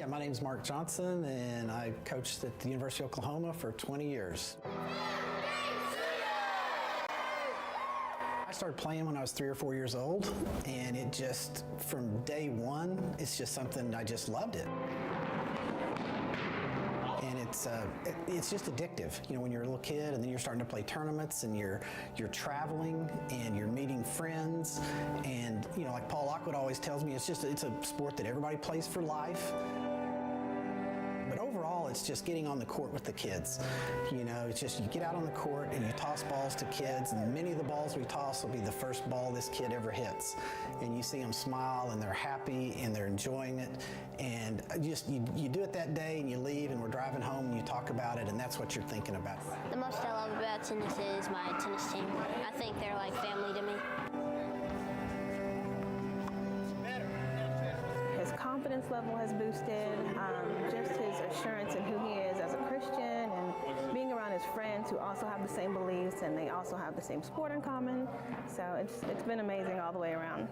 Yeah, my name is Mark Johnson, and I coached at the University of Oklahoma for 20 years. I started playing when I was 3 or 4 years old, and it just, from day one, it's just something, I just loved it. And it's just addictive. You know, when you're a little kid and then you're starting to play tournaments and you're traveling and you're meeting friends, and you know, like Paul Lockwood always tells me, it's a sport that everybody plays for life. But overall, it's just getting on the court with the kids. You know, it's just you get out on the court and you toss balls to kids, and many of the balls we toss will be the first ball this kid ever hits. And you see them smile and they're happy and they're enjoying it. And you do it that day and you leave and we're driving home and you talk about it, and that's what you're thinking about. The most I love about tennis is my tennis team. I think they're like family to me. His confidence level has boosted, just his assurance in who he is as a Christian, and being around his friends who also have the same beliefs and they also have the same sport in common. So it's been amazing all the way around.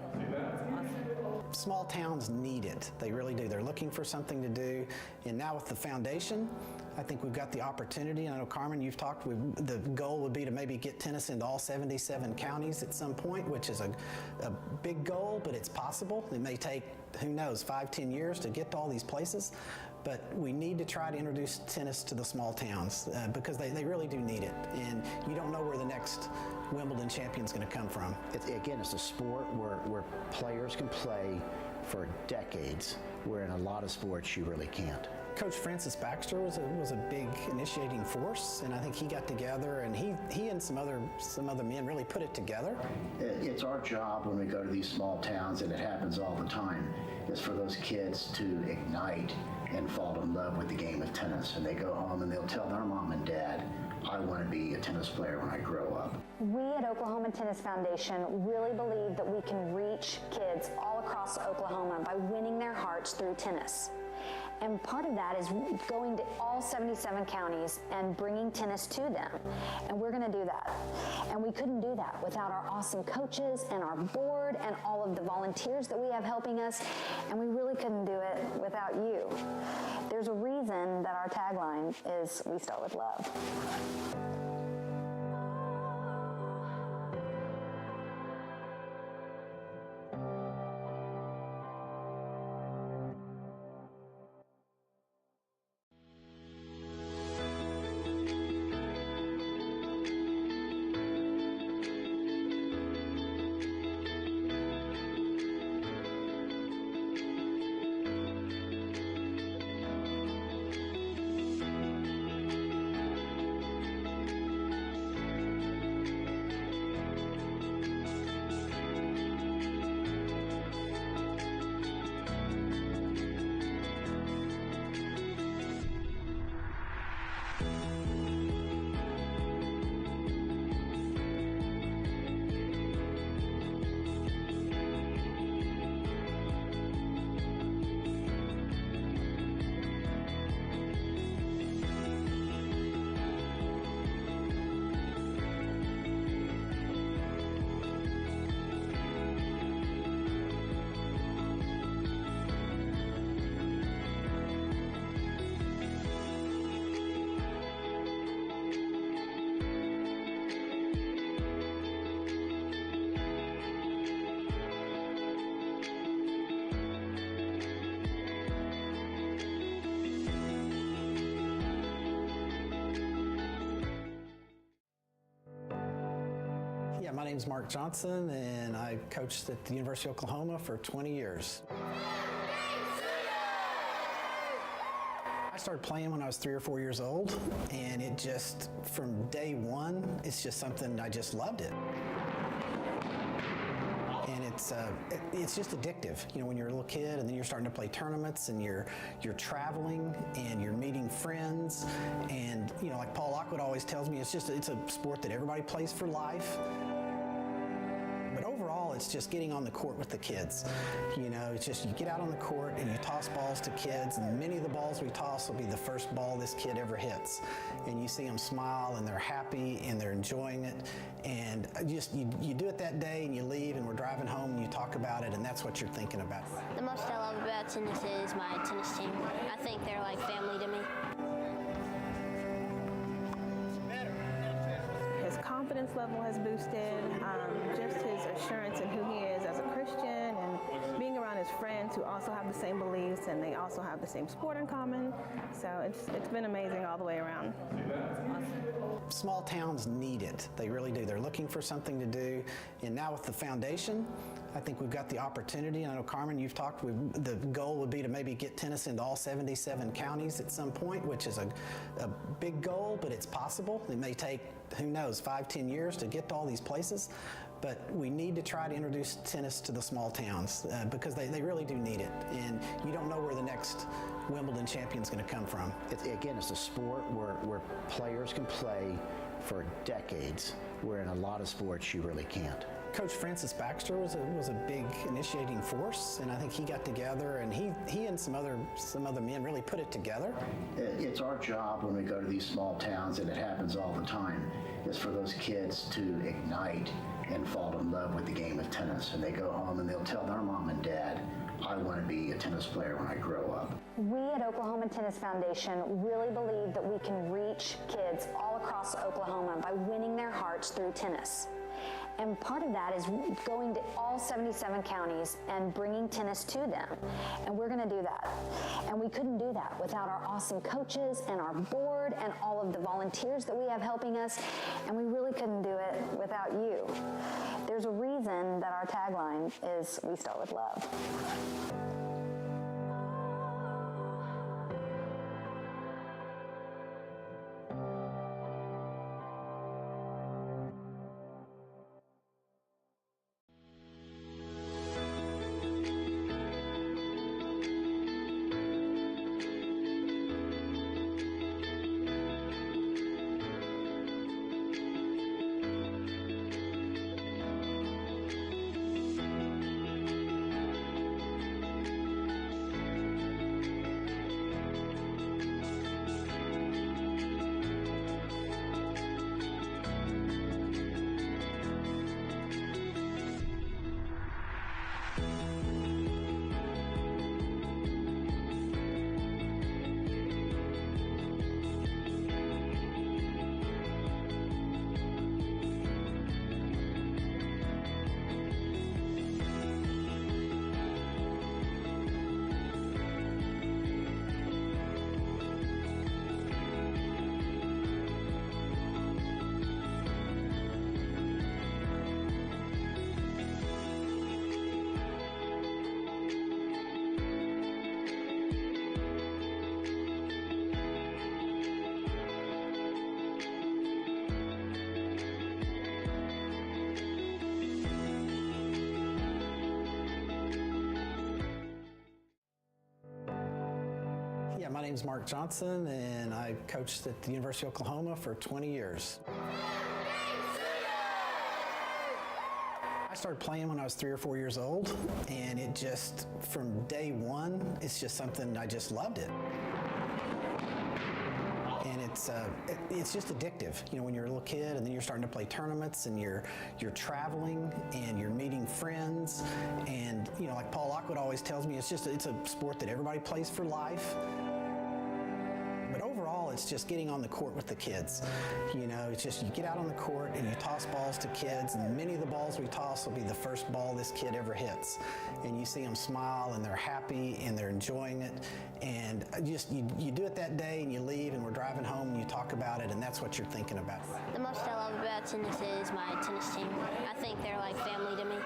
Small towns need it. They really do. They're looking for something to do. And now with the foundation, I think we've got the opportunity. I know, Carmen, you've talked, the goal would be to maybe get tennis into all 77 counties at some point, which is a big goal, but it's possible. It may take, who knows, 5-10 years to get to all these places, but we need to try to introduce tennis to the small towns because they really do need it. And you don't know where the next Wimbledon champion's going to come from. Again, it's a sport where players can play for decades, where in a lot of sports you really can't. Coach Francis Baxter was a big initiating force, and I think he got together and he and some other men really put it together. It's our job when we go to these small towns, and it happens all the time, is for those kids to ignite and fall in love with the game of tennis. And they go home and they'll tell their mom and dad, I want to be a tennis player when I grow up. We at Oklahoma Tennis Foundation really believe that we can reach kids all across Oklahoma by winning their hearts through tennis. And part of that is going to all 77 counties and bringing tennis to them. And we're going to do that. And we couldn't do that without our awesome coaches and our board and all of the volunteers that we have helping us. And we really couldn't do it without you. There's a reason that our tagline is "We Start with Love." My name is Mark Johnson, and I coached at the University of Oklahoma for 20 years. I started playing when I was 3 or 4 years old, and it just, from day one, it's just something, I just loved it. And it's just addictive. You know, when you're a little kid and then you're starting to play tournaments and you're traveling and you're meeting friends, and you know, like Paul Lockwood always tells me, it's a sport that everybody plays for life. But overall, it's just getting on the court with the kids. You know, it's just you get out on the court and you toss balls to kids, and many of the balls we toss will be the first ball this kid ever hits. And you see them smile and they're happy and they're enjoying it. And just you do it that day and you leave and we're driving home and you talk about it, and that's what you're thinking about. The most I love about tennis is my tennis team. I think they're like family to me. His confidence level has boosted, just his assurance in who he is as a Christian, and being around his friends who also have the same beliefs and they also have the same sport in common. So it's been amazing all the way around. Small towns need it. They really do. They're looking for something to do. And now with the foundation, I think we've got the opportunity. And I know, Carmen, you've talked, the goal would be to maybe get tennis into all 77 counties at some point, which is a big goal, but it's possible. It may take, who knows, 5-10 years to get to all these places. But we need to try to introduce tennis to the small towns because they really do need it. And you don't know where the next Wimbledon champion's going to come from. Again, it's a sport where players can play for decades, where in a lot of sports you really can't. Coach Francis Baxter was a big initiating force, and I think he got together and he and some other men really put it together. It's our job when we go to these small towns, and it happens all the time, is for those kids to ignite and fall in love with the game of tennis. And they go home and they'll tell their mom and dad, I want to be a tennis player when I grow up. We at Oklahoma Tennis Foundation really believe that we can reach kids all across Oklahoma by winning their hearts through tennis. And part of that is going to all 77 counties and bringing tennis to them. And we're going to do that. And we couldn't do that without our awesome coaches and our board and all of the volunteers that we have helping us. And we really couldn't do it without you. There's a reason that our tagline is "We Start with Love." My name's Mark Johnson, and I coached at the University of Oklahoma for 20 years. I started playing when I was 3 or 4 years old, and it just, from day one, it's just something, I just loved it. And it's just addictive. You know, when you're a little kid and then you're starting to play tournaments and you're traveling and you're meeting friends, and you know, like Paul Lockwood always tells me, it's a sport that everybody plays for life. But overall, it's just getting on the court with the kids. You know, it's just you get out on the court and you toss balls to kids, and many of the balls we toss will be the first ball this kid ever hits. And you see them smile and they're happy and they're enjoying it. And just you do it that day and you leave and we're driving home and you talk about it, and that's what you're thinking about. The most I love about tennis is my tennis team. I think they're like family to me.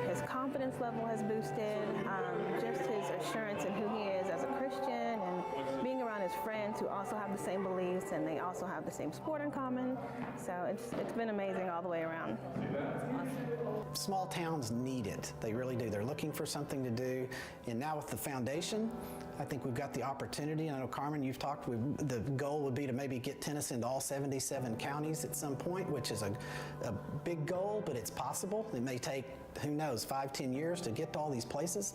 His confidence level has boosted, just his assurance in who he is as a Christian, and being around his friends who also have the same beliefs, and they also have the same sport in common. So it's been amazing all the way around. Small towns need it. They really do. They're looking for something to do. And now with the foundation, I think we've got the opportunity. And I know, Carmen, you've talked, the goal would be to maybe get tennis into all 77 counties at some point, which is a big goal, but it's possible. It may take, who knows, 5-10 years to get to all these places.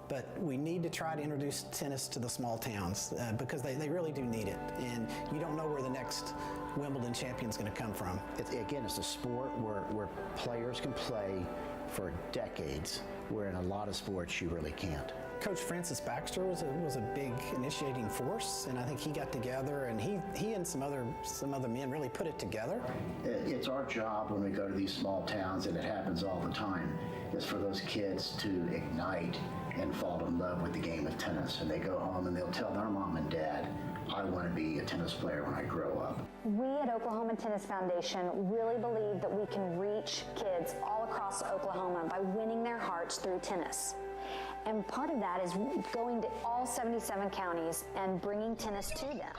But we need to try to introduce tennis to the small towns because they really do need it. And you don't know where the next Wimbledon champion is going to come from. It's a sport where players can play for decades, where in a lot of sports you really can't. Coach Francis Baxter was a big initiating force, and I think he got together, and he and some other men really put it together. It's our job when we go to these small towns, and it happens all the time, is for those kids to ignite and fall in love with the game of tennis. And they go home and they'll tell their mom and dad, I want to be a tennis player when I grow up. We at Oklahoma Tennis Foundation really believe that we can reach kids all across Oklahoma by winning their hearts through tennis. And part of that is going to all 77 counties and bringing tennis to them.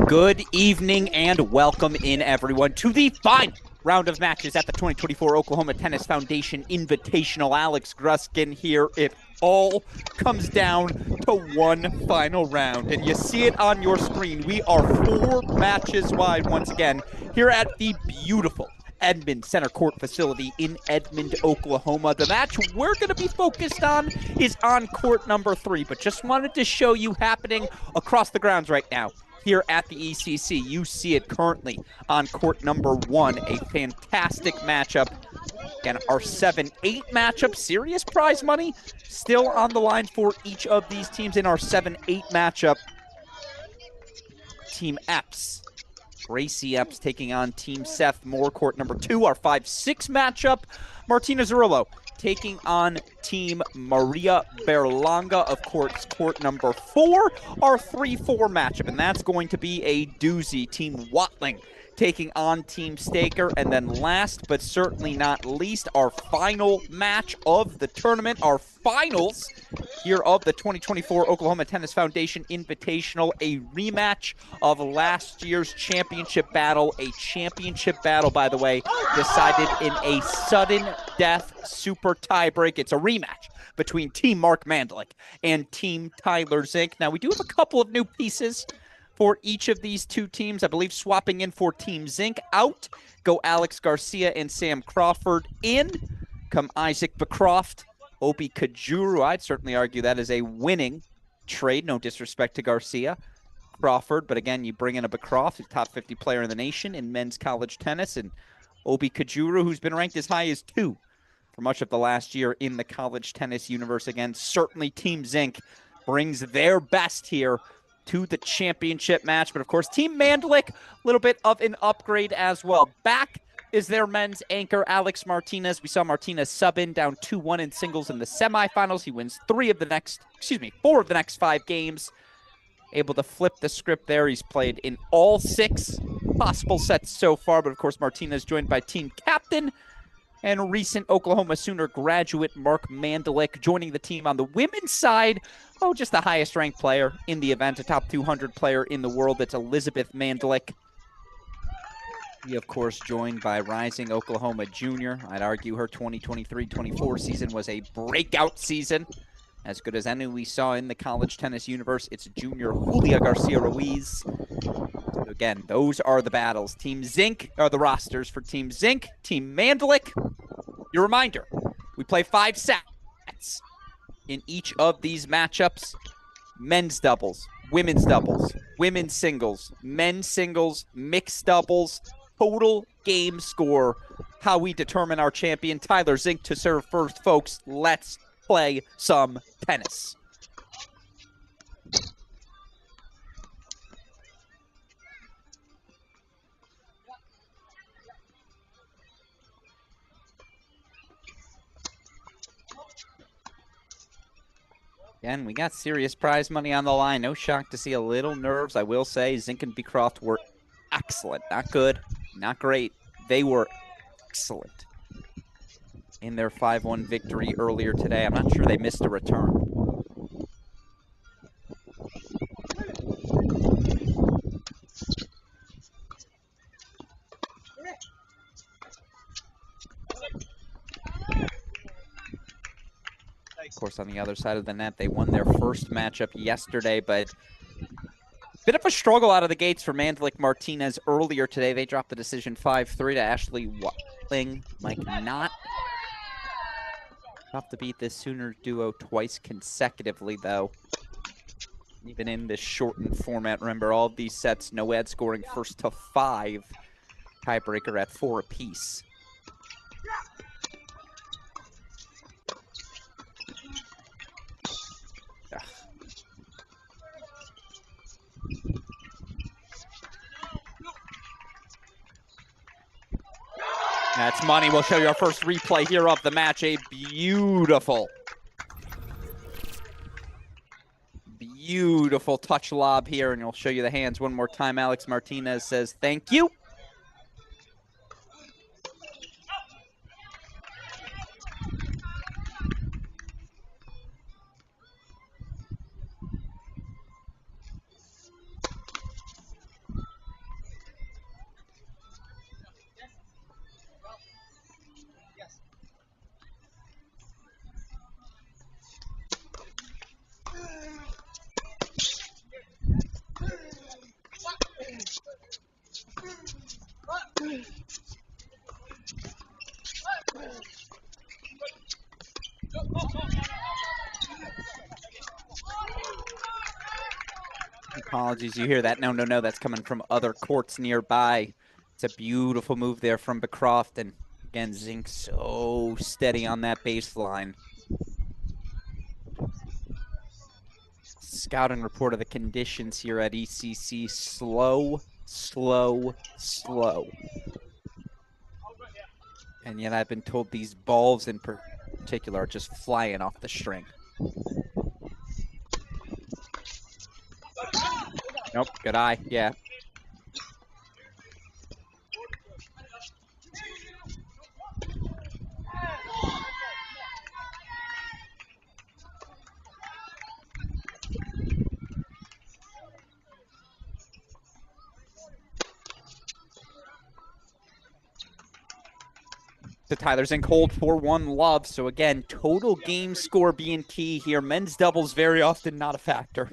Good evening and welcome in, everyone, to the final round of matches at the 2024 Oklahoma Tennis Foundation Invitational. Alex Gruskin here. It all comes down to one final round, and you see it on your screen. We are 4 matches wide once again here at the beautiful Edmond Center Court facility in Edmond, Oklahoma. The match we're going to be focused on is on court number 3, but just wanted to show you happening across the grounds right now here at the ECC. You see it currently on court number 1, a fantastic matchup. Again, our 7-8 matchup, serious prize money still on the line for each of these teams in our 7-8 matchup. Team Epps, Gracie Epps taking on Team Seth Moore, court number 2. Our 5-6 matchup, Martina Zerillo taking on Team Maria Berlanga of court number 4. Our 3-4 matchup, and that's going to be a doozy. Team Watling taking on Team Staker. And then last but certainly not least, our final match of the tournament, our finals here of the 2024 Oklahoma Tennis Foundation Invitational, a rematch of last year's championship battle. A championship battle, by the way, decided in a sudden death super tiebreak. It's a rematch between Team Mark Mandlik and Team Tyler Zink. Now, we do have a couple of new pieces for each of these two teams. I believe swapping in for Team Zink. Out go Alex Garcia and Sam Crawford. In come Isaac Becroft, Obi Kajuru. I'd certainly argue that is a winning trade. No disrespect to Garcia, Crawford, but again, you bring in a Becroft, who's top 50 player in the nation in men's college tennis, and Obi Kajuru, who's been ranked as high as 2 for much of the last year in the college tennis universe. Again, certainly Team Zink brings their best here to the championship match. But of course, Team Mandlik, a little bit of an upgrade as well. Back is their men's anchor, Alex Martinez. We saw Martinez sub in down 2-1 in singles in the semifinals. He wins 4 of the next 5 games. Able to flip the script there. He's played in all 6 possible sets so far. But of course, Martinez joined by team captain and recent Oklahoma Sooner graduate Mark Mandlik joining the team on the women's side. Oh, just the highest ranked player in the event, a top 200 player in the world. That's Elizabeth Mandlik. He, of course, joined by rising Oklahoma junior. I'd argue her 2023-24 season was a breakout season, as good as any we saw in the college tennis universe. It's junior Julia Garcia Ruiz. So again, those are the battles. Team Zink are the rosters for Team Zink. Team Mandlik, your reminder, we play 5 sets in each of these matchups. Men's doubles, women's singles, men's singles, mixed doubles, total game score, how we determine our champion. Tyler Zink to serve first, folks. Let's play some tennis. Again, we got serious prize money on the line. No shock to see a little nerves. I will say Zink and Becroft were excellent. Not good, not great. They were excellent in their 5-1 victory earlier today. I'm not sure they missed a return. Of course, on the other side of the net, they won their first matchup yesterday, but bit of a struggle out of the gates for Mandlik Martinez earlier today. They dropped the decision 5-3 to Ashley Watling. Mike Knott. Tough to beat this Sooner duo twice consecutively, though. Even in this shortened format, remember, all of these sets, no ad scoring first to 5. Tiebreaker at 4 apiece. Ugh. That's money. We'll show you our first replay here of the match. A beautiful touch lob here, and we'll show you the hands one more time. Alex Martinez says thank you. Apologies, you hear that? No, that's coming from other courts nearby. It's a beautiful move there from Beecroft, and again, Zink so steady on that baseline. Scouting report of the conditions here at ECC. Slow. And yet I've been told these balls in particular are just flying off the string. Nope, good eye, yeah. To Tyler Zink, hold 4-1 love. So again, total game score being key here. Men's doubles very often not a factor.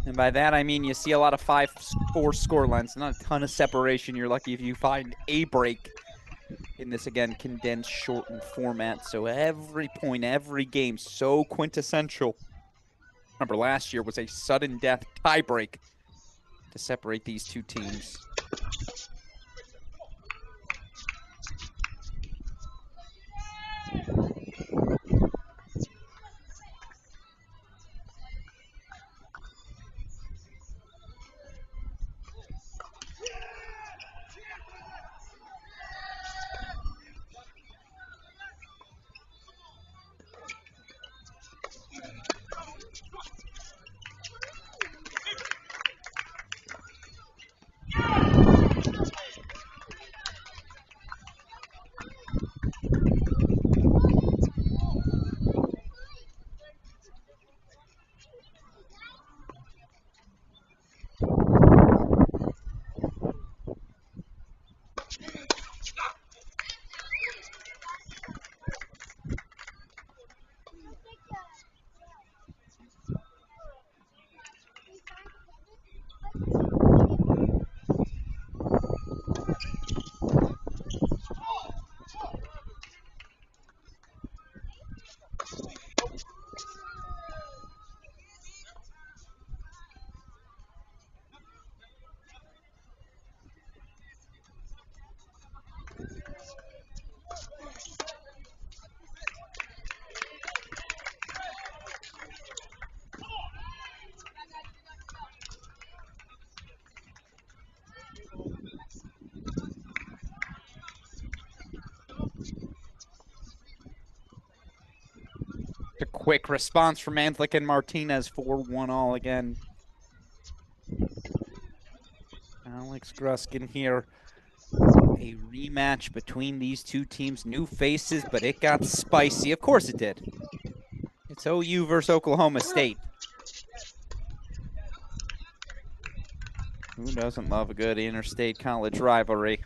And by that, I mean you see a lot of 5-4 scorelines, not a ton of separation. You're lucky if you find a break in this, again, condensed, shortened format. So every point, every game, so quintessential. Remember, last year was a sudden death tiebreak to separate these two teams. A quick response from Mandlik and Martinez, 4-1 all again. Alex Gruskin here. A rematch between these two teams. New faces, but it got spicy. Of course it did. It's OU versus Oklahoma State. Who doesn't love a good interstate college rivalry?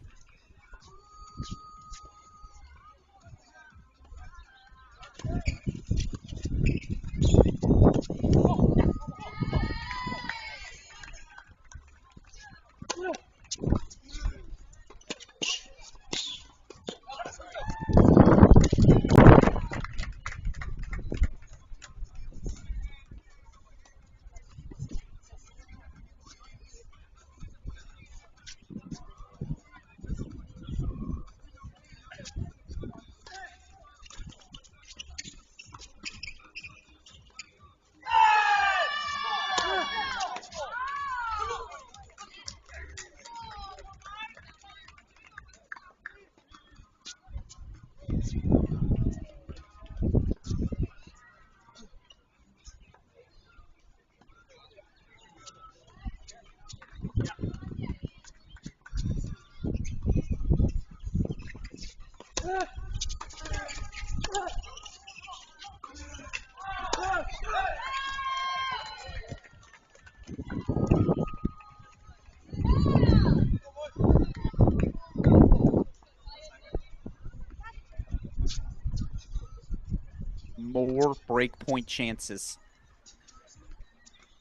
More break point chances.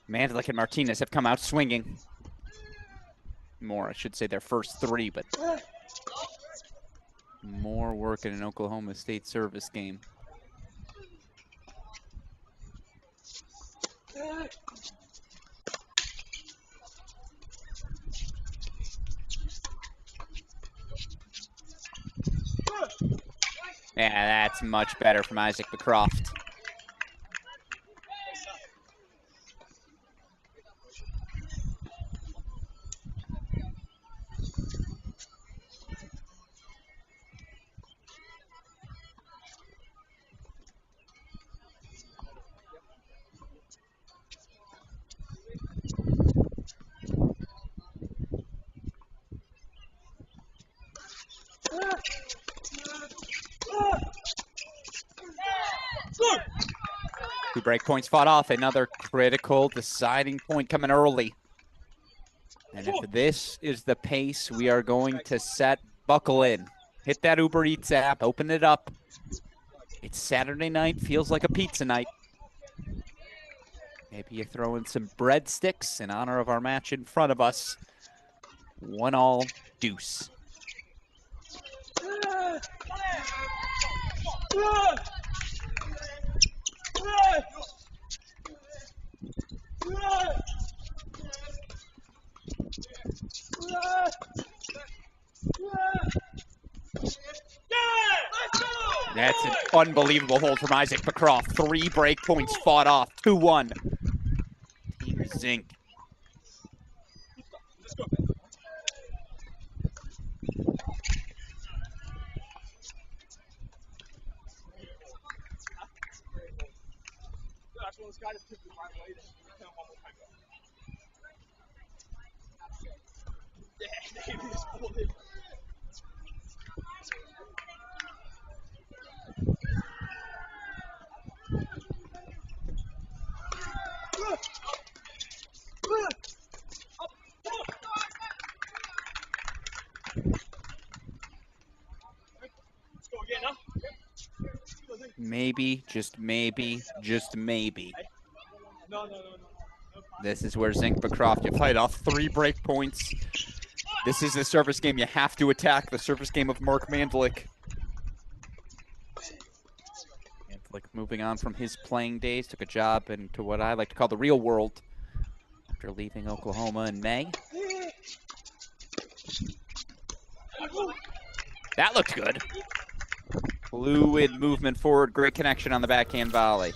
Mandlik and Martinez have come out swinging. More, I should say, their first three, but more work in an Oklahoma State service game. Yeah, that's much better from Isaac Becroft. Two break points fought off. Another critical deciding point coming early. And if this is the pace we are going to set, buckle in. Hit that Uber Eats app, open it up. It's Saturday night, feels like a pizza night. Maybe you throw in some breadsticks in honor of our match in front of us. 1-1 deuce. That's an unbelievable hold from Isaac Becroft. 3 break points fought off. 2-1. Team Zink. Maybe, just maybe, just maybe. This is where Zink Becroft, you played off 3 break points. This is the service game you have to attack, the service game of Mark Mandlik. Mandlik moving on from his playing days, took a job into what I like to call the real world after leaving Oklahoma in May. That looked good. Fluid movement forward, great connection on the backhand volley.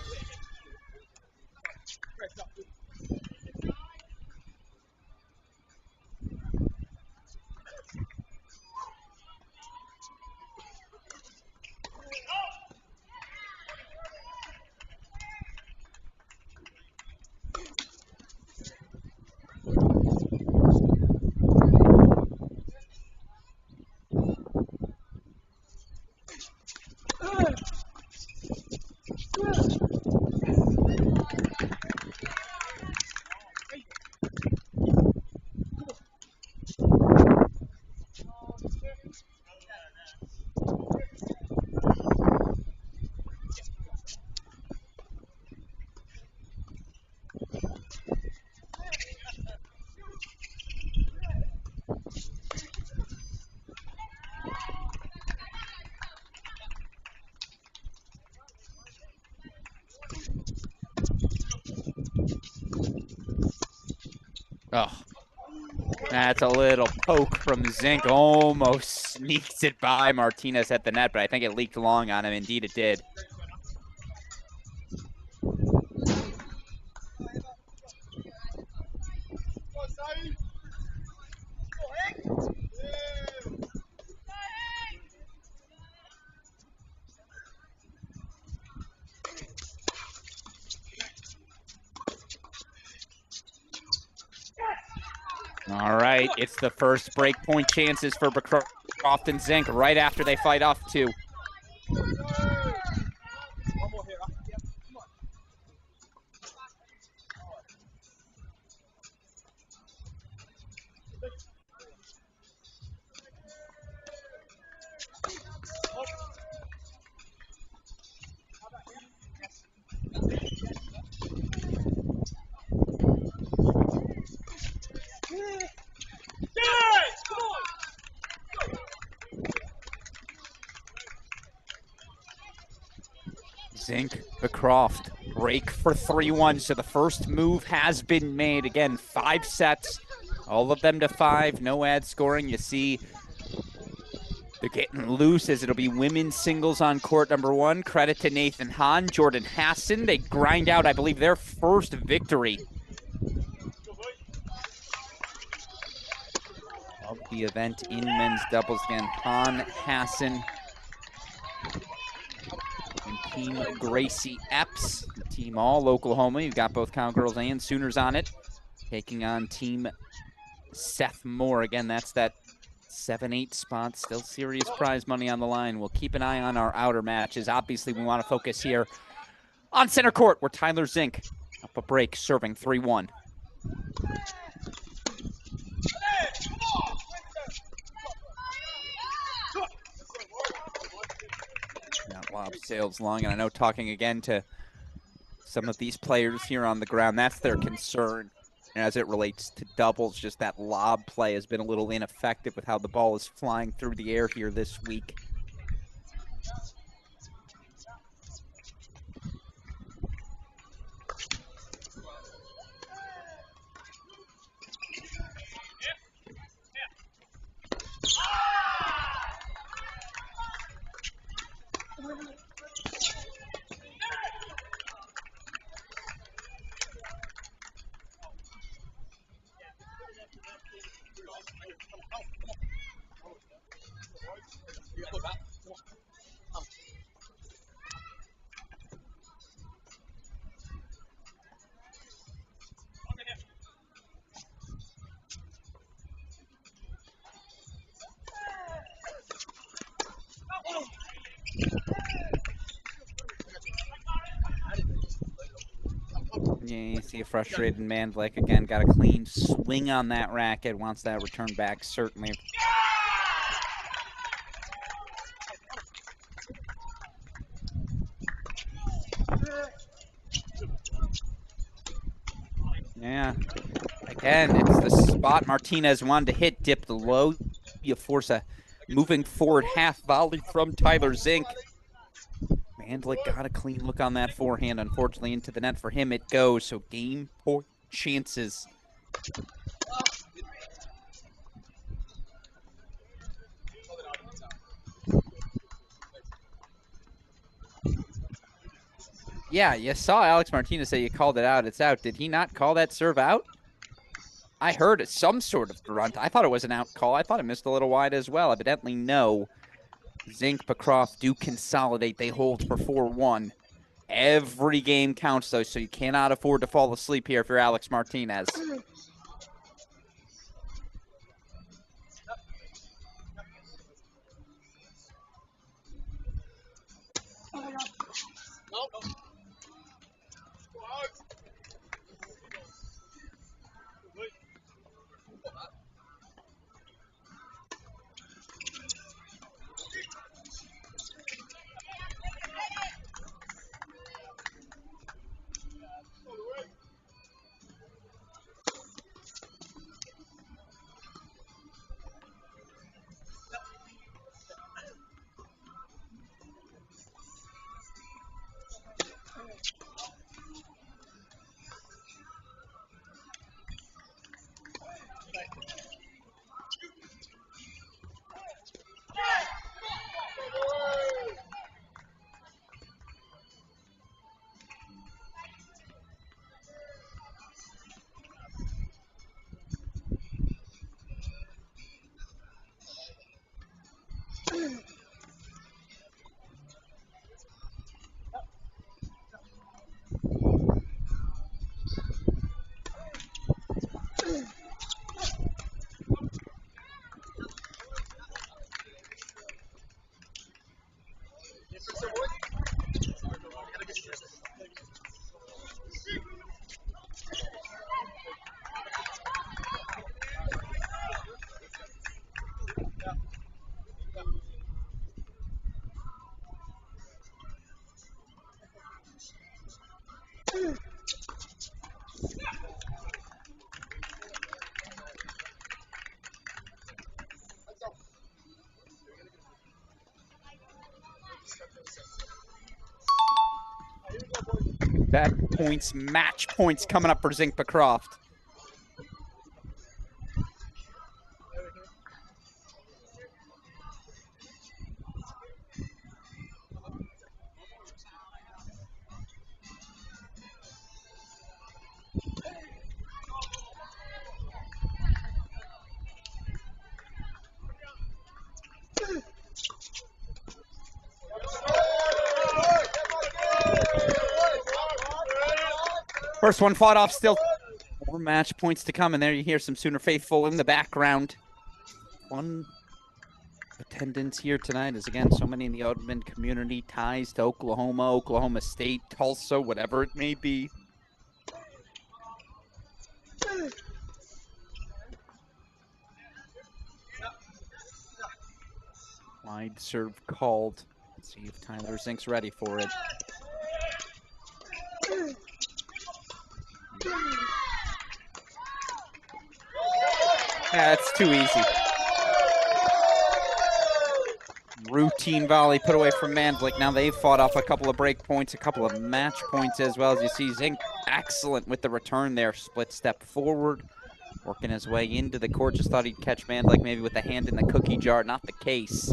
Oh, that's a little poke from Zink. Almost sneaks it by Martinez at the net, but I think it leaked long on him. Indeed, it did. All right, it's the first break point chances for Bancroft and Zink right after they fight off 2. Zink, Bancroft, break for 3-1. So the first move has been made. Again, 5 sets, all of them to 5, no ad scoring. You see they're getting loose as it'll be women's singles on court number 1. Credit to Nathan Hahn, Jordan Hassan. They grind out, I believe, their first victory of the event in men's doubles. Again, Hahn, Hassan, and Team Gracie Epps, the team all Oklahoma. You've got both Cowgirls and Sooners on it, taking on Team Seth Moore. Again, that's that 7-8 spot. Still serious prize money on the line. We'll keep an eye on our outer matches. Obviously, we want to focus here on center court, where Tyler Zink up a break, serving 3-1. That lob sails long, and I know talking again to some of these players here on the ground, that's their concern as it relates to doubles. Just that lob play has been a little ineffective with how the ball is flying through the air here this week. Yeah, you see a frustrated Mandlik again. Got a clean swing on that racket. Wants that return back, certainly. Yeah. Again, it's the spot Martinez wanted to hit, dipped low. You force a moving forward half volley from Tyler Zink. Mandlik got a clean look on that forehand. Unfortunately, into the net for him it goes. So game point chances. Yeah, you saw Alex Martinez say you called it out. It's out. Did he not call that serve out? I heard some sort of grunt. I thought it was an out call. I thought it missed a little wide as well. Evidently, no. Zink, Bancroft do consolidate. They hold for 4-1. Every game counts, though, so you cannot afford to fall asleep here if you're Alex Martinez. Back points, match points coming up for Zink Bancroft. First one fought off, still more match points to come, and there you hear some Sooner faithful in the background. Fun attendance here tonight, as again, so many in the Audubon community, ties to Oklahoma, Oklahoma State, Tulsa, whatever it may be. Wide serve called. Let's see if Tyler Zink's ready for it. Yeah, it's too easy. Routine volley put away from Mandlik. Now they've fought off a couple of break points, a couple of match points as well. As you see, Zink excellent with the return there. Split step forward, working his way into the court. Just thought he'd catch Mandlik maybe with a hand in the cookie jar. Not the case.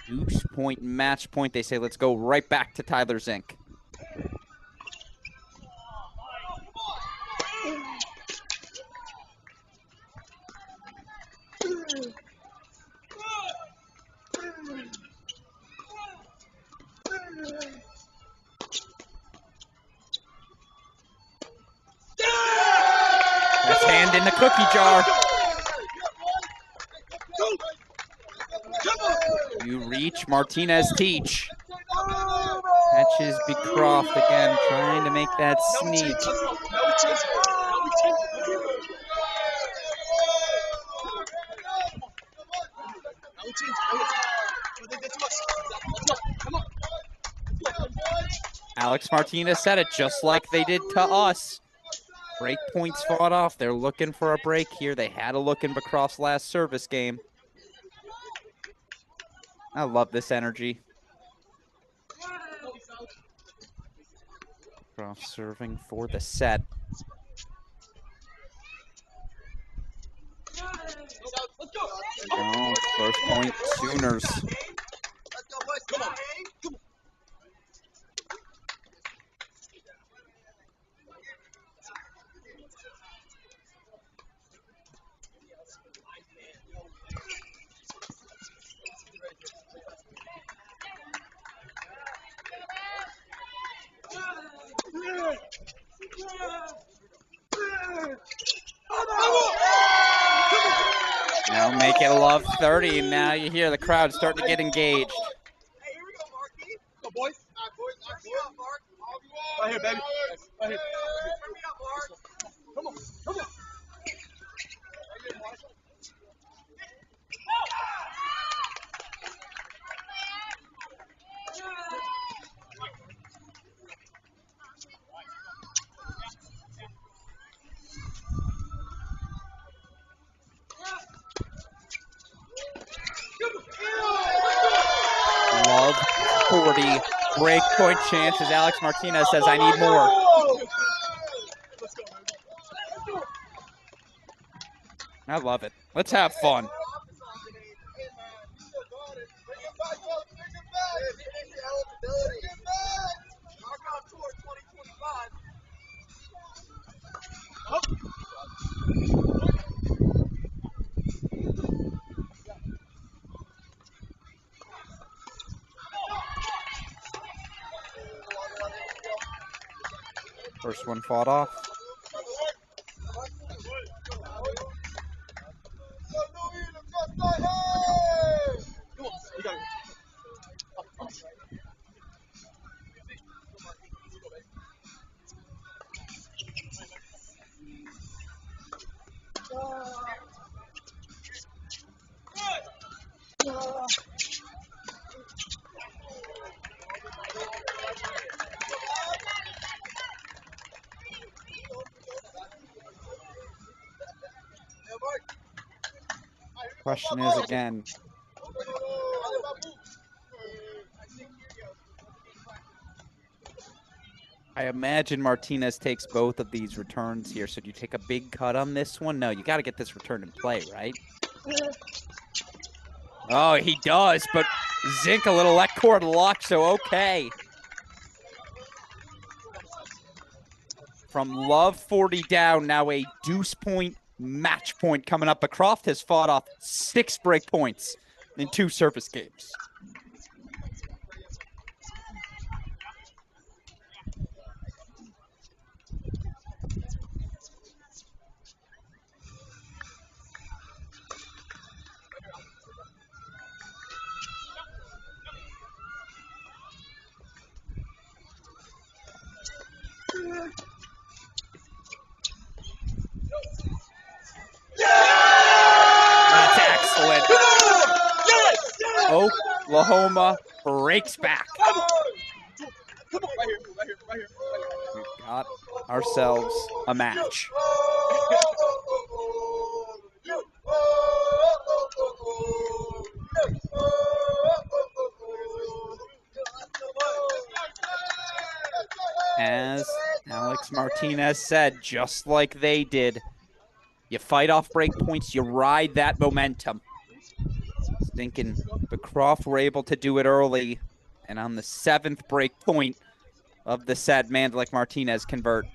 Deuce point, match point. They say, let's go right back to Tyler Zink. That's hand in the cookie jar. You reach, Martinez teach. Catches Bancroft again, trying to make that sneak. Alex Martinez said it just like they did to us. Break points fought off. They're looking for a break here. They had a look in Bancroft's last service game. I love this energy. Bancroft serving for the set. Oh, first point, Sooners. Now make it a love 30, and now you hear the crowd starting to get engaged. Hey, here we go, Marky. Go, boys. All right, boys. All right, boys. Up, Mark. Right here, baby. Right here. Turn me up, Mark. Come on. Come on. Right here, Marshall. Love 40. Break point chances. Alex Martinez says, I need more. I love it. Let's have fun. First one fought off. Question is again, I imagine Martinez takes both of these returns here. So do you take a big cut on this one? No, you got to get this return in play, right? Oh, he does, but Zink a little left cord lock, so okay. From love 40 down, now a deuce point match point coming up. But Croft has fought off 6 break points in 2 service games. That's excellent. Oklahoma breaks back. Come on, right here. We've got ourselves a match. As Alex Martinez said, just like they did, you fight off break points, you ride that momentum. Thinking but Croft were able to do it early, and on the 7th break point of the set, Mandlik Martinez convert.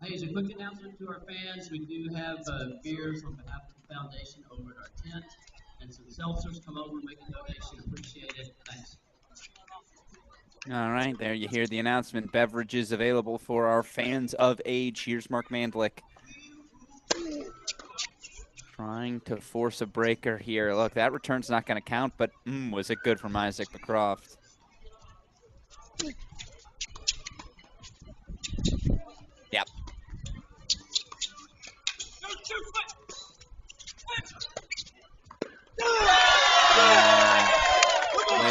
Hey, as a quick announcement to our fans, we do have beers on behalf of the foundation over at our tent, and some seltzers. Come over and make a donation. Appreciate it. Thanks. All right, there you hear the announcement. Beverages available for our fans of age. Here's Mark Mandlik. Trying to force a breaker here. Look, that return's not going to count, but was it good from Isaac McCroft? Yep.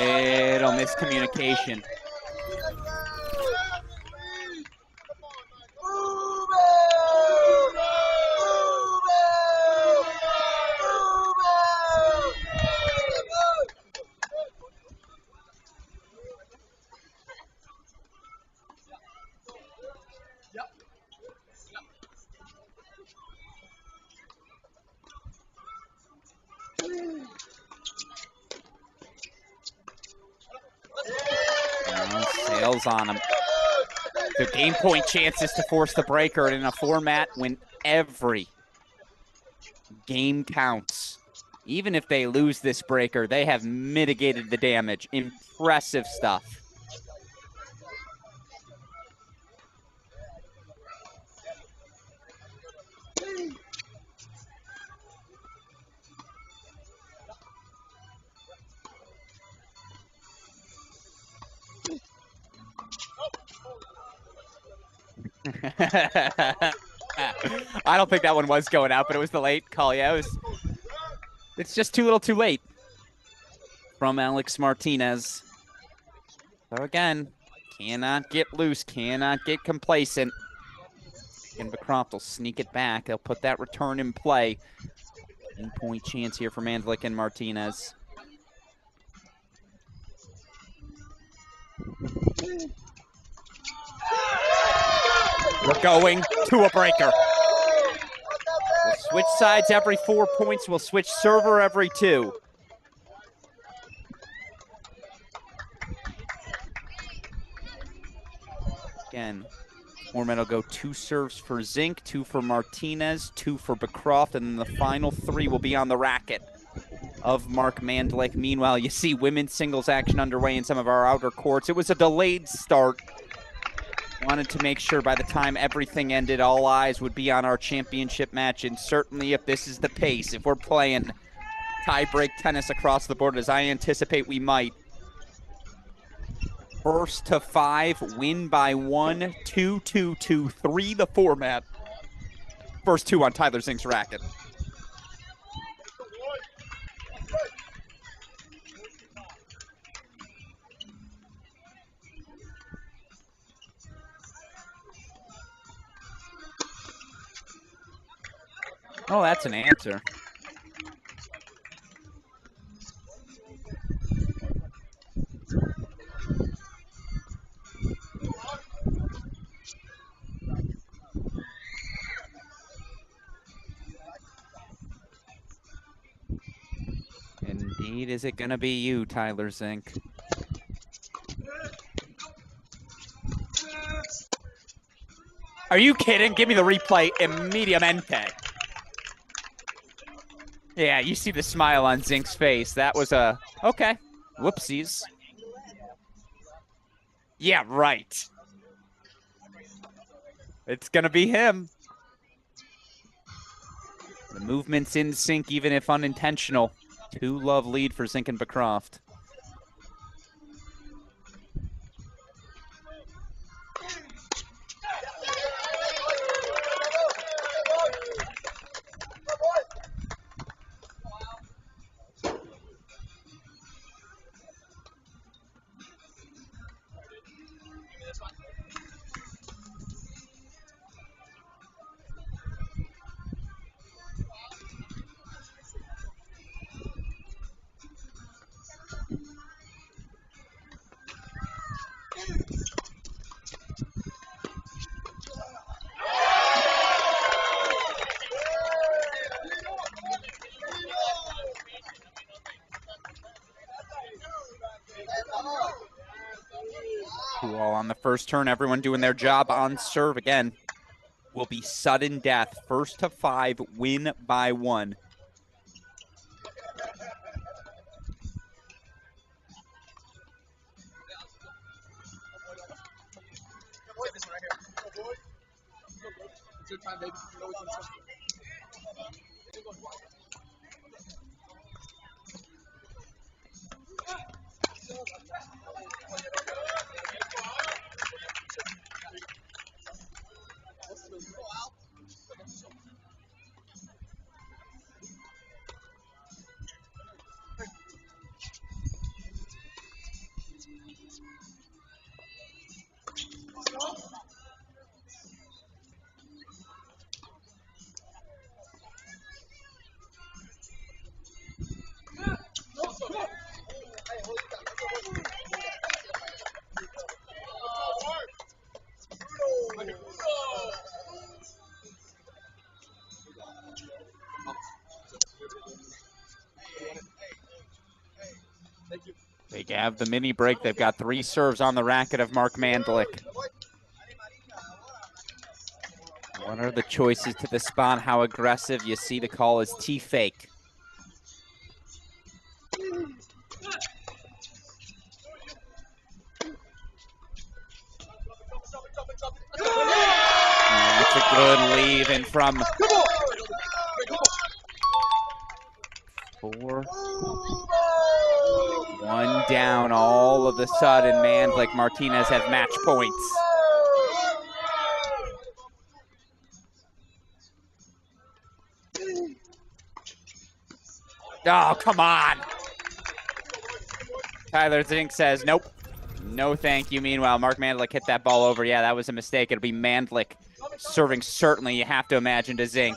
Little miscommunication. Sails on him. The game point chances to force the breaker in a format when every game counts. Even if they lose this breaker, they have mitigated the damage. Impressive stuff. I don't think that one was going out, but it was the late call. Yeah, it's just too little too late from Alex Martinez. So again, cannot get loose, cannot get complacent. And Becroft will sneak it back. They'll put that return in play. 1-point chance here for Mandlik and Martinez. We're going to a breaker. This Switch sides every 4 points. We'll switch server every 2. Again, format will go 2 serves for Zink, 2 for Martinez, 2 for Beckroft, and then the final 3 will be on the racket of Mark Mandlik. Meanwhile, you see women's singles action underway in some of our outer courts. It was a delayed start. Wanted to make sure by the time everything ended, all eyes would be on our championship match. And certainly if this is the pace, if we're playing tie-break tennis across the board, as I anticipate we might, first to 5, win by 1, 2, 2, 2, 3 the format. First 2 on Tyler Zink's racket. Oh, that's an answer. Indeed, is it going to be you, Tyler Zink? Are you kidding? Give me the replay immediatamente. Yeah, you see the smile on Zink's face. That was a, okay, whoopsies. Yeah, right. It's going to be him. The movement's in sync, even if unintentional. 2-love lead for Zink and Beckroft. All on the first turn, everyone doing their job on serve again. Will be sudden death. First to 5, win by 1. It's your time, baby. You know it's your time. They have the mini break. They've got 3 serves on the racket of Mark Mandlik. What are the choices to the spot? How aggressive? You see the call is T-fake. That's a good leave in from 4. 1 down. All of a sudden, Mandlik, Martinez have match points. Oh, come on. Tyler Zink says, nope. No thank you. Meanwhile, Mark Mandlik hit that ball over. Yeah, that was a mistake. It'll be Mandlik serving, certainly, you have to imagine, to Zink,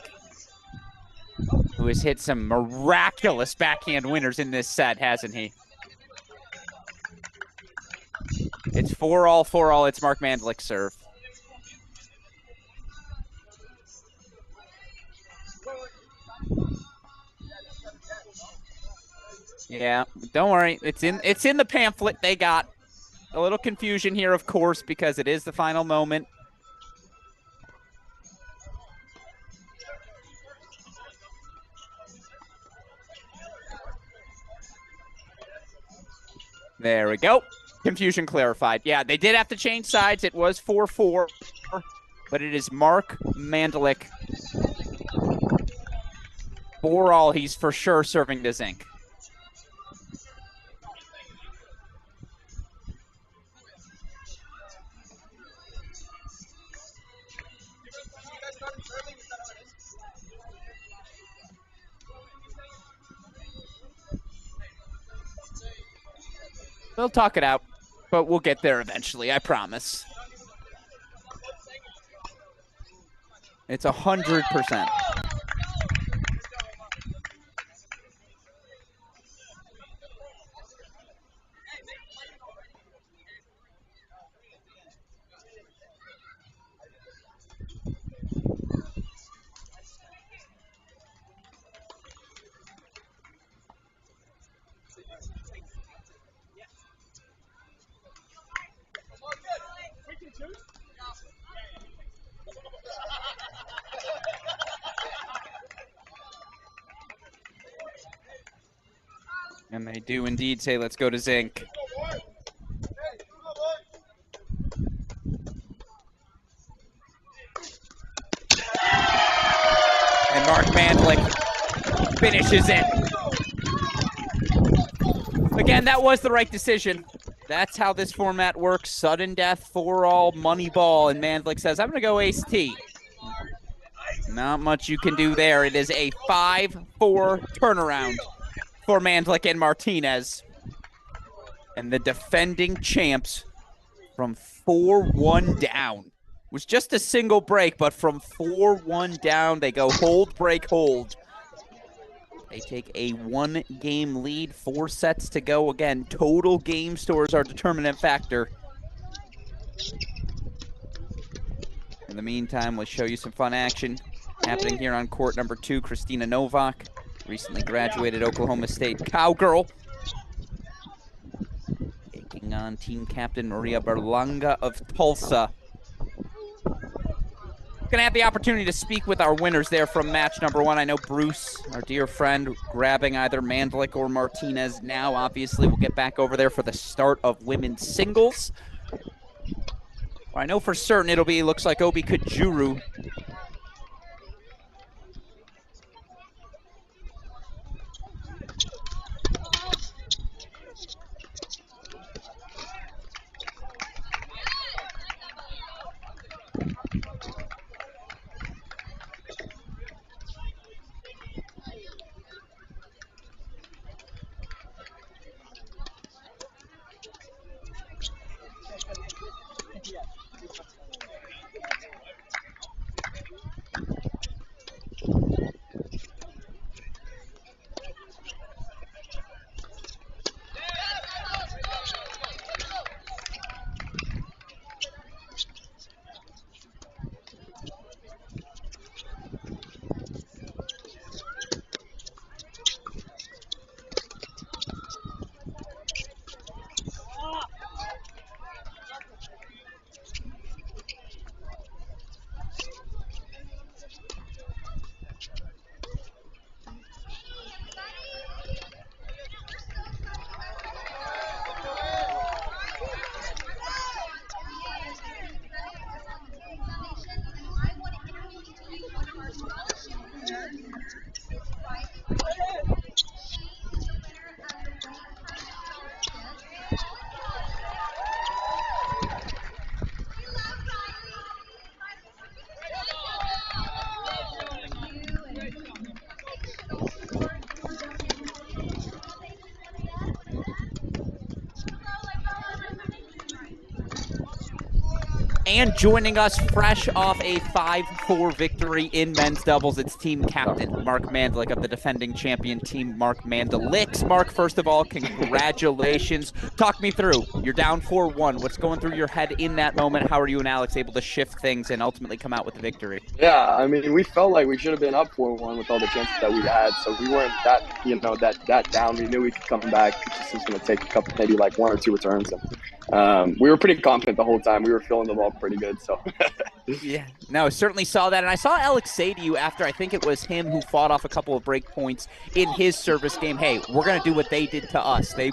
who has hit some miraculous backhand winners in this set, hasn't he? It's 4-all, 4-all. It's Mark Mandlik's serve. Yeah, don't worry. It's in the pamphlet they got. A little confusion here, of course, because it is the final moment. There we go. Confusion clarified. Yeah, they did have to change sides. It was 4-4, but it is Mark Mandlik. For all, he's for sure serving to Zink. They'll talk it out, but we'll get there eventually, I promise. It's 100%. And they do indeed say, let's go to Zink. And Mark Mandlik finishes it. Again, that was the right decision. That's how this format works. Sudden death, 4-all, money ball. And Mandlik says, I'm going to go ace-T. Not much you can do there. It is a 5-4 turnaround for Mandlik and Martinez. And the defending champs from 4-1 down. It was just a single break, but from 4-1 down, they go hold, break, hold. They take a 1-game lead, 4 sets to go. Again, total game scores are determinant factor. In the meantime, let's show you some fun action happening here on court number 2. Christina Novak, recently graduated Oklahoma State Cowgirl, taking on team captain Maria Berlanga of Tulsa. Going to have the opportunity to speak with our winners there from match number 1. I know Bruce, our dear friend, grabbing either Mandlik or Martinez now. Obviously, we'll get back over there for the start of women's singles. Well, I know for certain it'll be, looks like Obi Kajuru. And joining us fresh off a 5-4 victory in men's doubles, it's team captain Mark Mandlik of the defending champion team Mark Mandalix. Mark, first of all, congratulations. Talk me through. You're down 4-1. What's going through your head in that moment? How are you and Alex able to shift things and ultimately come out with the victory? Yeah, I mean, we felt like we should have been up 4-1 with all the chances that we had, so we weren't that down. We knew we could come back. It just was going to take a couple, maybe like 1 or 2 returns. And we were pretty confident the whole time. We were feeling the ball pretty good. So. Yeah, no, certainly saw that. And I saw Alex say to you after, I think it was him who fought off a couple of break points in his service game, hey, we're going to do what they did to us. They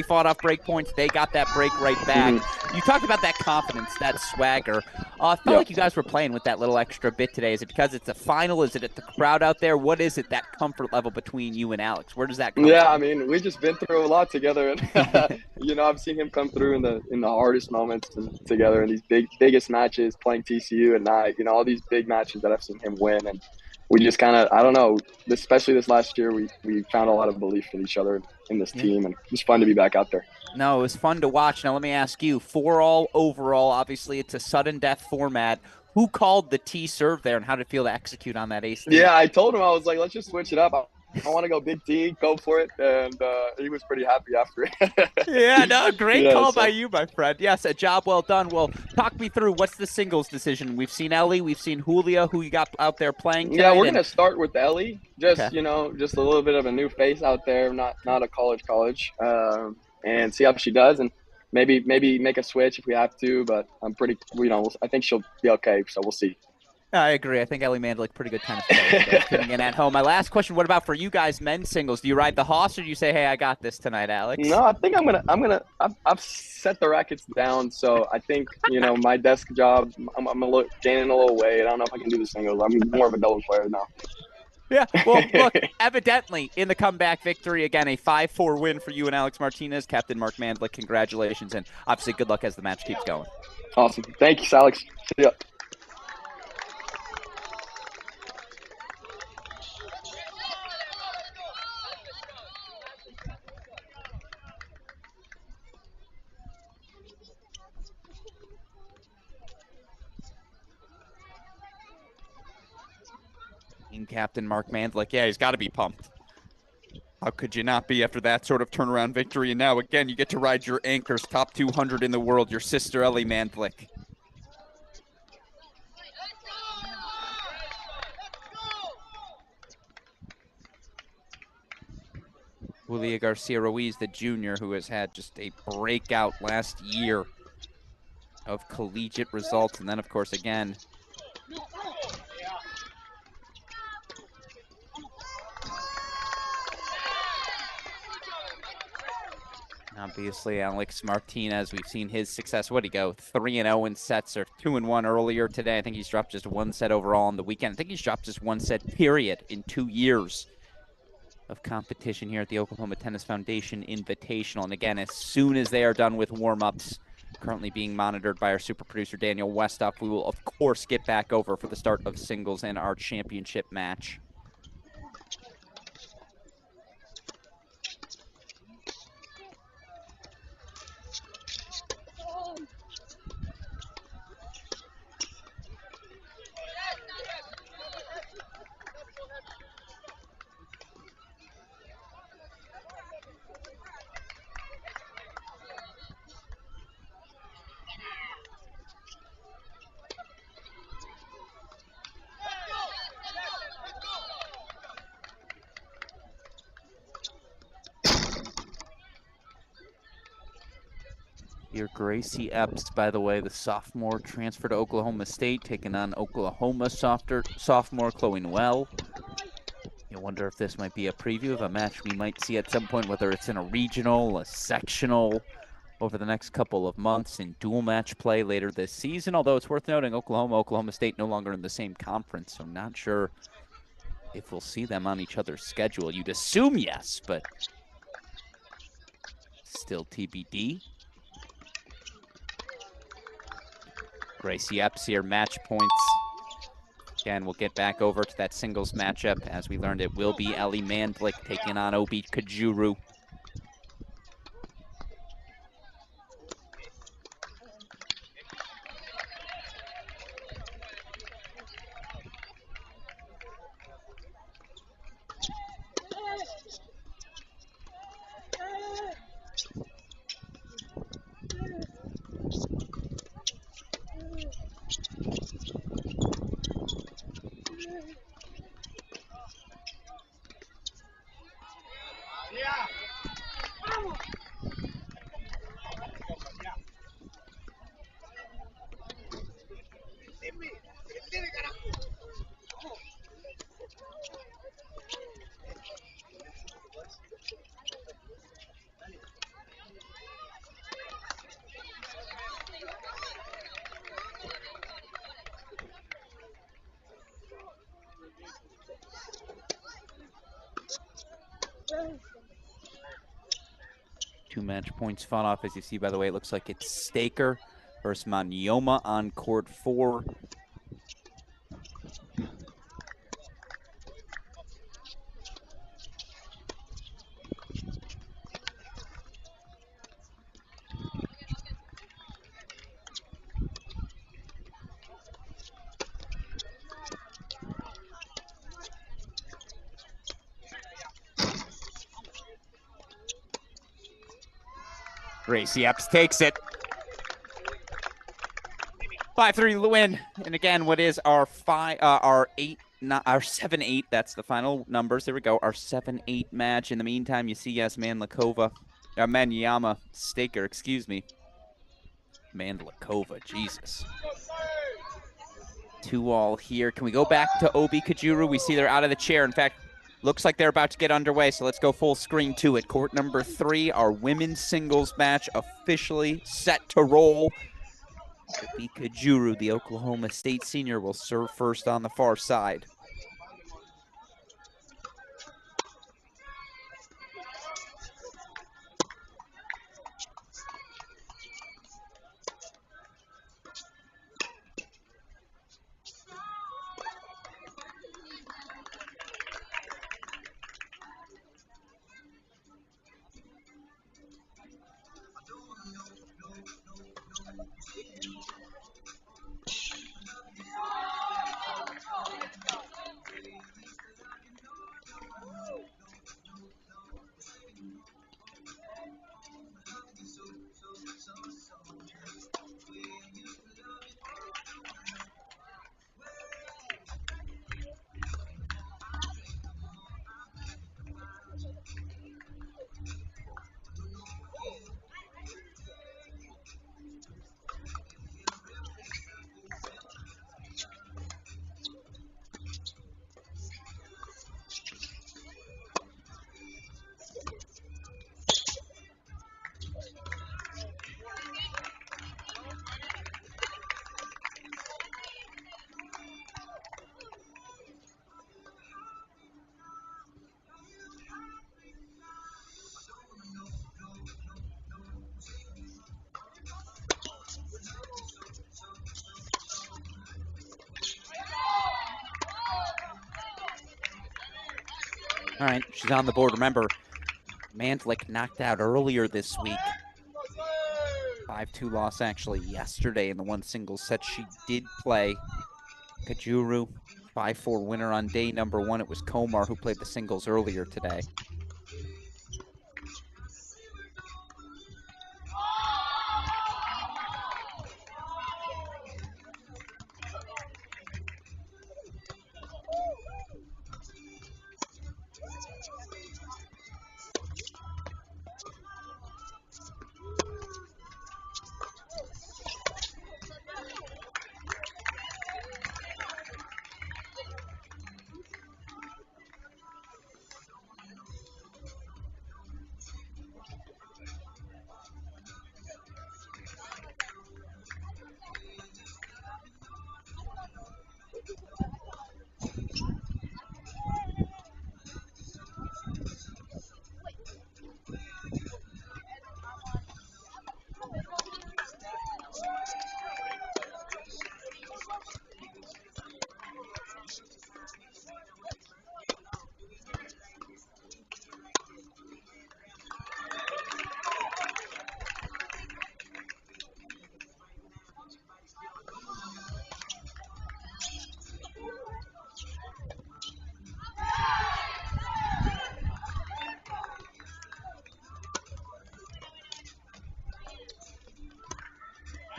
fought off break points. They got that break right back. Mm-hmm. You talked about that confidence, that swagger. I felt like you guys were playing with that little extra bit today. Is it because it's a final? Is it at the crowd out there? What is it, that comfort level between you and Alex? Where does that come from? I mean, we've just been through a lot together. And, I've seen him come through in the hardest moments together in these biggest matches, playing TCU at night, all these big matches that I've seen him win. And we just kind of, I don't know, especially this last year, we found a lot of belief in each other in this team, and it was fun to be back out there. No, it was fun to watch. Now, let me ask you, 4-all overall, obviously it's a sudden death format. Who called the T serve there, and how did it feel to execute on that ace? Yeah, I told him, I was like, let's just switch it up. I want to go big T, go for it, and he was pretty happy after it. Yeah, no, great call by you, my friend. Yes, a job well done. Well, talk me through, what's the singles decision? We've seen Ellie, we've seen Julia, who you got out there playing tonight. Yeah, we're going to start with Ellie, just, just a little bit of a new face out there, not a college, and see how she does, and maybe make a switch if we have to, but I'm pretty, I think she'll be okay, so we'll see. I agree. I think Ellie Mandlik, pretty good tennis player, tuning in at home. My last question, what about for you guys, men's singles? Do you ride the hoss, or do you say, hey, I got this tonight, Alex? No, I think I've set the rackets down, so I think, my desk job, I'm gaining a little weight. I don't know if I can do the singles. I'm more of a doubles player now. Yeah, well, look, evidently in the comeback victory, again, a 5-4 win for you and Alex Martinez. Captain Mark Mandlik, congratulations, and obviously good luck as the match keeps going. Awesome. Thank you, Alex. See ya. Captain Mark Mandlik, yeah, he's got to be pumped. How could you not be after that sort of turnaround victory? And now, again, you get to ride your anchors, top 200 in the world, your sister, Ellie Mandlik. Julia Garcia-Ruiz, the junior, who has had just a breakout last year of collegiate results. And then, of course, again, obviously, Alex Martinez, we've seen his success. What did he go? 3-0 in sets, or 2-1 earlier today. I think he's dropped just 1 set overall on the weekend. I think he's dropped just 1 set, period, in 2 years of competition here at the Oklahoma Tennis Foundation Invitational. And again, as soon as they are done with warm-ups, currently being monitored by our super producer, Daniel Westoff, we will, of course, get back over for the start of singles and our championship match. Here, Gracie Epps, by the way, the sophomore, transfer to Oklahoma State, taking on Oklahoma sophomore Chloe Noel. You wonder if this might be a preview of a match we might see at some point, whether it's in a regional, a sectional, over the next couple of months in dual match play later this season. Although it's worth noting, Oklahoma State no longer in the same conference, so not sure if we'll see them on each other's schedule. You'd assume yes, but still TBD. Gracie Epps here, match points. Again, we'll get back over to that singles matchup. As we learned, it will be Ellie Mandlik taking on Obi Kajuru. 2-match points fought off. As you see, by the way, it looks like it's Staker versus Manyoma on court 4. Gracie Epps takes it. 5-3 win. And again, what is our 7-8, that's the final numbers. There we go. Our 7-8 match. In the meantime, you see Manyama Staker, excuse me. Mandlikova, Jesus. 2-all here. Can we go back to Obi Kajuru? We see they're out of the chair. In fact, looks like they're about to get underway, so let's go full screen to it. Court number 3, our women's singles match officially set to roll. Obi Kajuru, the Oklahoma State senior, will serve first on the far side. All right, she's on the board. Remember, Mandlik knocked out earlier this week. 5-2 loss actually yesterday in the one singles set she did play. Kajuru, 5-4 winner on day number 1. It was Komar who played the singles earlier today.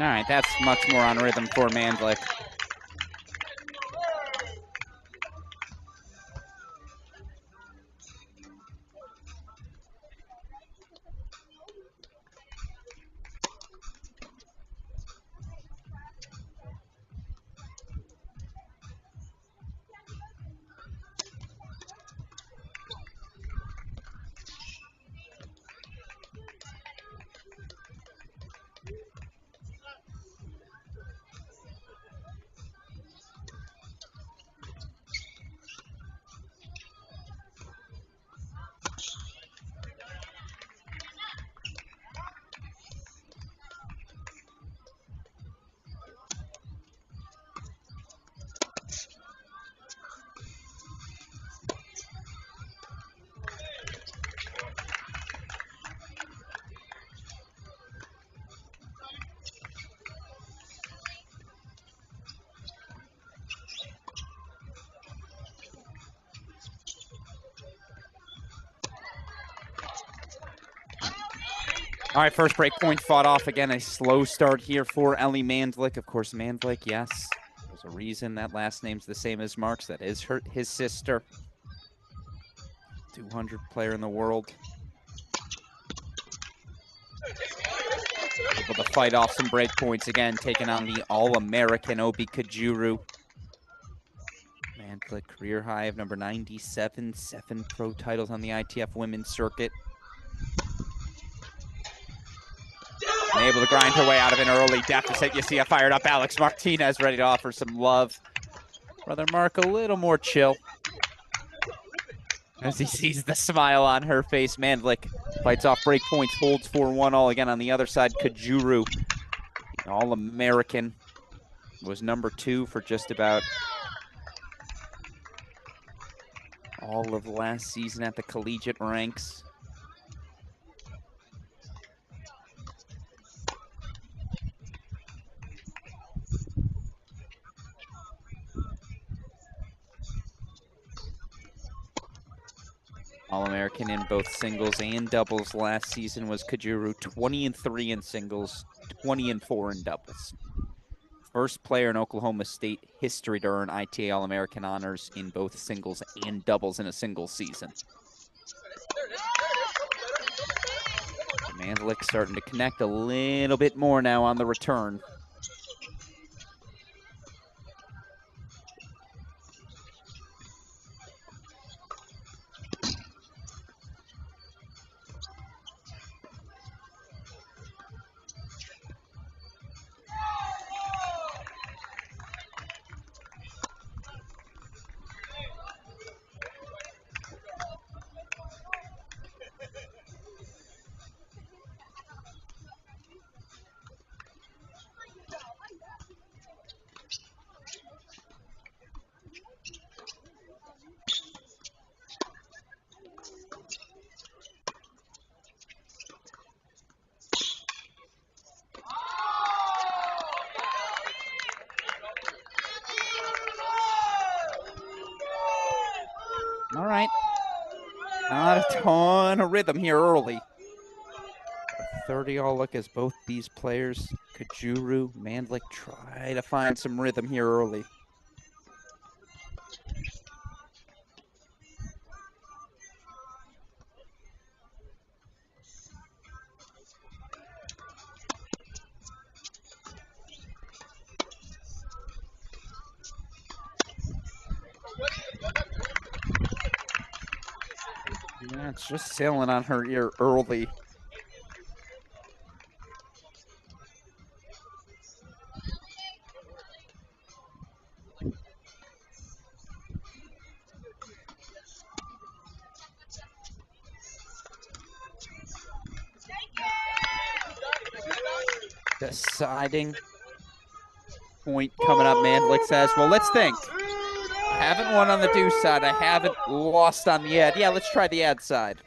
All right, that's much more on rhythm for Mandlik. All right, first break point fought off again. A slow start here for Ellie Mandlik. Of course, Mandlik, yes. There's a reason that last name's the same as Mark's. That is his sister. 200 player in the world. Able to fight off some break points again, taking on the All-American Obi Kajuru. Mandlik, career high of number 97, 7 pro titles on the ITF women's circuit. And able to grind her way out of an early deficit. You see a fired up Alex Martinez ready to offer some love. Brother Mark a little more chill as he sees the smile on her face. Mandlik fights off break points, holds 4-1 all again on the other side. Kajuru, the All-American, was number 2 for just about all of last season at the collegiate ranks. All-American in both singles and doubles last season was Kajuru, 20-3 in singles, 20-4 in doubles. First player in Oklahoma State history to earn ITA All-American honors in both singles and doubles in a single season. Mandlik starting to connect a little bit more now on the return. All right. Not a ton of rhythm here early. 30 all look as both these players, Kajuru, Mandlik, try to find some rhythm here early. Yeah, it's just sailing on her ear early. Deciding point coming up, Mandlik says, well, let's think. Haven't won on the do side. I haven't lost on the ad. Yeah, let's try the ad side.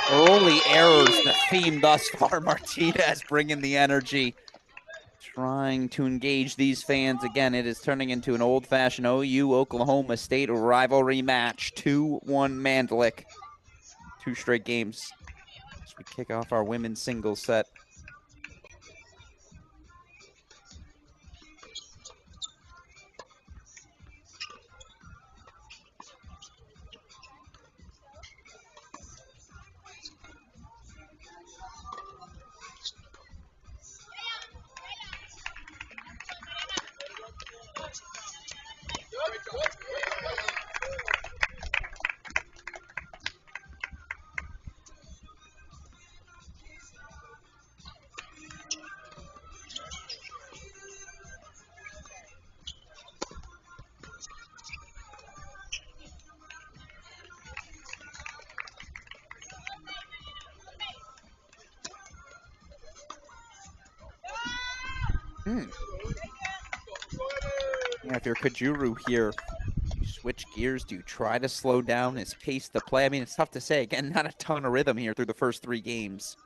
Early errors, the theme thus far. Martinez bringing the energy, trying to engage these fans. Again, it is turning into an old-fashioned OU Oklahoma State rivalry match. 2-1 Mandlik. 2 straight games as we kick off our women's singles set. Yeah, if you're Kajuru here, do you switch gears? Do you try to slow down his pace to play? I mean, it's tough to say. Again, not a ton of rhythm here through the first 3 games.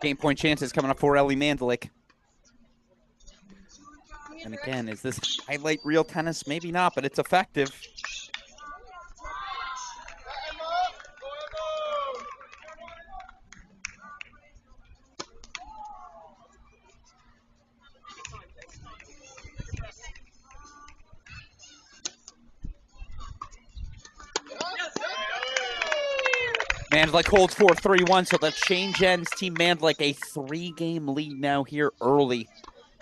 Game point chances coming up for Ellie Mandlik. And again, is this highlight real tennis? Maybe not, but it's effective. Mandlik holds 4-3-1, so that change ends Team Mandlik a 3-game lead now here early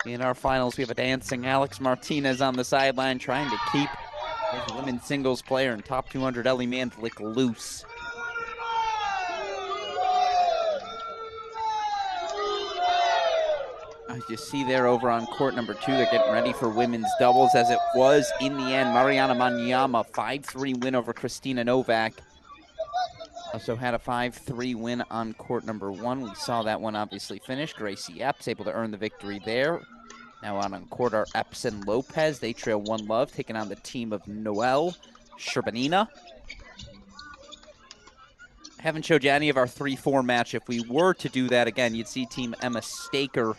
in our finals. We have a dancing Alex Martinez on the sideline trying to keep his women's singles player and top 200 Ellie Mandlik loose. As you see there over on court number 2, they're getting ready for women's doubles, as it was in the end. Mariana Manyama, 5-3 win over Christina Novak. Also had a 5-3 win on court number 1. We saw that one obviously finish. Gracie Epps able to earn the victory there. Now out on court are Epps and Lopez. They trail 1-love, taking on the team of Noel Sherbanina. I haven't showed you any of our 3-4 match. If we were to do that again, you'd see Team Emma Staker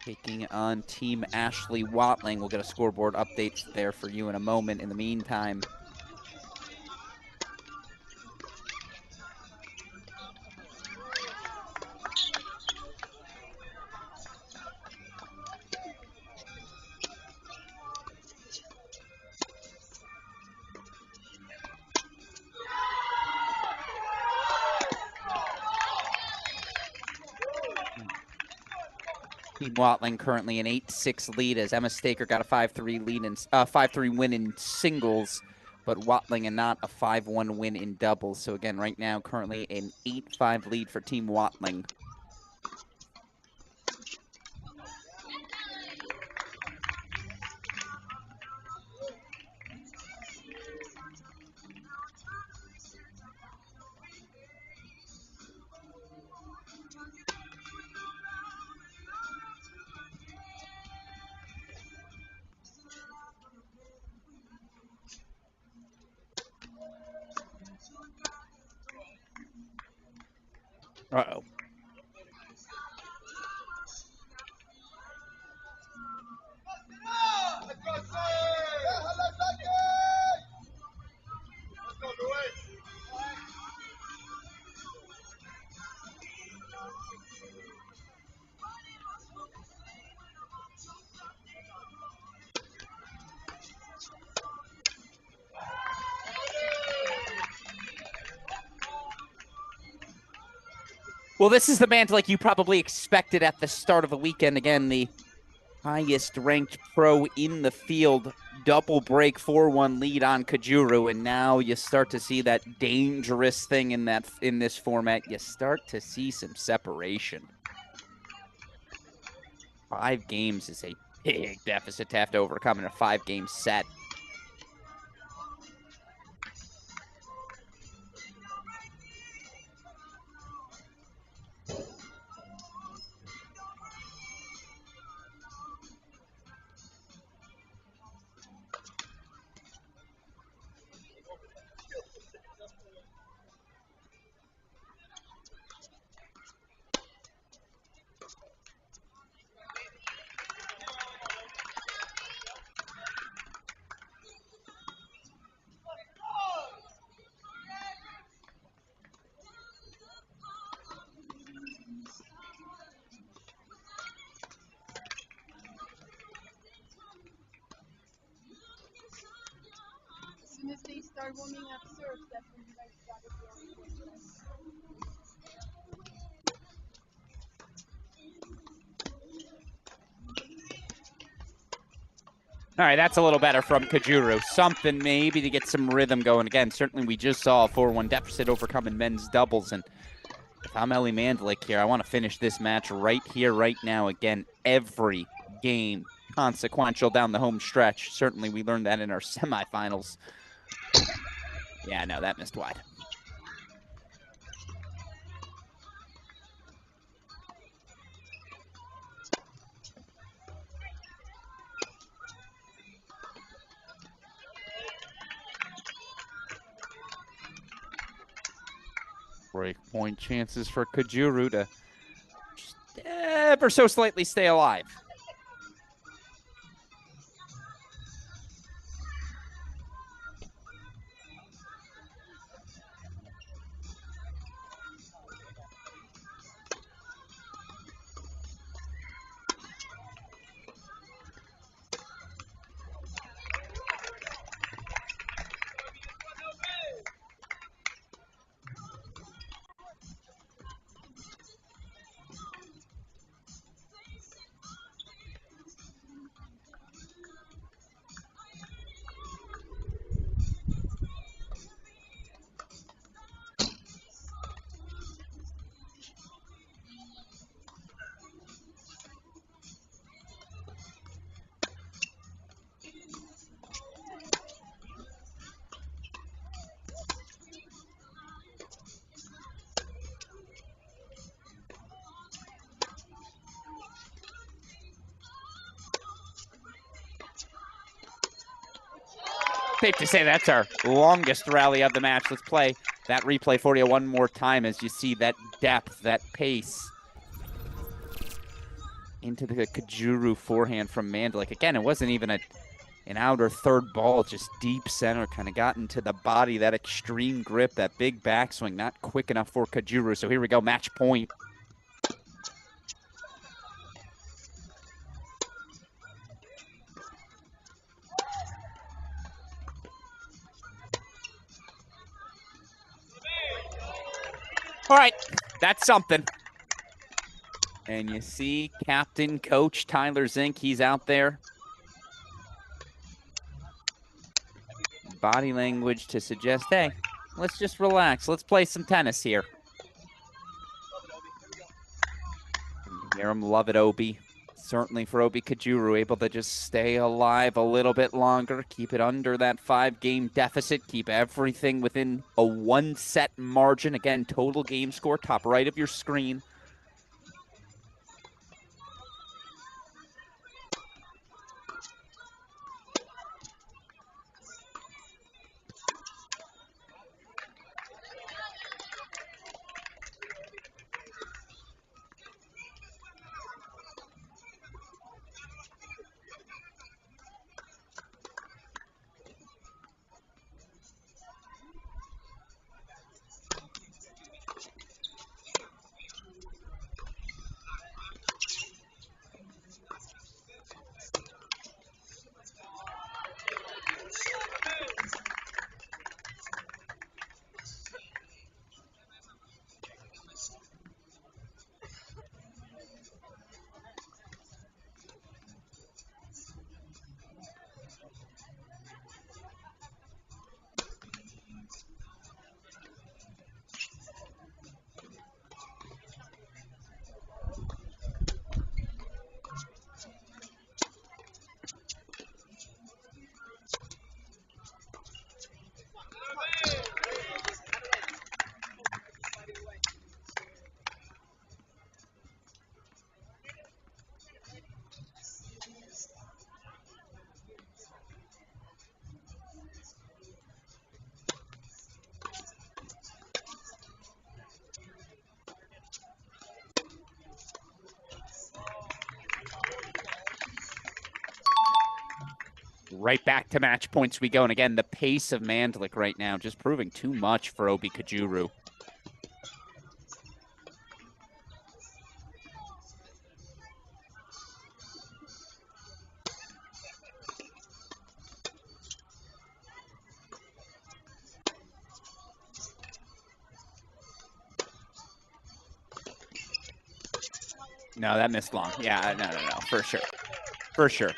taking on Team Ashley Watling. We'll get a scoreboard update there for you in a moment. In the meantime, Team Watling currently an 8-6 lead, as Emma Staker got a 5-3 lead in 5-3 win in singles, but Watling and not a 5-1 win in doubles. So again, right now currently an 8-5 lead for Team Watling. Uh-oh. Well, this is the Mandlik you probably expected at the start of the weekend. Again, the highest ranked pro in the field, double break 4-1 lead on Kajuru, and now you start to see that dangerous thing in this format. You start to see some separation. 5 games is a big deficit to have to overcome in a 5-game set. As soon as they start warming up serve, that's when you guys gotta be on the court. All right, that's a little better from Kajuru. Something maybe to get some rhythm going. Again, certainly we just saw a 4-1 deficit overcome in men's doubles. And if I'm Ellie Mandlik here, I want to finish this match right here, right now. Again, every game consequential down the home stretch. Certainly we learned that in our semifinals. Yeah, no, that missed wide. Break point chances for Kajuru to just ever so slightly stay alive. Safe to say that's our longest rally of the match. Let's play that replay for you one more time as you see that depth, that pace into the Kajuru forehand from Mandlik. Again, it wasn't even an outer third ball, just deep center, kind of got into the body, that extreme grip, that big backswing, not quick enough for Kajuru. So here we go, match point. All right, that's something. And you see captain, coach Tyler Zink, he's out there. Body language to suggest, hey, let's just relax. Let's play some tennis here. You hear him, love it, Obi. Certainly for Obi Kajuru, able to just stay alive a little bit longer, keep it under that 5-game deficit, keep everything within a 1-set margin. Again, total game score, top right of your screen. Right back to match points we go. And again, the pace of Mandlik right now just proving too much for Obi Kajuru. No, that missed long. Yeah, no, for sure. For sure.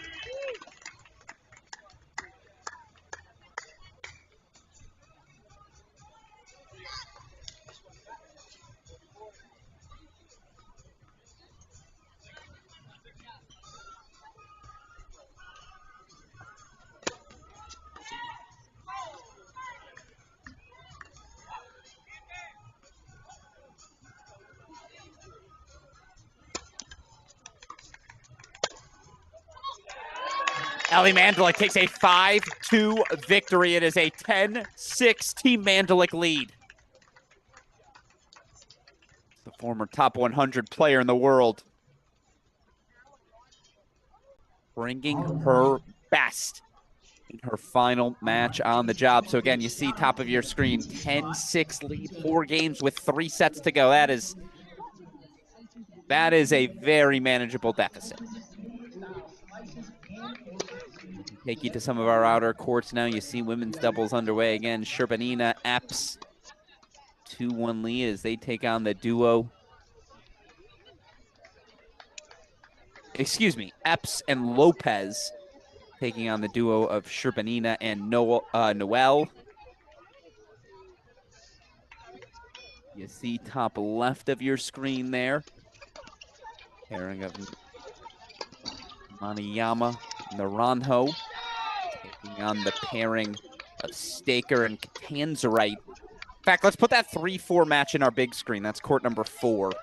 Ellie Mandlik takes a 5-2 victory. It is a 10-6 Team Mandlik lead. former top 100 player in the world, bringing her best in her final match on the job. So again, you see top of your screen, 10-6 lead, 4 games with 3 sets to go. That is a very manageable deficit. Take you to some of our outer courts now. You see women's doubles underway again. Sherbanina, Epps, 2-1 lead as they take on the duo. Excuse me, Epps and Lopez taking on the duo of Sherbanina and Noel. You see top left of your screen there. Pairing of Maniyama Naranjo taking on the pairing of Staker and Catanzarite. In fact, let's put that 3-4 match in our big screen. That's court number 4.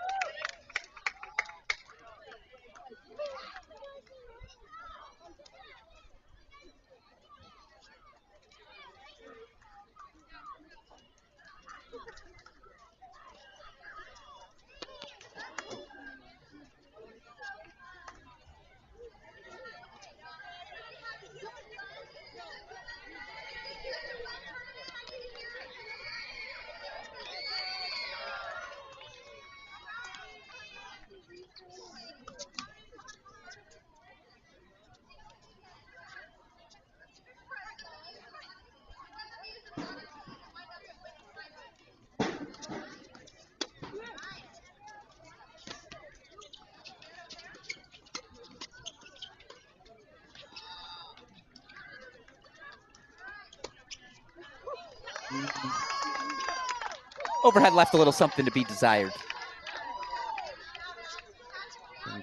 Overhead left a little something to be desired.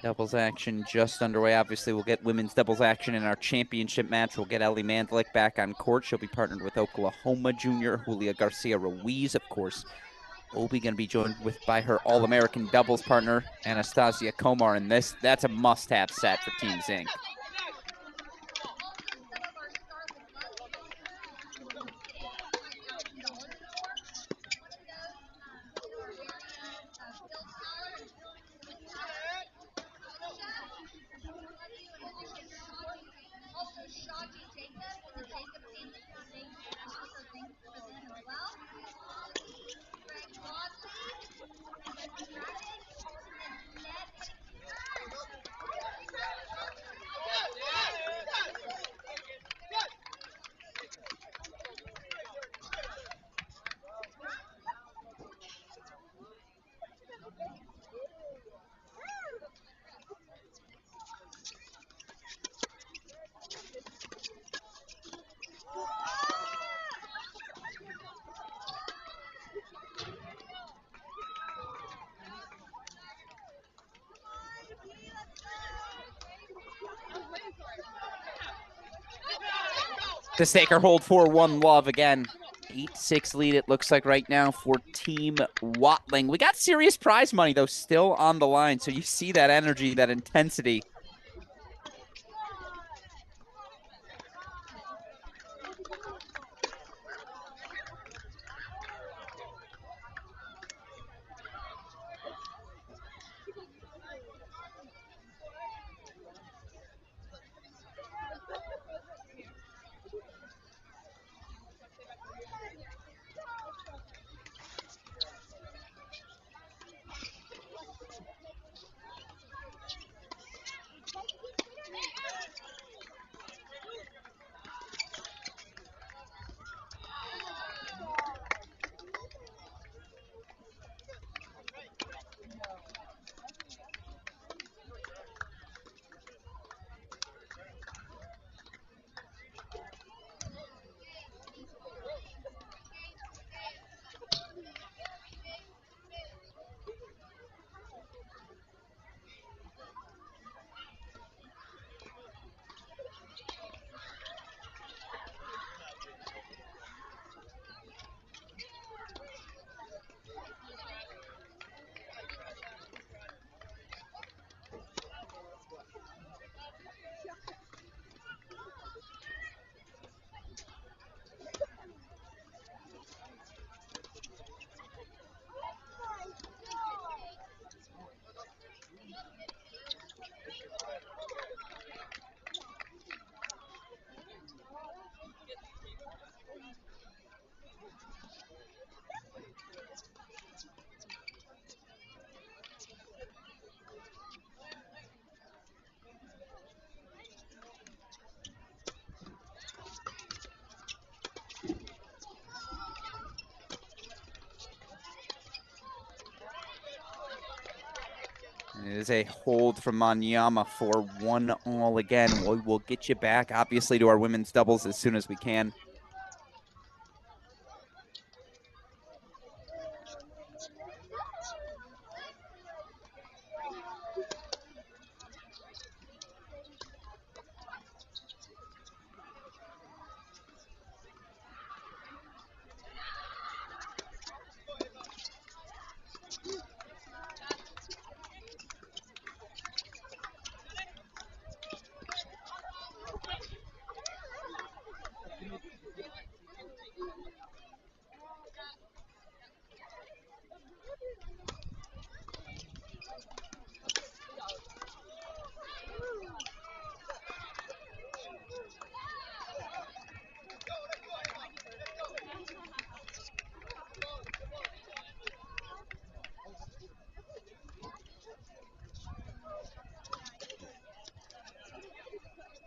Doubles action just underway. Obviously, we'll get women's doubles action in our championship match. We'll get Ellie Mandlik back on court. She'll be partnered with Oklahoma junior Julia Garcia Ruiz, of course. Obi going to be joined by her All-American doubles partner, Anastasia Komar, and that's a must-have set for Team Zink. The Staker hold 4-1 love again. 8-6 lead, it looks like right now for Team Watling. We got serious prize money, though, still on the line. So you see that energy, that intensity. It is a hold from Manyama for 1-all again. We'll get you back, obviously, to our women's doubles as soon as we can.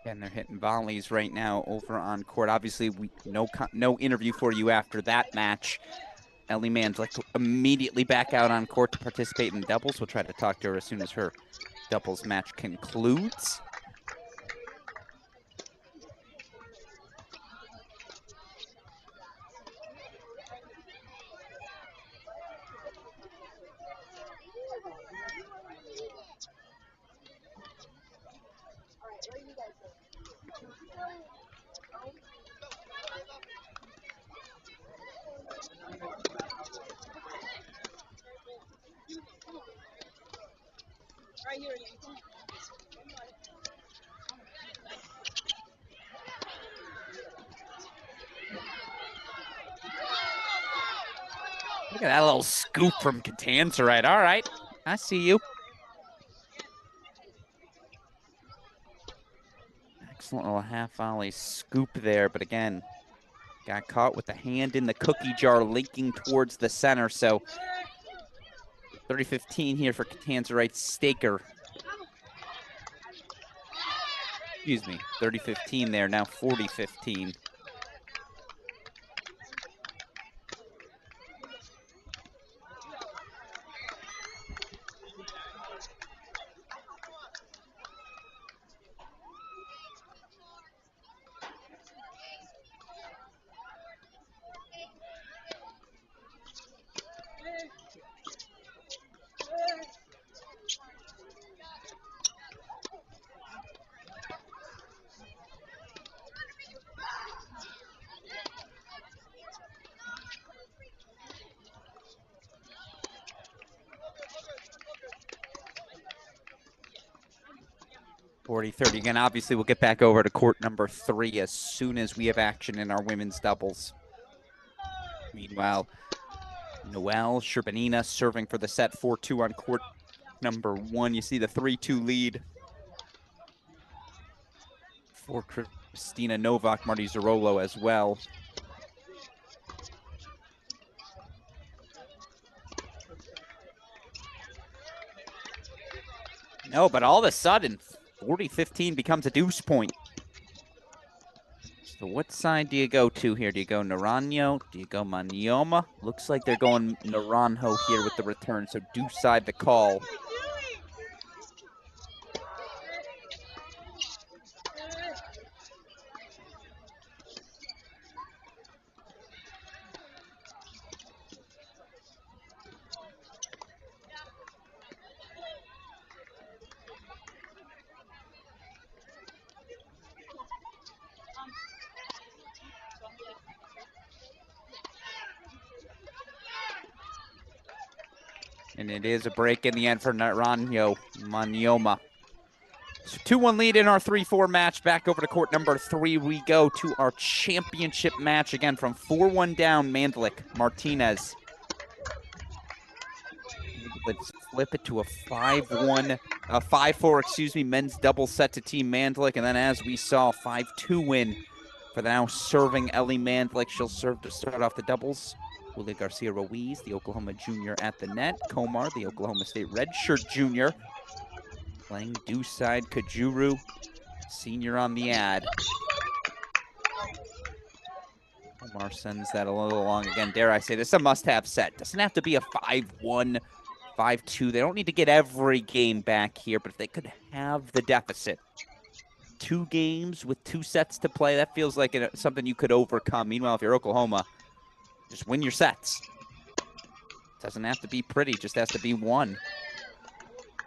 And they're hitting volleys right now over on court. Obviously, no interview for you after that match. Ellie Mandlik immediately back out on court to participate in doubles. We'll try to talk to her as soon as her doubles match concludes. Right here. Look at that little scoop from Catanzarite. All right, I see you. Excellent little half volley scoop there, but again, got caught with the hand in the cookie jar linking towards the center. So 30-15 here for Catanzarite Staker. Excuse me, 30-15 there, now 40-15. Again, obviously, we'll get back over to court number 3 as soon as we have action in our women's doubles. Meanwhile, Noelle Sherbanina serving for the set 4-2 on court number 1. You see the 3-2 lead for Christina Novak, Marty Zarolo as well. No, but all of a sudden, 40-15 becomes a deuce point. So what side do you go to here? Do you go Naranjo? Do you go Manyoma? Looks like they're going Naranjo here with the return, so deuce side the call. And it is a break in the end for Naranjo Manyoma. So 2-1 lead in our 3-4 match. Back over to court number 3 we go to our championship match again from 4-1 down. Mandlik Martinez. Let's flip it to a 5-4, excuse me, men's double set to Team Mandlik. And then as we saw, 5-2 win for the now serving Ellie Mandlik. She'll serve to start off the doubles. Julio Garcia Ruiz, the Oklahoma junior at the net. Komar, the Oklahoma State redshirt junior. Playing deuce side, Kajuru, senior on the ad. Komar sends that a little long. Again, dare I say, this is a must-have set. Doesn't have to be a 5-1, 5-2. They don't need to get every game back here, but if they could have the deficit. 2 games with 2 sets to play, that feels like something you could overcome. Meanwhile, if you're Oklahoma, just win your sets. Doesn't have to be pretty, just has to be one.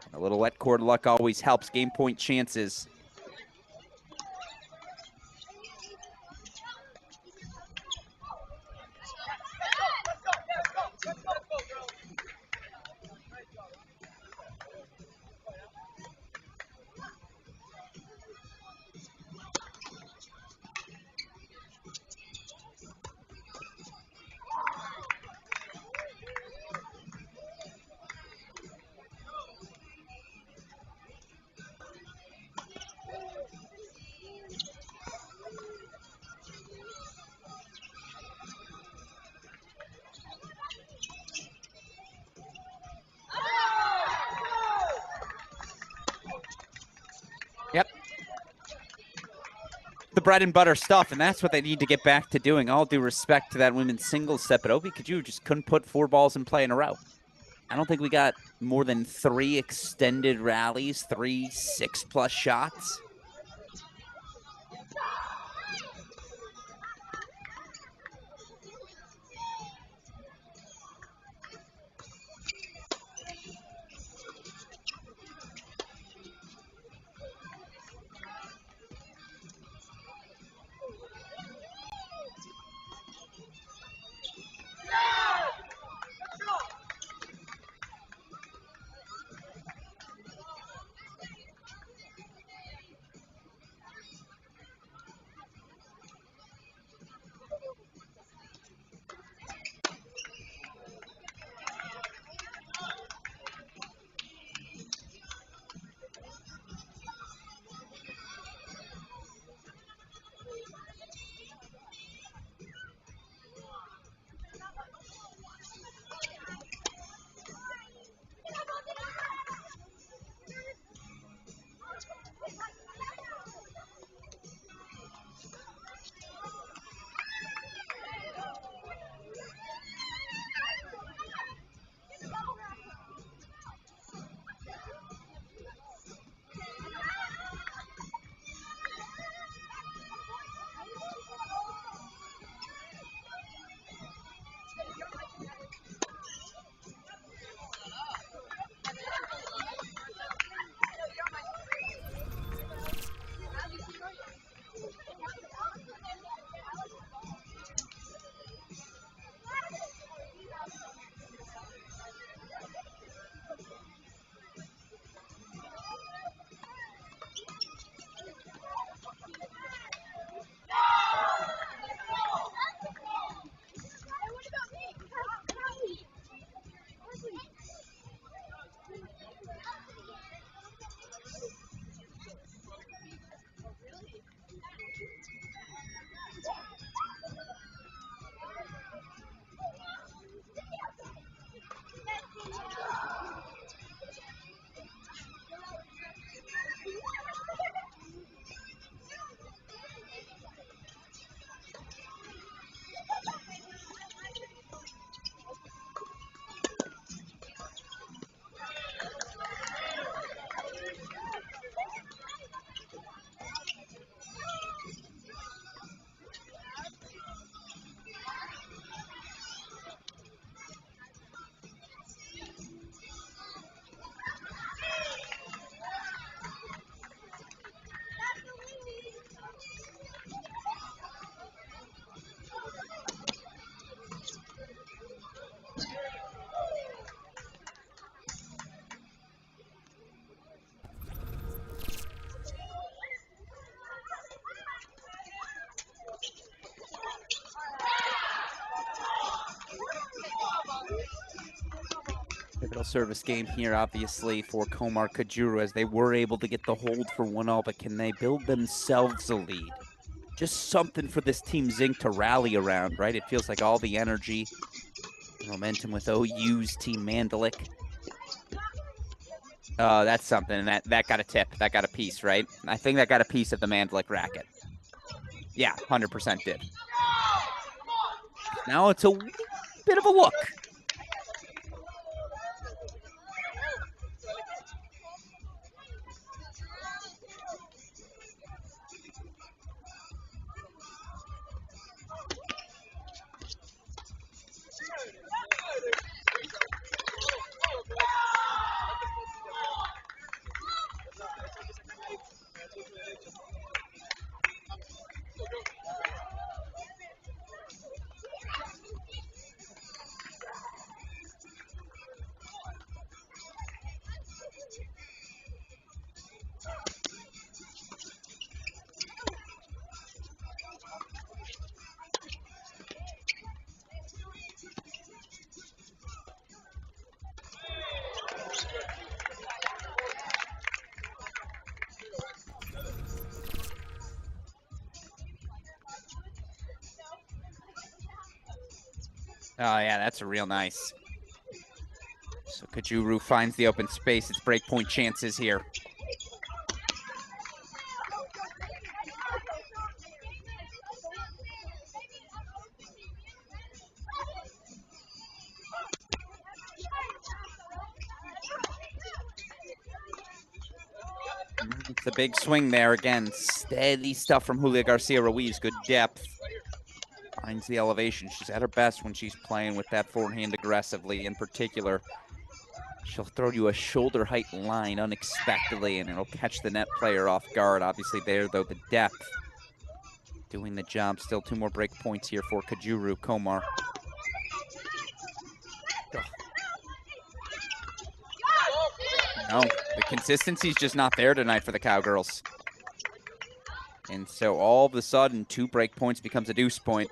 And a little wet court luck always helps. Game point chances. Yep. The bread and butter stuff, and that's what they need to get back to doing. All due respect to that women's singles set, but Obi Kaju just couldn't put 4 balls in play in a row. I don't think we got more than 3 extended rallies, 3 6+ shots. Pivotal service game here, obviously, for Komar Kajuru, as they were able to get the hold for 1-all, but can they build themselves a lead? Just something for this Team Zink to rally around, right? It feels like all the energy, the momentum with OU's Team Mandalik. That's something, and that got a tip. That got a piece, right? I think that got a piece of the Mandalik racket. Yeah, 100% did. Now it's a bit of a look. Oh, yeah, that's real nice. So Kajuru finds the open space. It's breakpoint chances here. It's a big swing there again. Steady stuff from Julia Garcia Ruiz. Good depth. Finds the elevation. She's at her best when she's playing with that forehand aggressively. In particular, she'll throw you a shoulder height line unexpectedly, and it'll catch the net player off guard. Obviously there, though, the depth doing the job. Still 2 more break points here for Kajuru Komar. No, the consistency's just not there tonight for the Cowgirls. And so all of a sudden, 2 break points becomes a deuce point.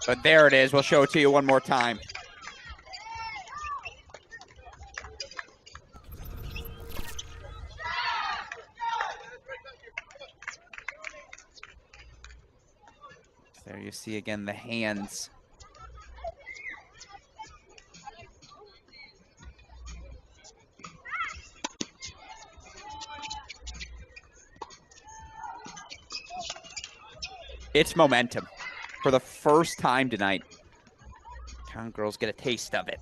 But there it is. We'll show it to you one more time. There you see again the hands. It's momentum. For the first time tonight, Cowgirls get a taste of it.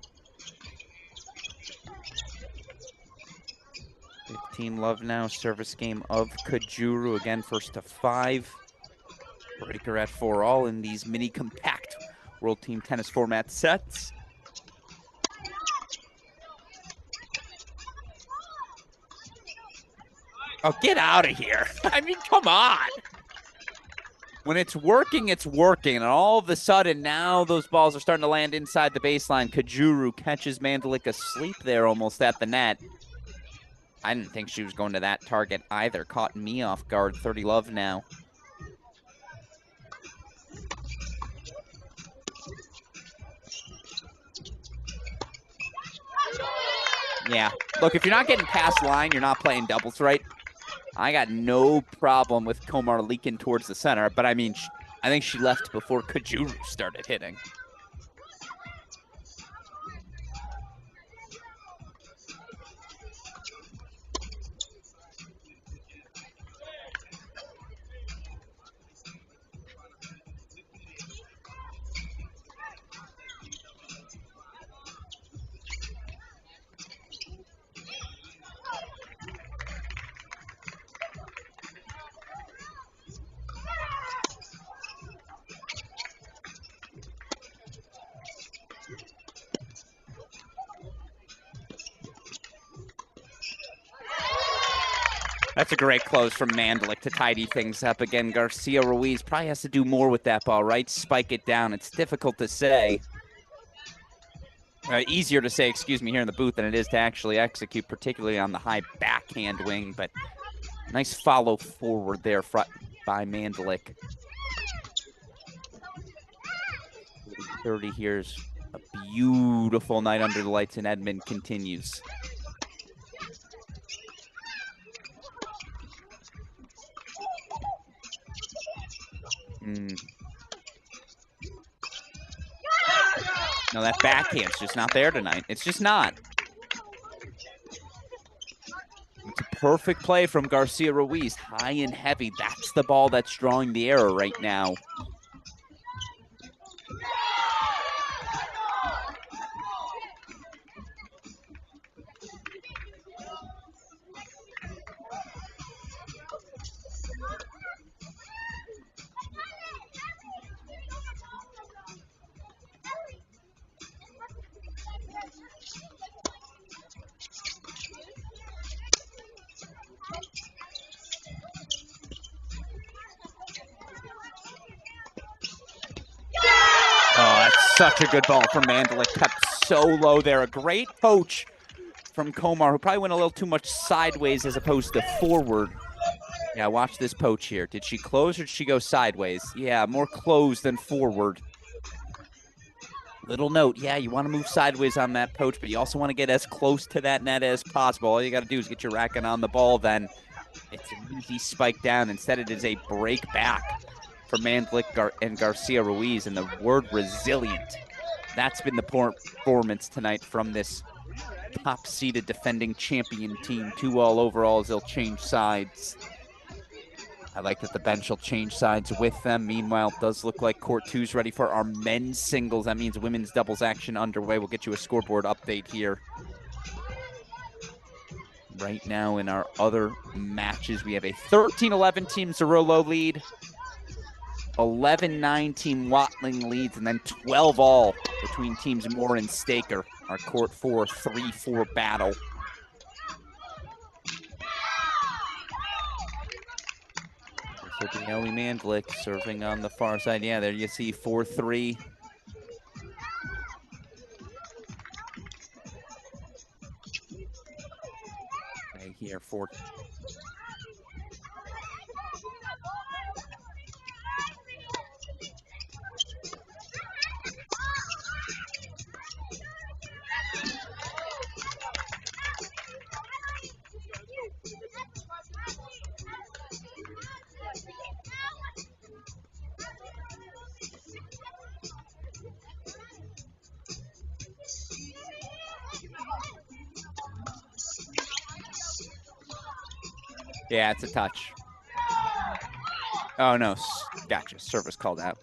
15 love now, service game of Kajuru. Again, first to 5. Breaker at 4 all in these mini compact World Team Tennis format sets. Oh, get out of here. I mean, come on. When it's working, and all of a sudden now those balls are starting to land inside the baseline. Kajuru catches Mandalik asleep there almost at the net. I didn't think she was going to that target either. Caught me off guard. 30 love now. Yeah, look, if you're not getting past line, you're not playing doubles right. I got no problem with Komar leaking towards the center, but I mean, I think she left before Kajuru started hitting. That's a great close from Mandalik to tidy things up. Again, Garcia Ruiz probably has to do more with that ball, right? Spike it down. It's difficult to say. Easier to say, excuse me, here in the booth than it is to actually execute, particularly on the high backhand wing. But nice follow forward there by Mandalik. 30 here's a beautiful night under the lights in Edmond continues. No, that backhand's just not there tonight. It's just not. It's a perfect play from Garcia Ruiz. High and heavy. That's the ball that's drawing the error right now. Such a good ball from Mandalik, kept so low there. A great poach from Komar, who probably went a little too much sideways as opposed to forward. Yeah, watch this poach here. Did she close or did she go sideways? Yeah, more close than forward. Little note, yeah, you want to move sideways on that poach, but you also want to get as close to that net as possible. All you got to do is get your racket on the ball, then it's an easy spike down. Instead, it is a break back for Mandlik and Garcia Ruiz, and the word resilient. That's been the performance tonight from this top-seeded defending champion team. 2-all overalls, they'll change sides. I like that the bench will change sides with them. Meanwhile, it does look like Court 2's ready for our men's singles. That means women's doubles action underway. We'll get you a scoreboard update here. Right now in our other matches, we have a 13-11 Team Zarolo lead, 11-9 Team Watling leads, and then 12-all between teams Moore and Staker. Our Court 4 3-4 battle. This will be Ellie Mandlik serving on the far side. Yeah, there you see 4-3. Right here, 4. Yeah, it's a touch. Oh, no. Gotcha. Service called out.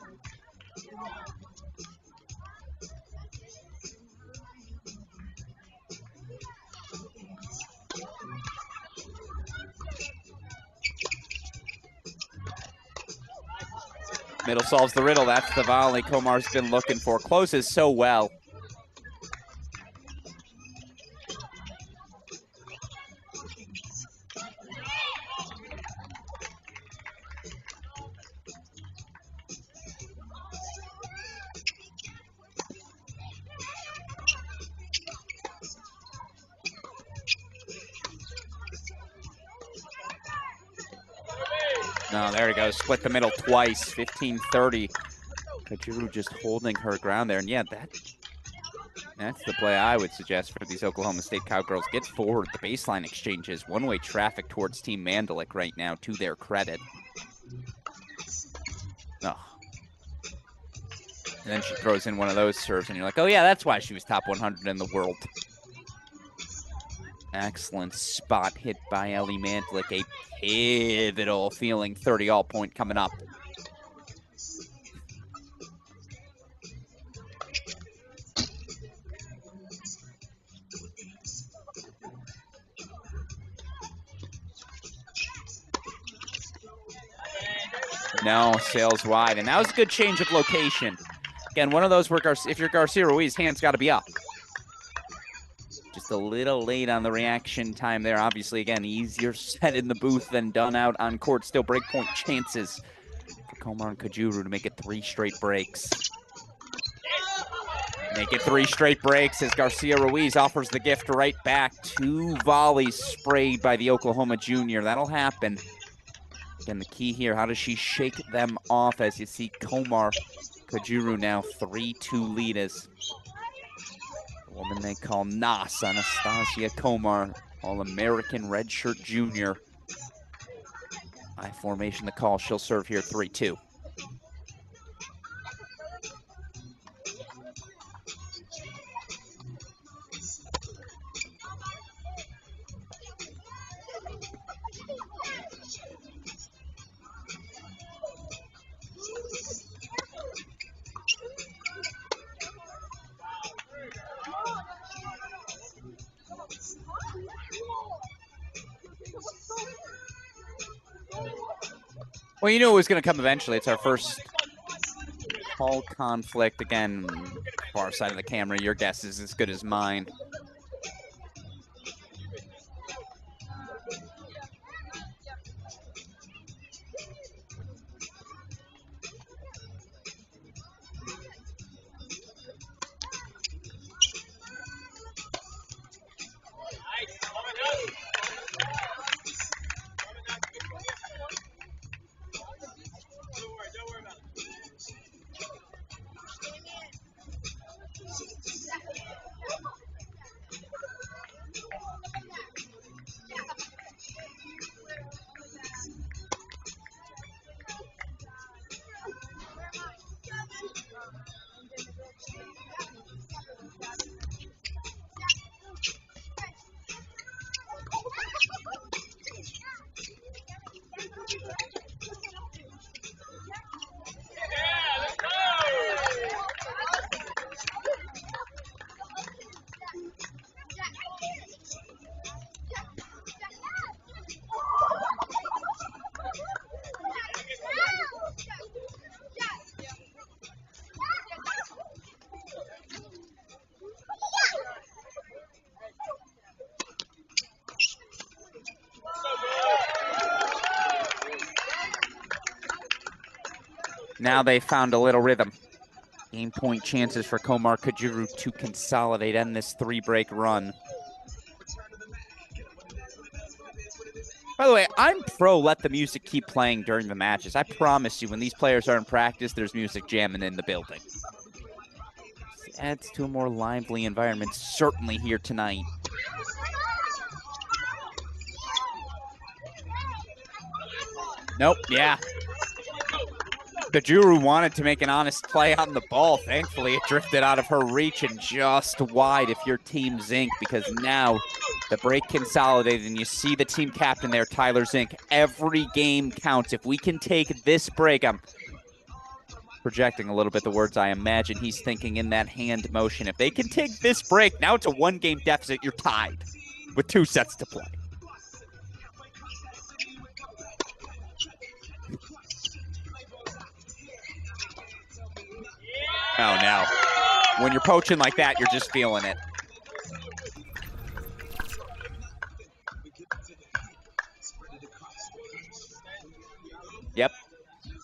Middle solves the riddle. That's the volley Komar's been looking for. Closes so well. No, there he goes. Split the middle twice. 15-30. Kajuru just holding her ground there. And yeah, that's the play I would suggest for these Oklahoma State Cowgirls. Get forward. The baseline exchanges. One-way traffic towards Team Mandlik right now, to their credit. Oh. And then she throws in one of those serves, and you're like, oh, yeah, that's why she was top 100 in the world. Excellent spot hit by Ellie Mandlik. A pivotal feeling 30-all point coming up. No, sails wide. And that was a good change of location. Again, one of those where if you're Garcia Ruiz, hands got to be up. Just a little late on the reaction time there. Obviously, again, easier said in the booth than done out on court. Still breakpoint chances for Komar and Kajuru to make it 3 straight breaks. Make it 3 straight breaks as Garcia Ruiz offers the gift right back. 2 volleys sprayed by the Oklahoma junior. That'll happen. Again, the key here, how does she shake them off as you see Komar Kajuru now 3-2 lead as the woman they call Nas, Anastasia Komar, All-American redshirt junior. High formation the call. She'll serve here 3-2. Well, you knew it was going to come eventually. It's our first call conflict. Again, far side of the camera, your guess is as good as mine. Now they found a little rhythm. Game point chances for Komar Kajuru to consolidate, end this 3-break run. By the way, I'm pro let the music keep playing during the matches. I promise you, when these players are in practice, there's music jamming in the building. This adds to a more lively environment, certainly here tonight. Nope, yeah. Kajuru wanted to make an honest play on the ball. Thankfully, it drifted out of her reach and just wide if you're Team Zink, because now the break consolidated, and you see the team captain there, Tyler Zink. Every game counts. If we can take this break, I'm projecting a little bit the words I imagine he's thinking in that hand motion. If they can take this break, now it's a 1-game deficit. You're tied with 2 sets to play. Oh, no. When you're poaching like that, you're just feeling it. Yep.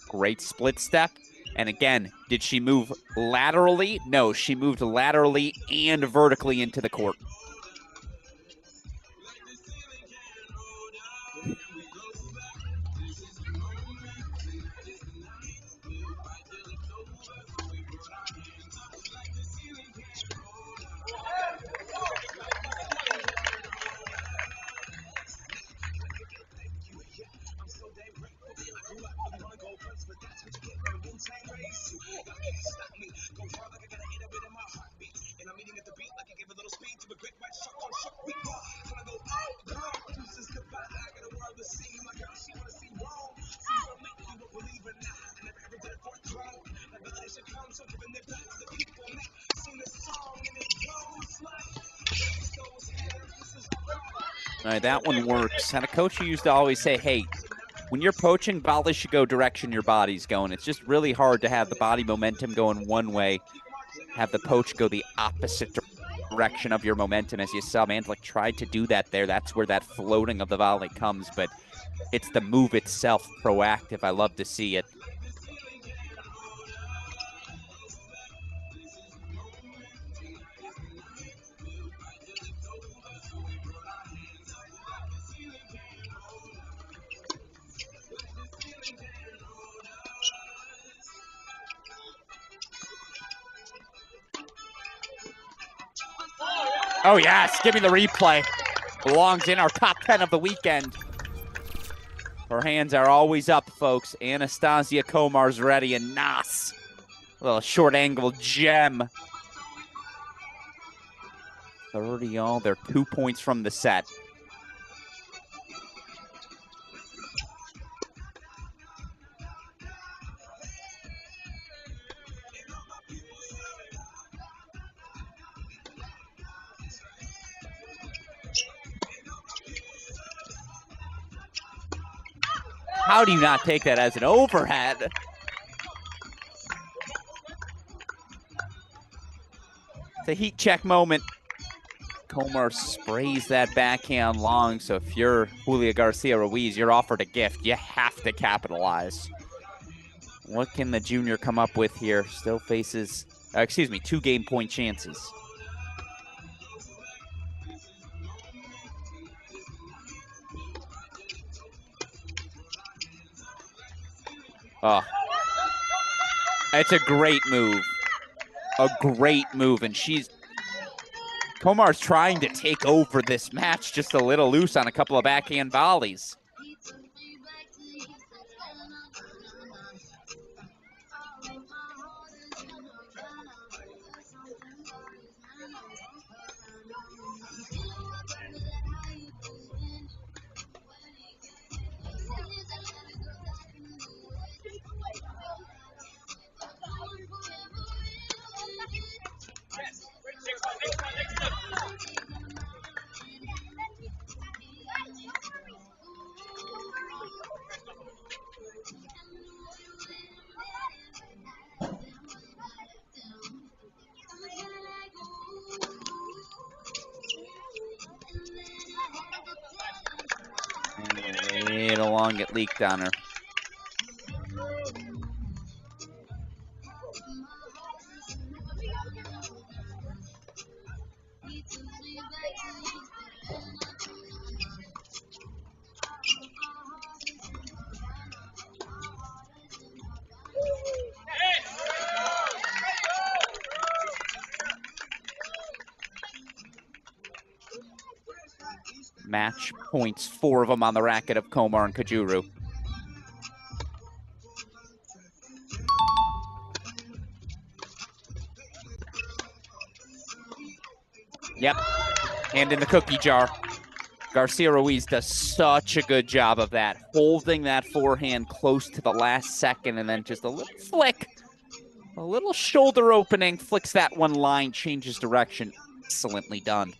Great split step. And again, did she move laterally? No, she moved laterally and vertically into the court. All right, that one works. And a coach who used to always say, hey, when you're poaching, volleys should go direction your body's going. It's just really hard to have the body momentum going one way, have the poach go the opposite direction of your momentum. As you saw, Mandlik tried to do that there. That's where that floating of the volley comes, but it's the move itself, proactive. I love to see it. Oh, yes. Give me the replay. Belongs in our top 10 of the weekend. Her hands are always up, folks. Anastasia Komar's ready, and Nas. A little short angle gem. 30 all. They're 2 points from the set. How do you not take that as an overhead? It's a heat check moment. Komar sprays that backhand long, so if you're Julia Garcia Ruiz, you're offered a gift. You have to capitalize. What can the junior come up with here? Still faces, 2 game point chances. Oh, it's a great move. A great move, and Komar's trying to take over this match, just a little loose on a couple of backhand volleys. Right along, it leaked on her. match points, 4 of them on the racket of Komar and Kajuru. Yep, hand in the cookie jar. Garcia Ruiz does such a good job of that, holding that forehand close to the last second, and then just a little flick, a little shoulder opening, flicks that one line, changes direction. Excellently done.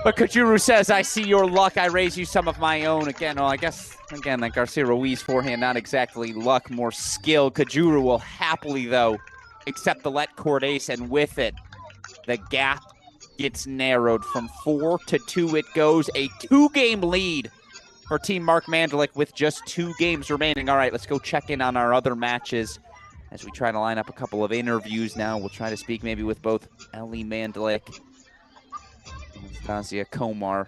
But Kajuru says, I see your luck, I raise you some of my own. Again, well, I guess, again, that Garcia Ruiz forehand, not exactly luck, more skill. Kajuru will happily, though, accept the let court ace, and with it, the gap gets narrowed from 4-2. It goes, a 2-game lead for Team Mark Mandalik with just 2 games remaining. All right, let's go check in on our other matches as we try to line up a couple of interviews now. We'll try to speak maybe with both Ellie Mandalik and Stasia Komar.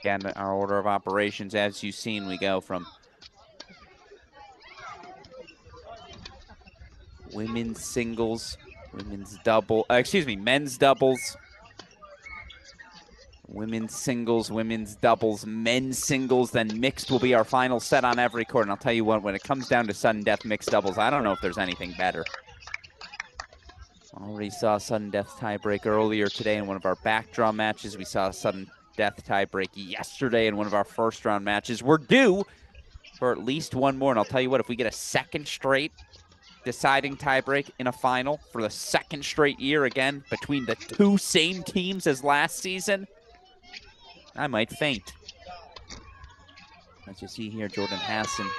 Again, our order of operations, as you've seen, we go from women's singles, men's doubles, women's singles, women's doubles, men's singles, then mixed will be our final set on every court. And I'll tell you what, when it comes down to sudden death mixed doubles, I don't know if there's anything better. Already saw a sudden death tiebreak earlier today in one of our back draw matches. We saw a sudden death tiebreak yesterday in one of our first round matches. We're due for at least one more. And I'll tell you what, if we get a second straight deciding tiebreak in a final for the second straight year, again, between the 2 same teams as last season, I might faint. As you see here, Jordan Hassan,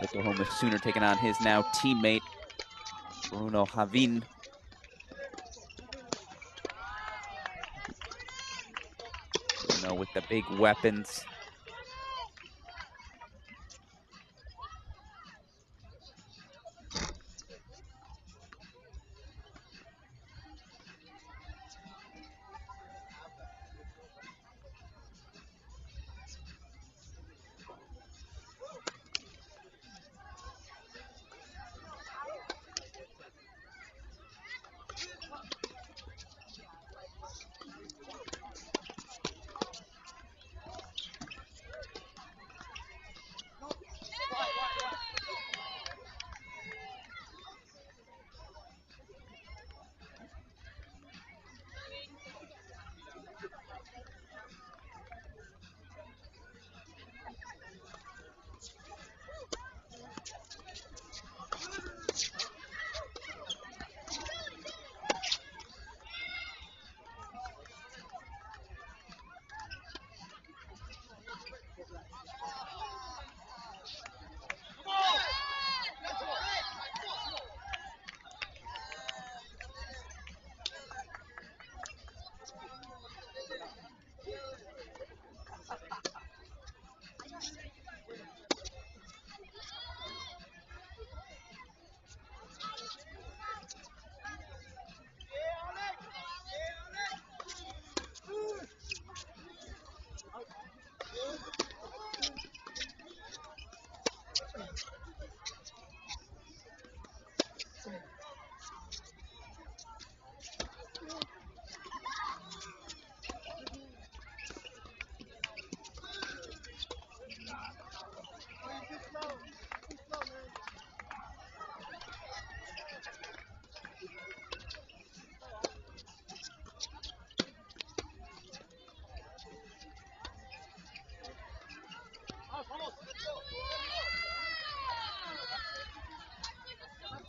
Oklahoma Sooner, taking on his now teammate, Bruno Javin. Bruno with the big weapons.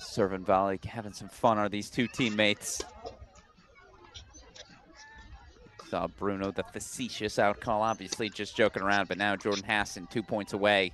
Serve and volley, having some fun are these 2 teammates. Saw Bruno, the facetious out call, obviously just joking around, but now Jordan Hassan 2 points away.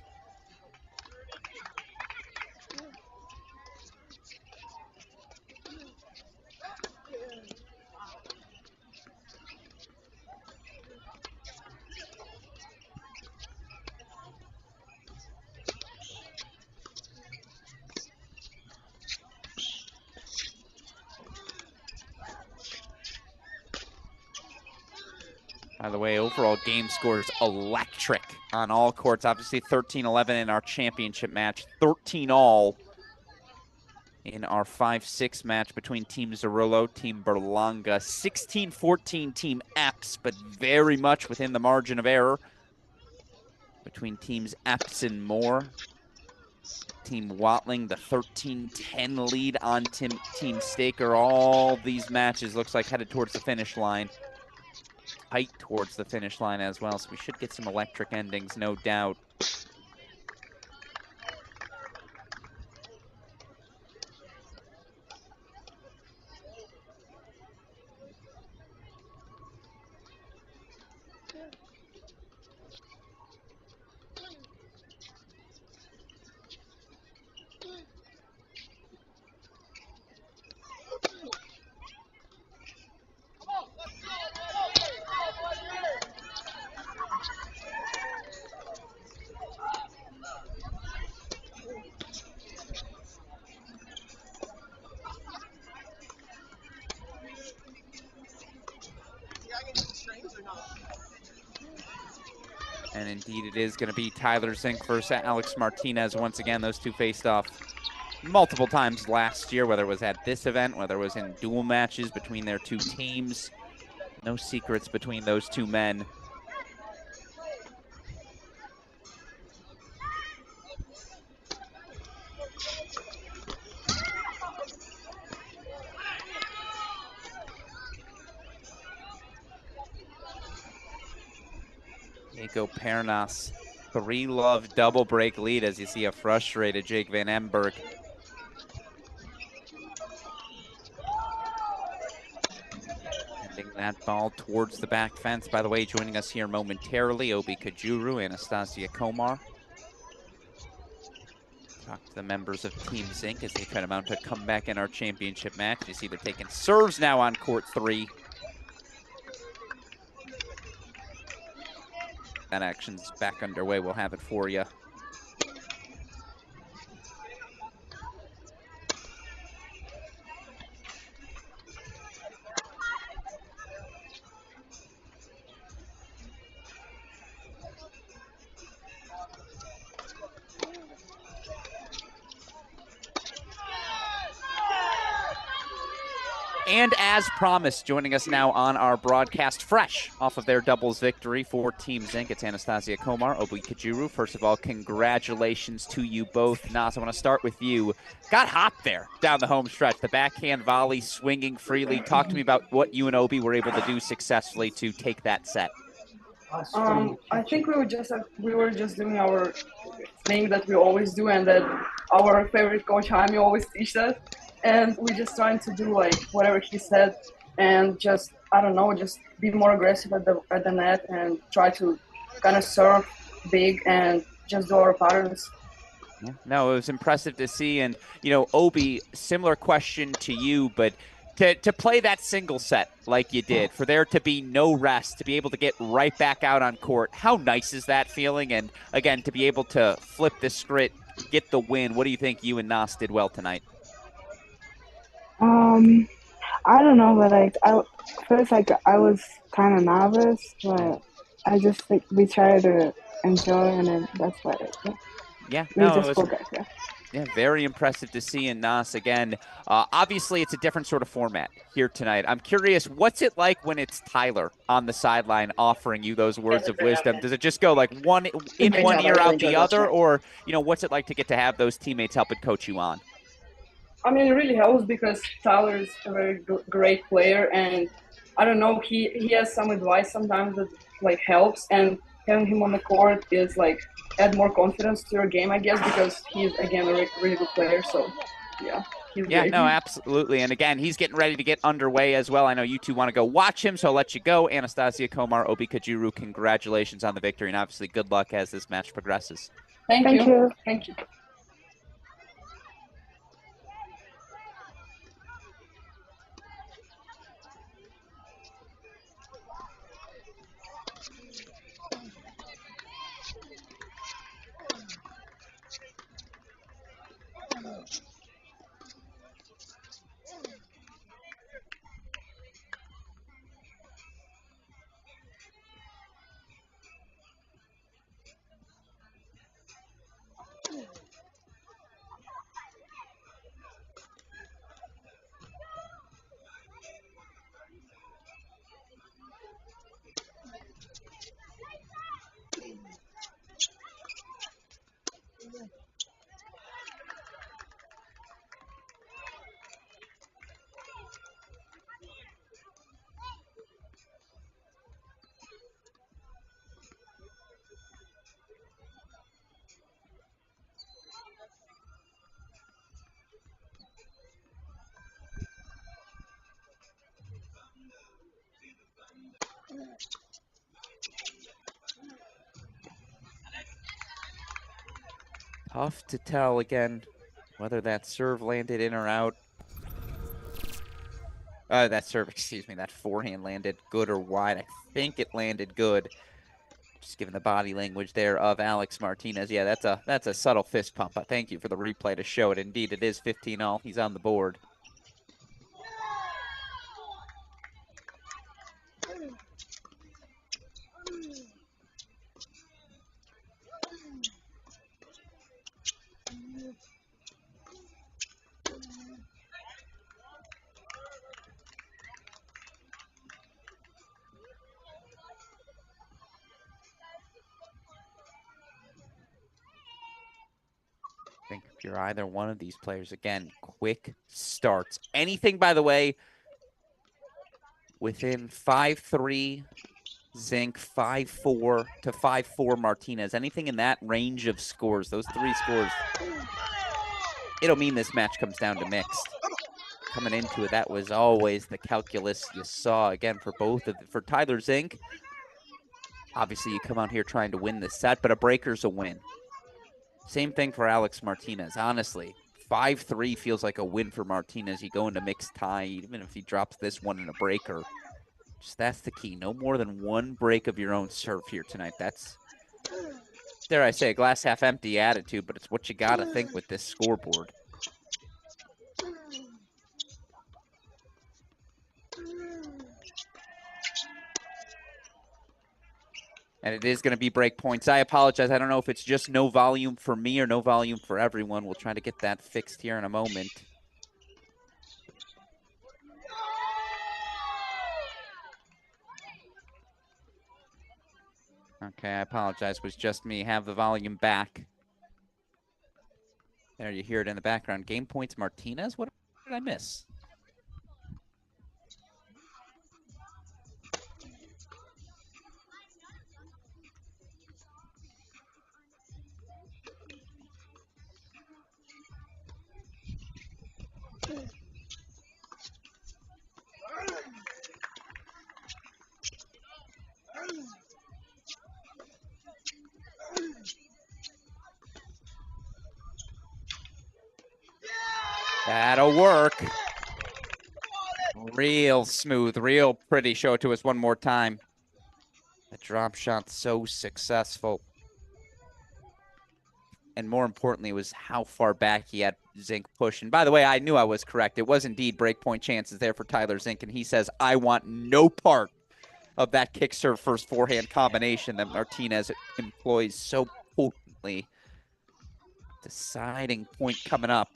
By the way, overall game scores electric on all courts. Obviously 13-11 in our championship match, 13-all in our 5-6 match between Team Zarullo, Team Berlanga, 16-14 Team Epps, but very much within the margin of error between Teams Epps and Moore. Team Watling, the 13-10 lead on Team Staker. All these matches looks like headed towards the finish line. Tight towards the finish line as well, so we should get some electric endings, no doubt. And indeed it is going to be Tyler Zink versus Alex Martinez. Once again, those two faced off multiple times last year, whether it was at this event, whether it was in dual matches between their two teams. No secrets between those two men. Diego Pernas, 3-love double break lead as you see a frustrated Jake Van Emberg. Sending that ball towards the back fence. By the way, joining us here momentarily, Obi Kajuru, Anastasia Komar. Talk to the members of Team Zink as they try to mount a comeback in our championship match. You see they're taking serves now on court 3. That action's back underway. We'll have it for you. And as promised, joining us now on our broadcast, fresh off of their doubles victory for Team Zink, it's Anastasia Komar, Obi Kajuru. First of all, congratulations to you both. Nas, I want to start with you. Got hot there down the home stretch. The backhand volley swinging freely. Talk to me about what you and Obi were able to do successfully to take that set. I think we were just doing our thing that we always do, and that our favorite coach Jaime always teaches us. And we just trying to do like whatever he said, and just I don't know, just be more aggressive at the net and try to kind of serve big and just do our patterns. Yeah, no, it was impressive to see. And you know, Obi, similar question to you, but to play that single set like you did, for there to be no rest, to be able to get right back out on court, how nice is that feeling? And again, to be able to flip the script, get the win. What do you think you and Nas did well tonight? I don't know, but like I was kind of nervous, but I just think we tried to enjoy, and then that's what it. Yeah, we no, just it was, focus. yeah, very impressive to see in Nas again. Obviously, it's a different sort of format here tonight. I'm curious, what's it like when it's Tyler on the sideline offering you those words of wisdom? Does it just go like one in one ear, out the other, or you know, what's it like to get to have those teammates helping coach you on? I mean, it really helps because Tyler is a very great player, and I don't know, he has some advice sometimes that like helps, and having him on the court is like add more confidence to your game, I guess, because he's again a really good player. So yeah. Yeah, great. no, absolutely. And again, he's getting ready to get underway as well. I know you two want to go watch him, so I'll let you go. Anastasia Komar, Obi Kajuru, congratulations on the victory, and obviously good luck as this match progresses. Thank you. Thank you. Tough to tell again whether that serve landed in or out. That serve, excuse me, that forehand landed good or wide. I think it landed good. Just given the body language there of Alex Martinez. Yeah, that's a subtle fist pump. Thank you for the replay to show it. Indeed, it is 15-all. He's on the board. I think if you're either one of these players, again, quick starts. Anything, by the way, within 5-3 Zink, 5-4 to 5-4 Martinez. Anything in that range of scores, those three scores, it'll mean this match comes down to mixed. Coming into it, that was always the calculus you saw, again, for for Tyler Zink. Obviously, you come out here trying to win the set, but a breaker's a win. Same thing for Alex Martinez, honestly. 5-3 feels like a win for Martinez. You go into mixed tie, even if he drops this one in a breaker. Just that's the key. No more than one break of your own serve here tonight. That's, dare I say, a glass half empty attitude, but it's what you got to think with this scoreboard. And it is going to be break points. I apologize. I don't know if it's just no volume for me or no volume for everyone. We'll try to get that fixed here in a moment. Okay, I apologize. It was just me. Have the volume back. There, you hear it in the background. Game points Martinez? What did I miss? That'll work. Real smooth, real pretty. Show it to us one more time. The drop shot so successful. And more importantly, was how far back he had Zink push. And by the way, I knew I was correct. It was indeed breakpoint chances there for Tyler Zink. And he says, I want no part of that kick serve first forehand combination that Martinez employs so potently. Deciding point coming up.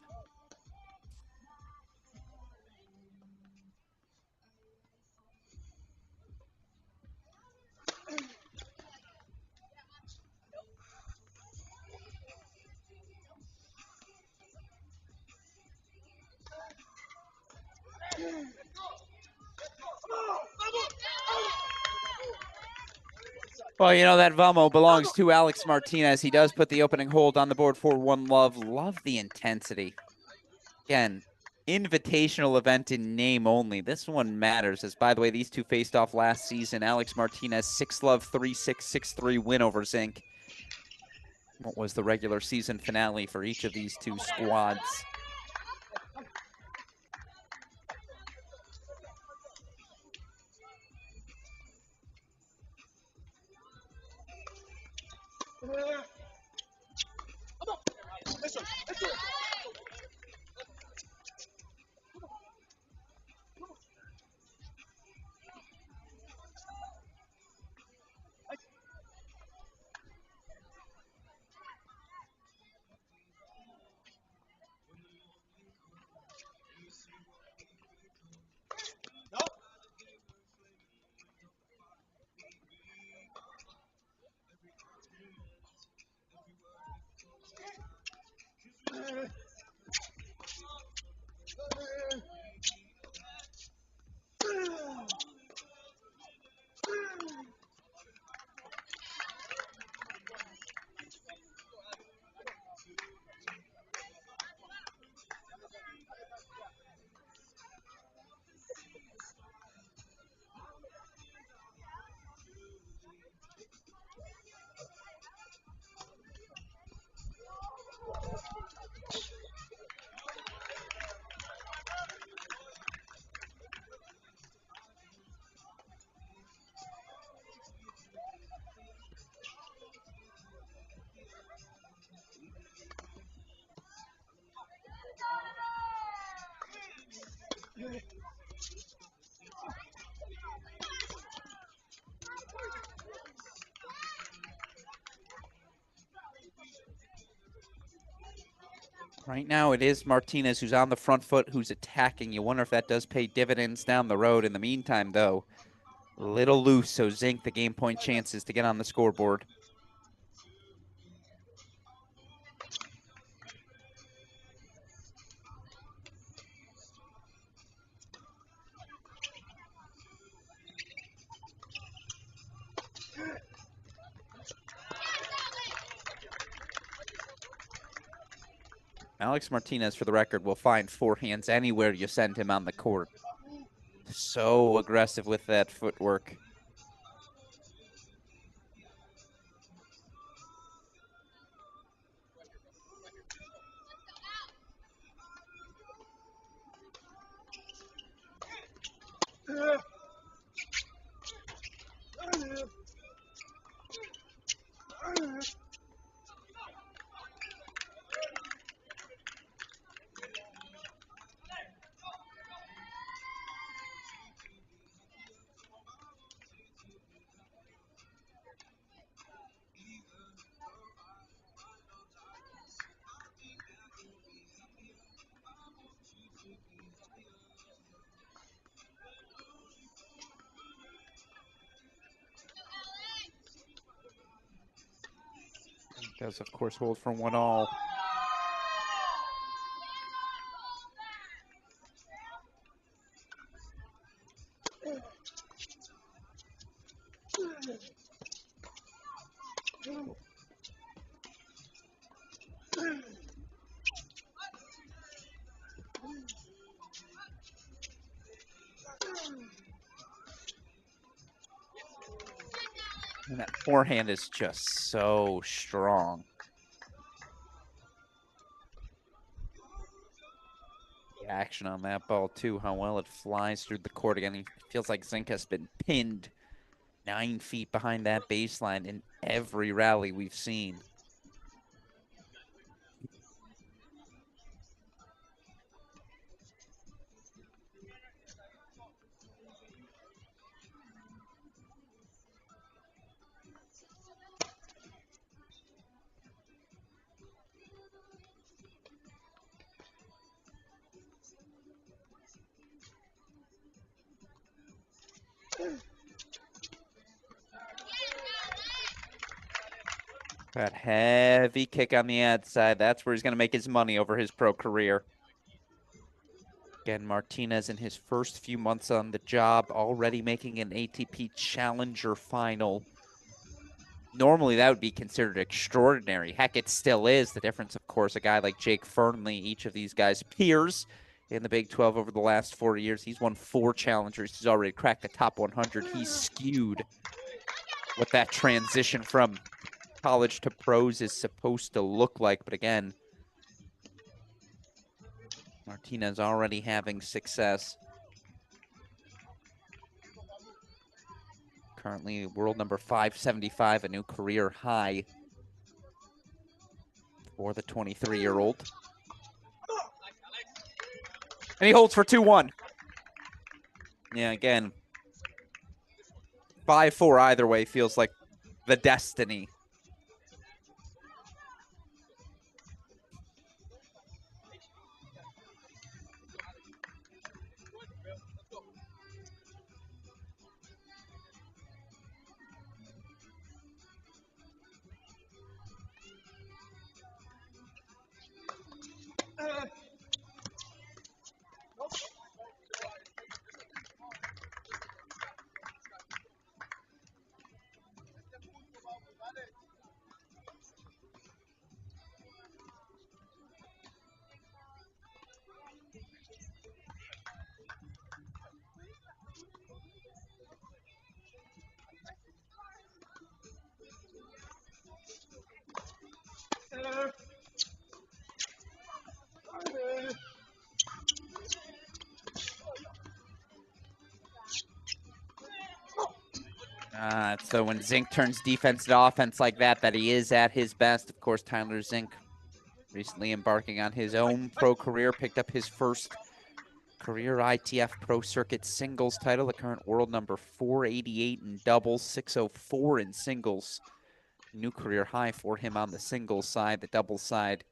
Well, you know, that Vamo belongs to Alex Martinez. He does put the opening hold on the board for 1-love. Love the intensity. Again, invitational event in name only. This one matters, as, by the way, these two faced off last season. Alex Martinez, 6-love, 3-6, 6-3 win over Zink. What was the regular season finale for each of these two squads? Right now, it is Martinez who's on the front foot, who's attacking. You wonder if that does pay dividends down the road. In the meantime, though, a little loose, so Zink, the game point chances to get on the scoreboard. Alex Martinez, for the record, will find forehands anywhere you send him on the court. So aggressive with that footwork. Does, of course, hold for 1-all. And that forehand is just so strong. The action on that ball, too, how well it flies through the court. Again, it feels like Zink has been pinned 9 feet behind that baseline in every rally we've seen. That heavy kick on the ad side, that's where he's going to make his money over his pro career. Again, Martinez in his first few months on the job, already making an ATP Challenger final. Normally, that would be considered extraordinary. Heck, it still is. The difference, of course, a guy like Jake Fernley, each of these guys' peers in the Big 12 over the last 4 years. He's won 4 challengers. He's already cracked the top 100. He's skewed what that transition from college to pros is supposed to look like. But again, Martinez already having success. Currently world number 575, a new career high for the 23-year-old. And he holds for 2-1. Yeah, again, 5-4 either way feels like the destiny. So when Zink turns defense to offense like that, he is at his best. Of course, Tyler Zink recently embarking on his own pro career, picked up his first career ITF Pro Circuit singles title, the current world number 488 in doubles, 604 in singles. New career high for him on the singles side. The doubles side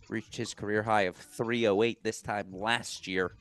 reached his career high of 308 this time last year.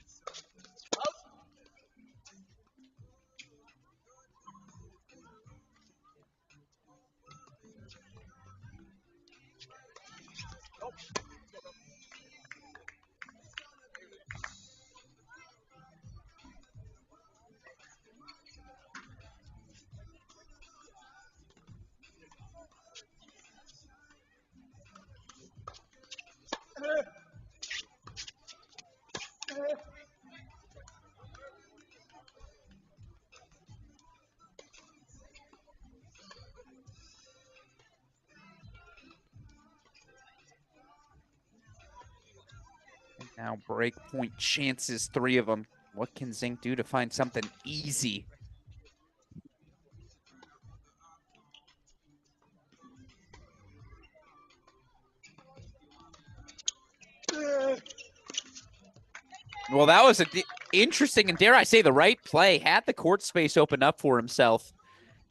And now break point chances, 3 of them. What can Zink do to find something easy? Well, that was interesting and, dare I say, the right play. Had the court space open up for himself,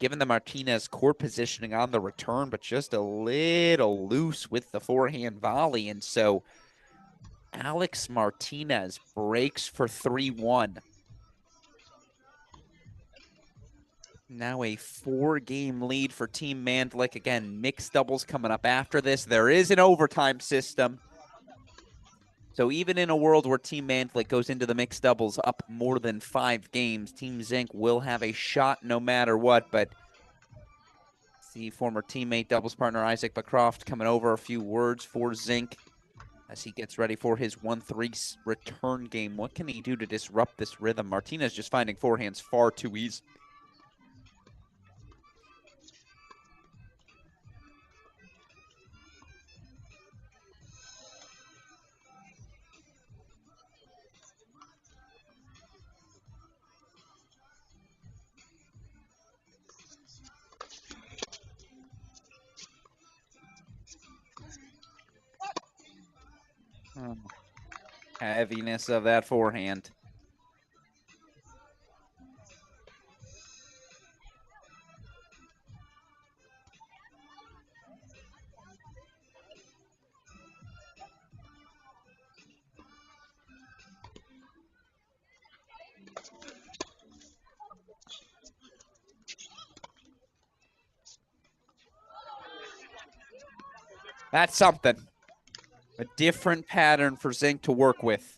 given the Martinez court positioning on the return, but just a little loose with the forehand volley. And so Alex Martinez breaks for 3-1. Now a 4-game lead for Team Mandlik. Again, mixed doubles coming up after this. There is an overtime system. So even in a world where Team Mandlik goes into the mixed doubles up more than 5 games, Team Zink will have a shot no matter what. But see former teammate, doubles partner Isaac Bancroft coming over. A few words for Zink as he gets ready for his 1-3 return game. What can he do to disrupt this rhythm? Martinez just finding forehands far too easy. Heaviness of that forehand. That's something. A different pattern for Zink to work with.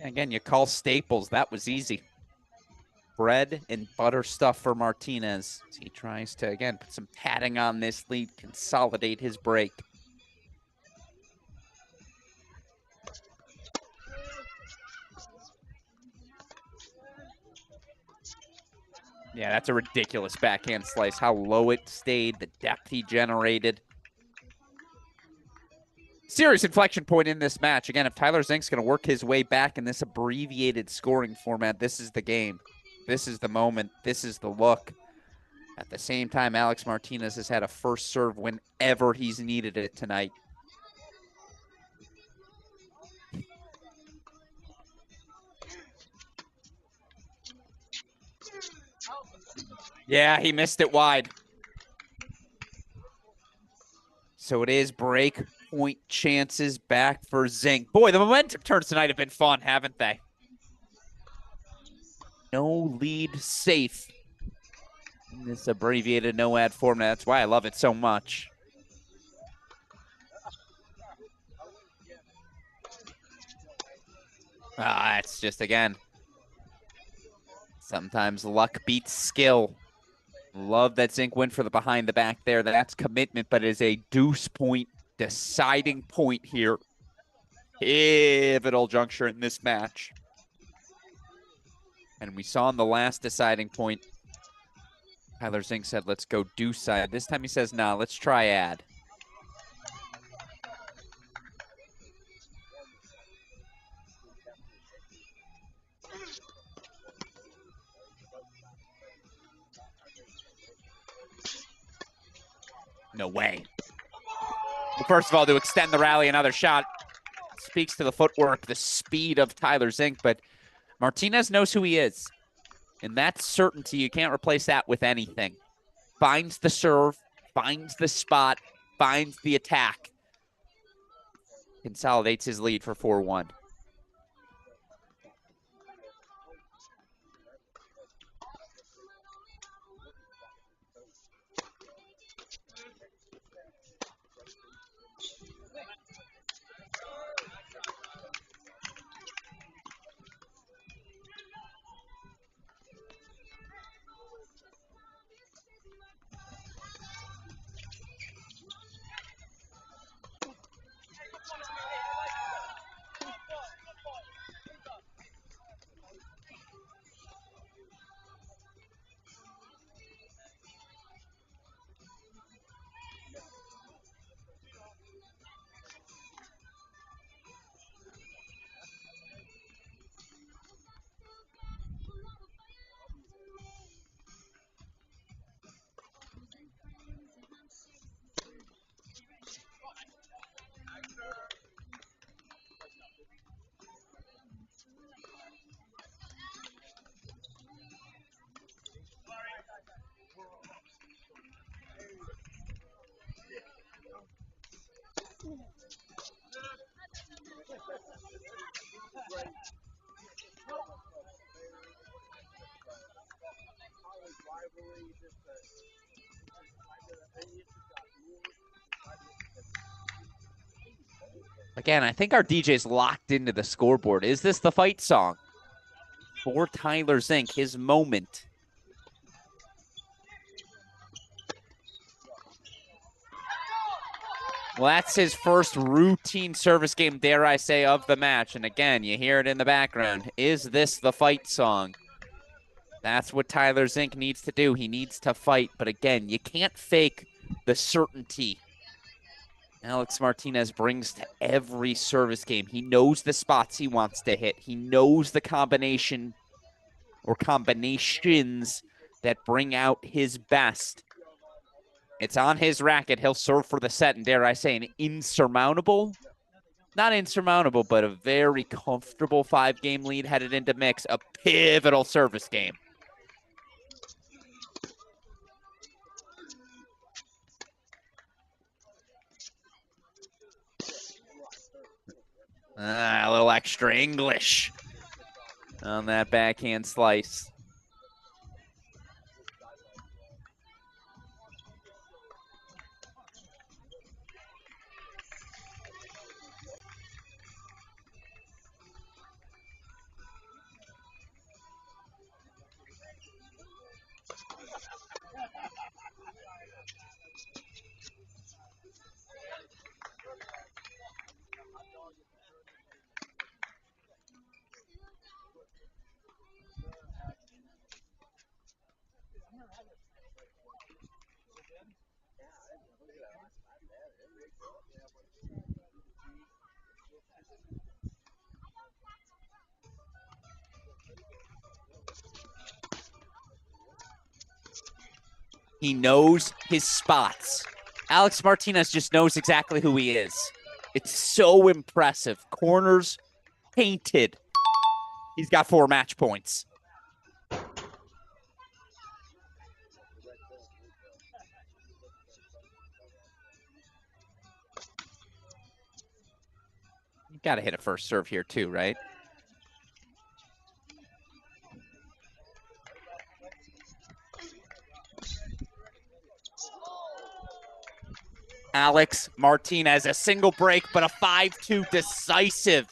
Again, you call staples. That was easy. Bread and butter stuff for Martinez. He tries to, again, put some padding on this lead, consolidate his break. Yeah, that's a ridiculous backhand slice. How low it stayed, the depth he generated. Serious inflection point in this match. Again, if Tyler Zink's going to work his way back in this abbreviated scoring format, this is the game. This is the moment. This is the look. At the same time, Alex Martinez has had a first serve whenever he's needed it tonight. Yeah, he missed it wide. So it is break point chances back for Zink. Boy, the momentum turns tonight have been fun, haven't they? No lead safe in this abbreviated no-ad format. That's why I love it so much. It's just, again, Sometimes luck beats skill. Love that Zink went for the behind the back there. That's commitment, but it is a deuce point, deciding point here. Pivotal juncture in this match. And we saw in the last deciding point, Tyler Zink said, let's go deuce side. This time he says, nah, let's try add. No way. Well, first of all, to extend the rally, another shot speaks to the footwork, the speed of Tyler Zink, but Martinez knows who he is. And that certainty, you can't replace that with anything. Finds the serve, finds the spot, finds the attack. Consolidates his lead for 4-1. Again, I think our DJ's locked into the scoreboard. Is this the fight song for Tyler Zink, his moment? Well, that's his first routine service game, dare I say, of the match. And again, you hear it in the background. Is this the fight song? That's what Tyler Zink needs to do. He needs to fight. But again, you can't fake the certainty Alex Martinez brings to every service game. He knows the spots he wants to hit. He knows the combination or combinations that bring out his best. It's on his racket. He'll serve for the set, and dare I say, an insurmountable, not insurmountable, but a very comfortable 5-game lead headed into mix, a pivotal service game. A little extra English on that backhand slice. He knows his spots. Alex Martinez just knows exactly who he is. It's so impressive. Corners painted. He's got 4 match points. You got to hit a first serve here too, right? Alex Martinez, a single break, but a 5-2 decisive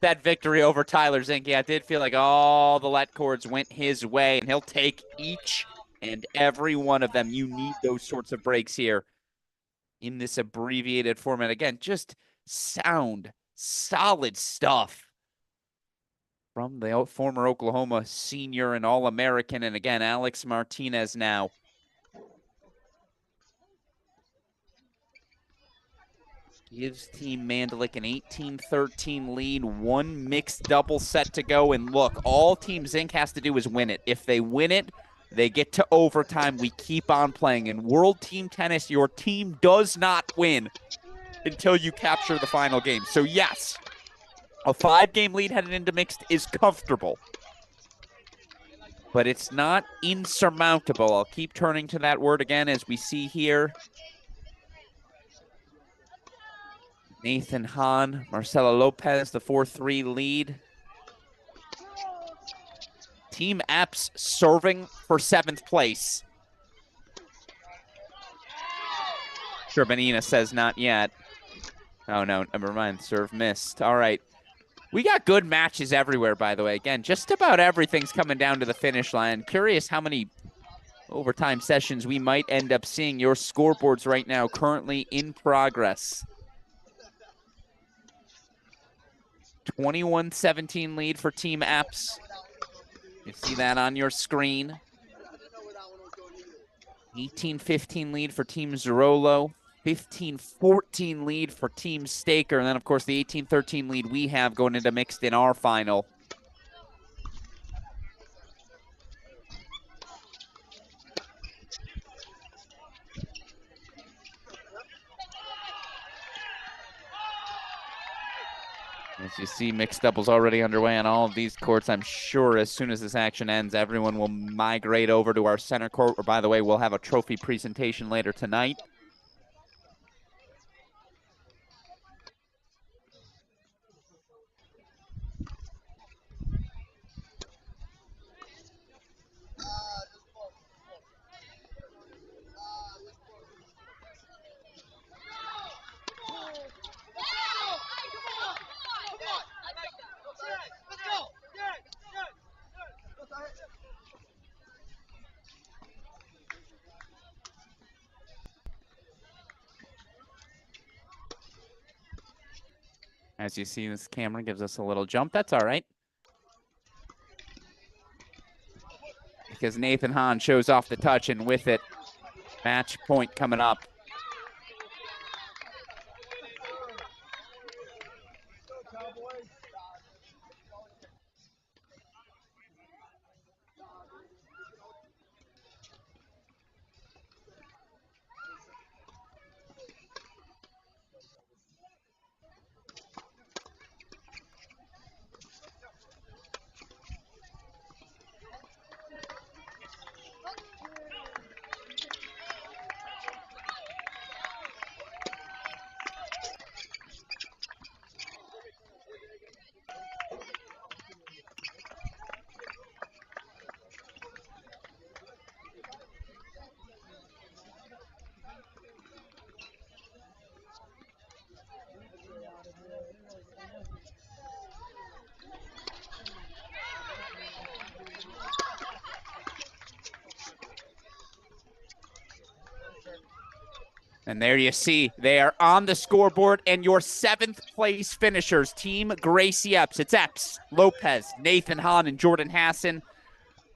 that victory over Tyler Zinke. I did feel like all the let cords went his way, and he'll take each and every one of them. You need those sorts of breaks here in this abbreviated format. Again, just sound, solid stuff from the former Oklahoma senior and All-American. And again, Alex Martinez now. Gives Team Mandalik an 18-13 lead, one mixed double set to go. And look, all Team Zinc has to do is win it. If they win it, they get to overtime. We keep on playing. In World Team Tennis, your team does not win until you capture the final game. So yes, a 5-game lead headed into mixed is comfortable, but it's not insurmountable. I'll keep turning to that word again as we see here. Nathan Hahn, Marcelo Lopez, the 4-3 lead. Team Epps serving for 7th place. Sherbanina says not yet. Oh, no, never mind. Serve missed. All right. We got good matches everywhere, by the way. Again, just about everything's coming down to the finish line. Curious how many overtime sessions we might end up seeing. Your scoreboards right now currently in progress. 21-17 lead for Team Epps. You see that on your screen. 18-15 lead for Team Zerolo. 15-14 lead for Team Staker. And then, of course, the 18-13 lead we have going into mixed in our final. As you see, mixed doubles already underway on all of these courts. I'm sure as soon as this action ends, everyone will migrate over to our center court. Or, by the way, we'll have a trophy presentation later tonight. As you see, this camera gives us a little jump. That's all right, because Nathan Hahn shows off the touch, and with it, match point coming up. And there you see, they are on the scoreboard, and your 7th place finishers, Team Gracie Epps. It's Epps, Lopez, Nathan Hahn, and Jordan Hassan.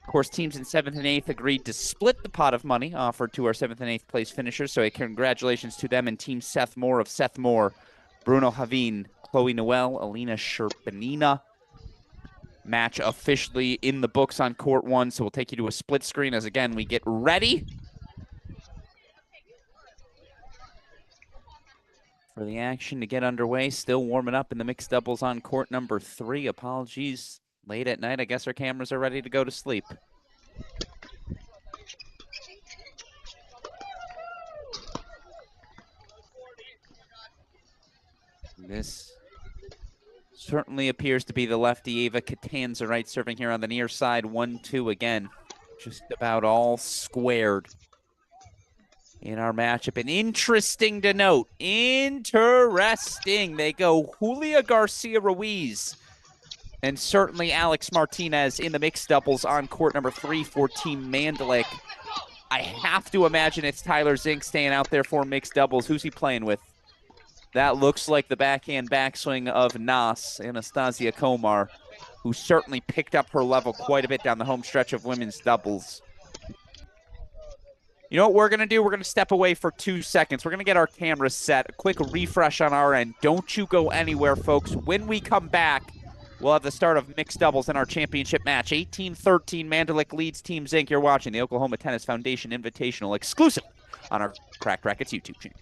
Of course, teams in 7th and 8th agreed to split the pot of money offered to our 7th and 8th place finishers, so congratulations to them and Team Seth Moore of Seth Moore, Bruno Havin, Chloe Noel, Alina Sherpanina. Match officially in the books on court 1, so we'll take you to a split screen as, again, we get ready for the action to get underway. Still warming up in the mixed doubles on court number 3. Apologies, late at night. I guess our cameras are ready to go to sleep. This certainly appears to be the lefty Ava Catanza, right, serving here on the near side. 1-2 again. Just about all squared in our matchup. And interesting to note, interesting, they go Julia Garcia Ruiz And certainly Alex Martinez in the mixed doubles on court number 3 for Team Mandlik. I have to imagine it's Tyler Zink staying out there for mixed doubles. Who's he playing with? That looks like the backhand backswing of Nas, Anastasia Komar, who certainly picked up her level quite a bit down the home stretch of women's doubles. You know what we're going to do? We're going to step away for 2 seconds. We're going to get our cameras set. A quick refresh on our end. Don't you go anywhere, folks. When we come back, we'll have the start of mixed doubles in our championship match. 18-13, Mandlik leads Team Zink. You're watching the Oklahoma Tennis Foundation Invitational exclusively on our Cracked Racquets YouTube channel.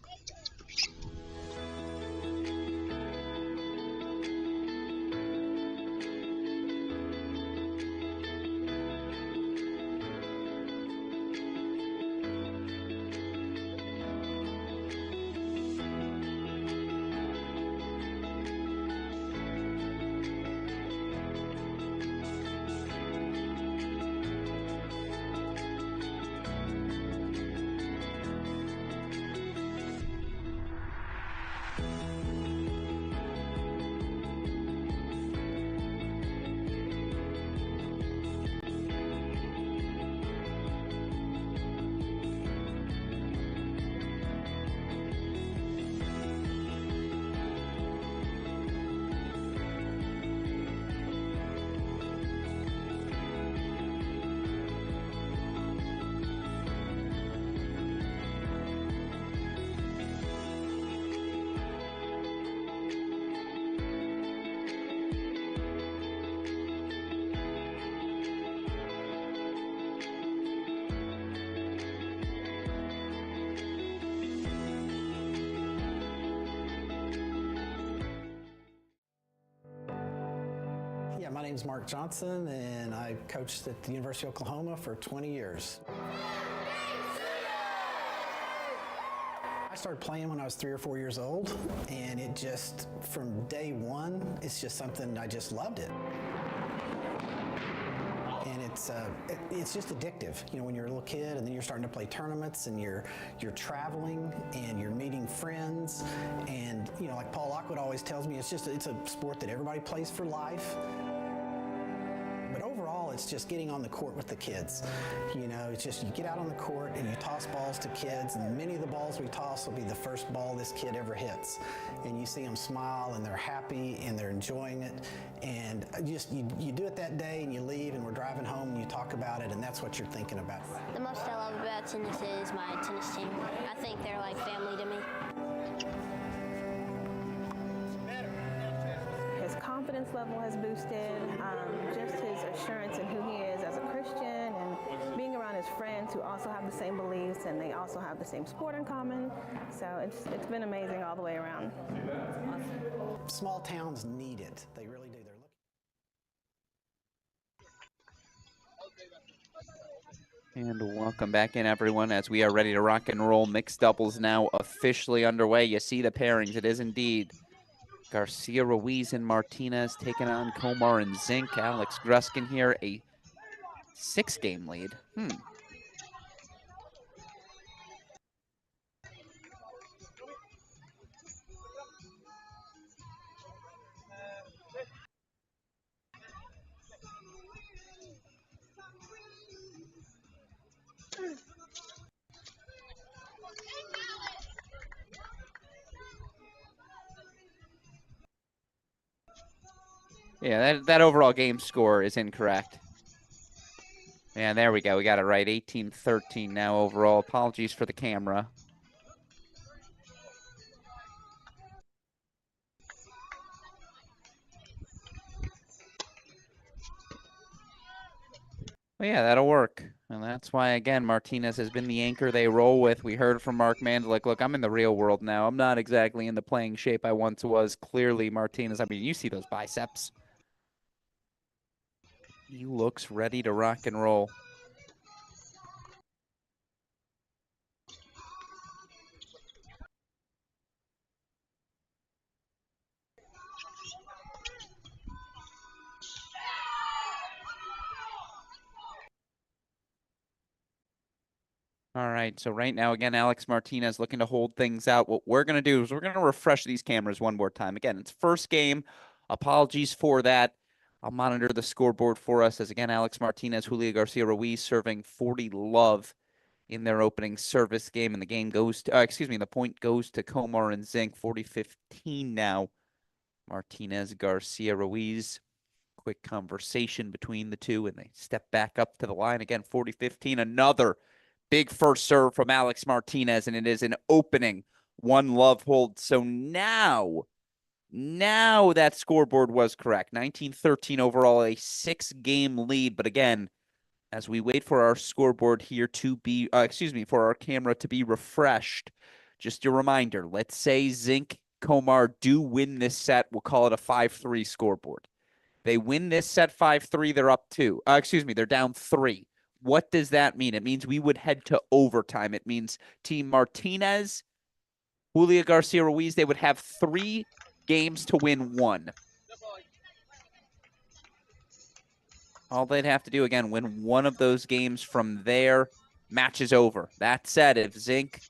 Yeah, my name's Mark Johnson, and I coached at the University of Oklahoma for 20 years. I started playing when I was 3 or 4 years old, and it just, from day one, it's just something, I just loved it. And it's just addictive. You know, when you're a little kid and then you're starting to play tournaments and you're traveling and you're meeting friends, and you know, like Paul Lockwood always tells me, it's a sport that everybody plays for life. But overall, it's just getting on the court with the kids. You know, it's just you get out on the court and you toss balls to kids, and many of the balls we toss will be the first ball this kid ever hits. And you see them smile and they're happy and they're enjoying it. And you do it that day and you leave and we're driving home and you talk about it, and that's what you're thinking about. The most I love about tennis is my tennis team. I think they're like family to me. His confidence level has boosted, just his assurance in who he is as a Christian, and being around his friends who also have the same beliefs and they also have the same sport in common. So it's been amazing all the way around. Small towns need it. They really do. And welcome back in, everyone, as we are ready to rock and roll. Mixed doubles now officially underway. You see the pairings. It is indeed Garcia, Ruiz, and Martinez taking on Komar and Zink. Alex Gruskin here, a 6-game lead. Yeah, that overall game score is incorrect. And there we go. We got it right. 18-13 now overall. Apologies for the camera. Well, yeah, that'll work. And that's why, again, Martinez has been the anchor they roll with. We heard from Mark Mandlik, look, I'm in the real world now. I'm not exactly in the playing shape I once was. Clearly, Martinez, I mean, you see those biceps. He looks ready to rock and roll. All right, so right now, again, Alex Martinez looking to hold things out. What we're going to do is we're going to refresh these cameras one more time. Again, it's first game. Apologies for that. I'll monitor the scoreboard for us as, again, Alex Martinez, Julia Garcia Ruiz serving 40 love in their opening service game. And the game goes to, the point goes to Komar and Zink, 40-15 now. Martinez, Garcia Ruiz. Quick conversation between the two, and they step back up to the line again, 40-15. Another big first serve from Alex Martinez, and it is an opening one love hold. So now that scoreboard was correct. 19-13 overall, a 6-game lead. But again, as we wait for our scoreboard here to be, for our camera to be refreshed, just a reminder, let's say Zink, Komar do win this set. We'll call it a 5-3 scoreboard. They win this set 5-3, they're up 2. They're down 3. What does that mean? It means we would head to overtime. It means Team Martinez, Julia Garcia Ruiz, they would have 3 games to win 1. All they'd have to do, again, win one of those games from there. Match is over. That said, if Zink,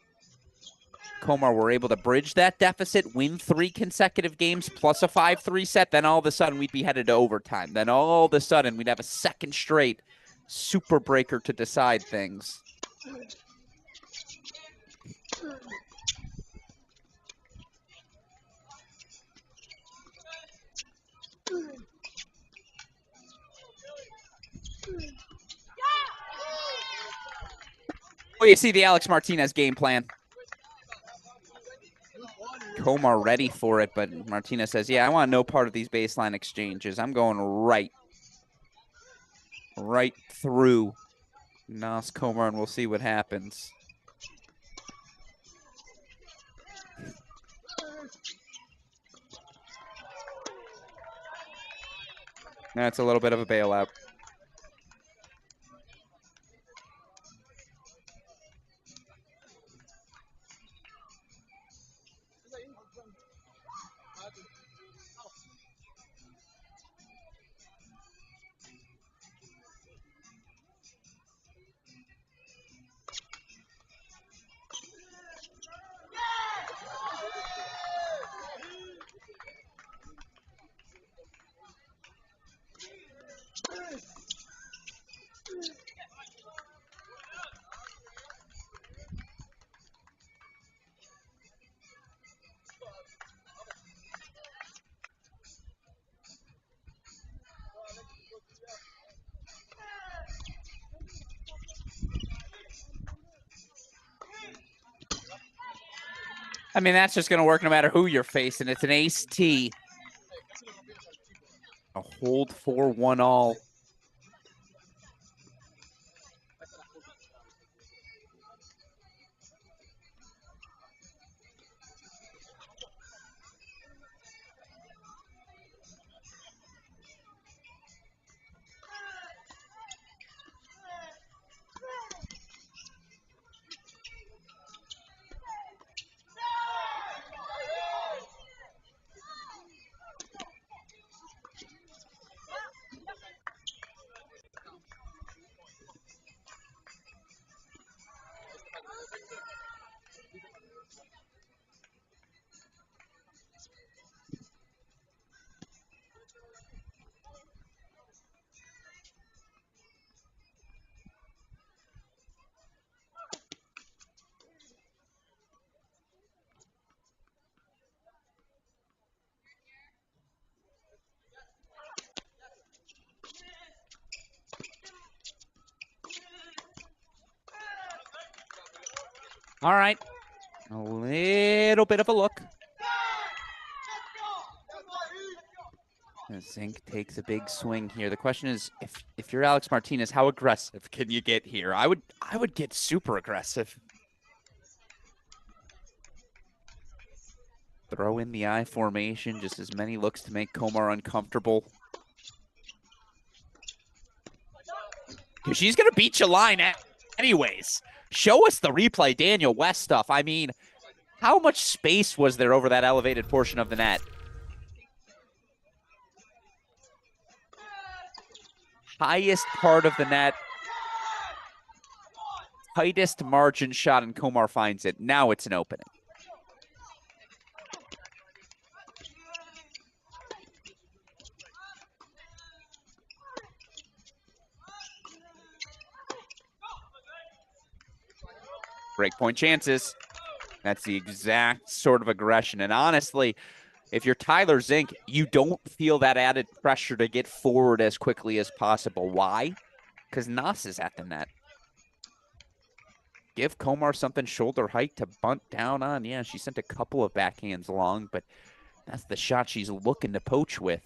Komar were able to bridge that deficit, win 3 consecutive games plus a 5-3 set, then all of a sudden we'd be headed to overtime. Then all of a sudden we'd have a second straight super breaker to decide things. Well, you see the Alex Martinez game plan. Komar ready for it, but Martinez says, yeah, I want no part of these baseline exchanges. I'm going right through Nas Komar, and we'll see what happens. That's a little bit of a bailout. I mean, that's just going to work no matter who you're facing. It's an ace T. A hold 4-1-all. All right, a little bit of a look. Zink takes a big swing here. The question is, if you're Alex Martinez, how aggressive can you get here? I would get super aggressive. Throw in the I formation, just as many looks to make Komar uncomfortable. She's gonna beat your line anyways. Show us the replay, Daniel West stuff. I mean, how much space was there over that elevated portion of the net? Highest part of the net. Tightest margin shot, and Komar finds it. Now it's an opening. Break point chances. That's the exact sort of aggression. And honestly, if you're Tyler Zink, you don't feel that added pressure to get forward as quickly as possible. Why? Because Nas is at the net. Give Komar something shoulder height to bunt down on. Yeah, she sent a couple of backhands long, but that's the shot she's looking to poach with.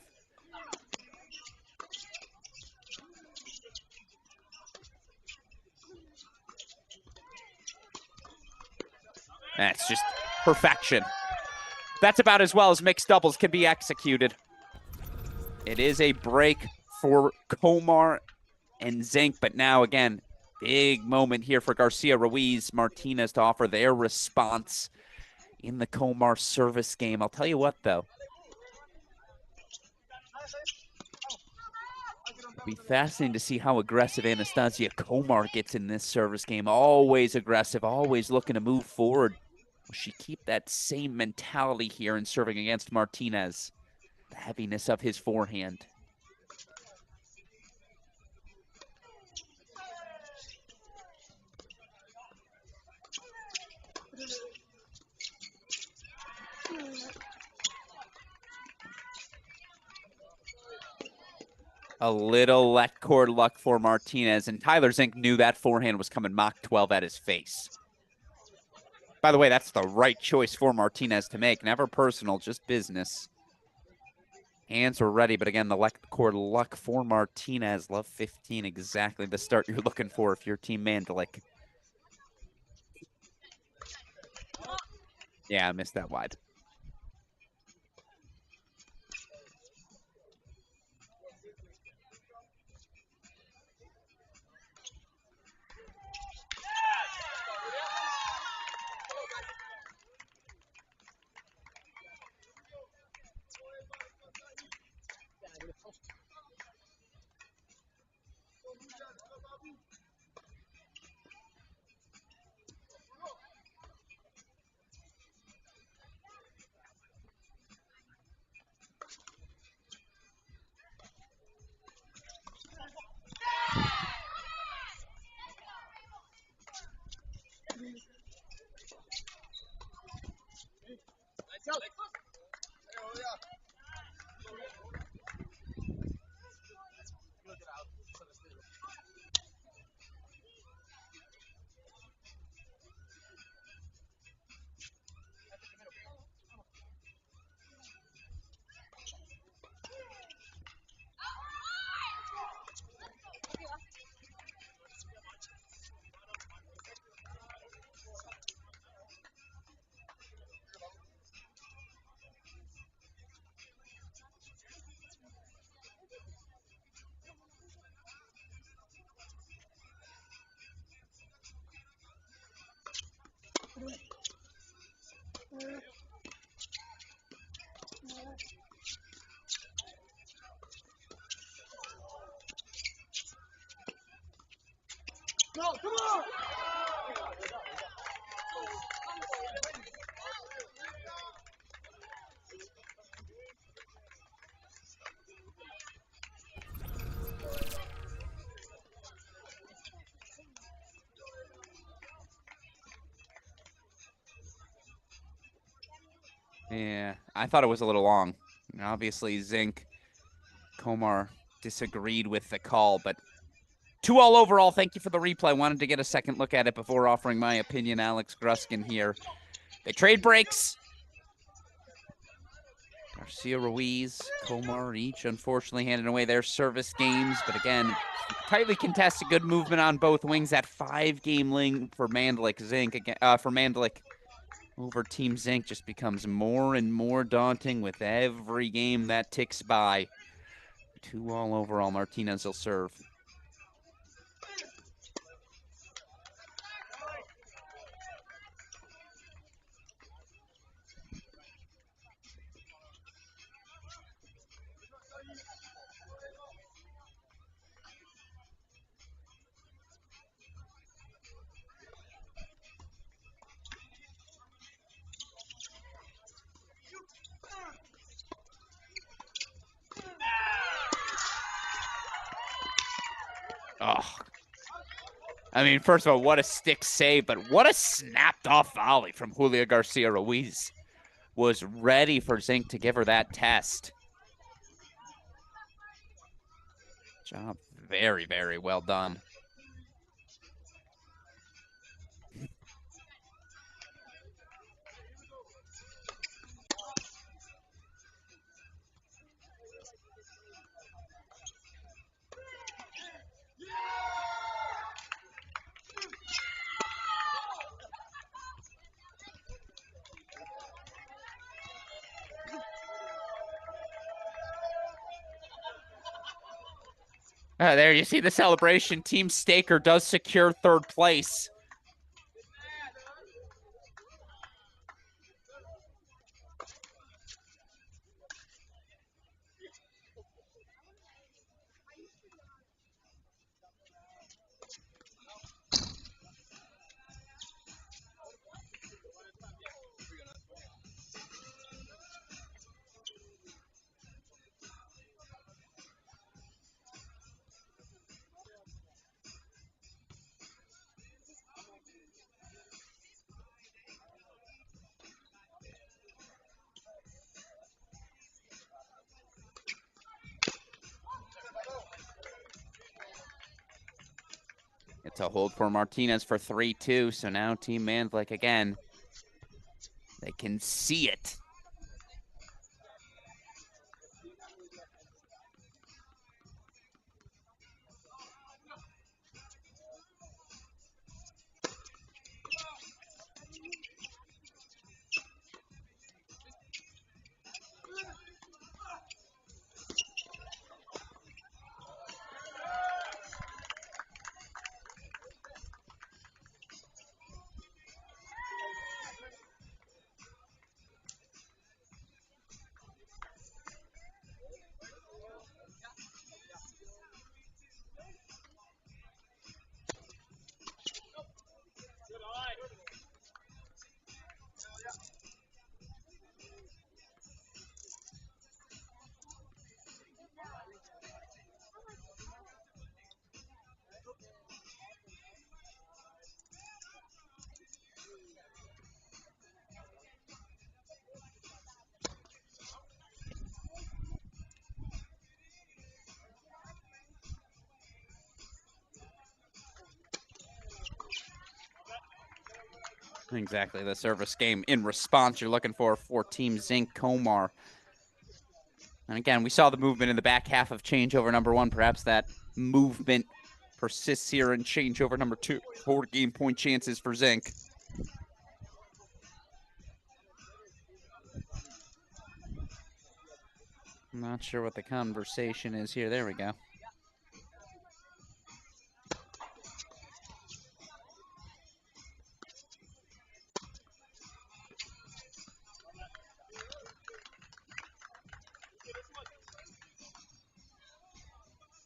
That's just perfection. That's about as well as mixed doubles can be executed. It is a break for Komar and Zink, but now again, big moment here for Garcia Ruiz Martinez to offer their response in the Komar service game. I'll tell you what, though. It'll be fascinating to see how aggressive Anastasia Komar gets in this service game. Always aggressive, always looking to move forward. Will she keep that same mentality here in serving against Martinez? The heaviness of his forehand. A little left cord luck for Martinez, and Tyler Zink knew that forehand was coming Mach 12 at his face. By the way, that's the right choice for Martinez to make. Never personal, just business. Hands were ready, but again, the left cord luck for Martinez. Love 15, exactly the start you're looking for if you're Team Mandalik. Yeah, I missed that wide. Come on! Yeah, I thought it was a little long. Obviously, Zink, Komar disagreed with the call, but 2-all overall. Thank you for the replay. Wanted to get a second look at it before offering my opinion. Alex Gruskin here. They trade breaks. Garcia Ruiz, Komar each unfortunately handing away their service games, but again, tightly contested, good movement on both wings. That 5-game lead for Mandalik Zink for Mandalik over Team Zink just becomes more and more daunting with every game that ticks by. 2-all overall. Martinez will serve. Oh, I mean, first of all, what a stick save, but what a snapped-off volley from Julia Garcia Ruiz. Was ready for Zink to give her that test. Job very, very well done. There you see the celebration. Team Staker does secure third place. It's a hold for Martinez for 3-2. So now Team Mandlik again. They can see it. Exactly, the service game in response you're looking for Team Zink Komar. And again, we saw the movement in the back half of changeover number 1. Perhaps that movement persists here in changeover number 2. 4 game point chances for Zink. I'm not sure what the conversation is here. There we go.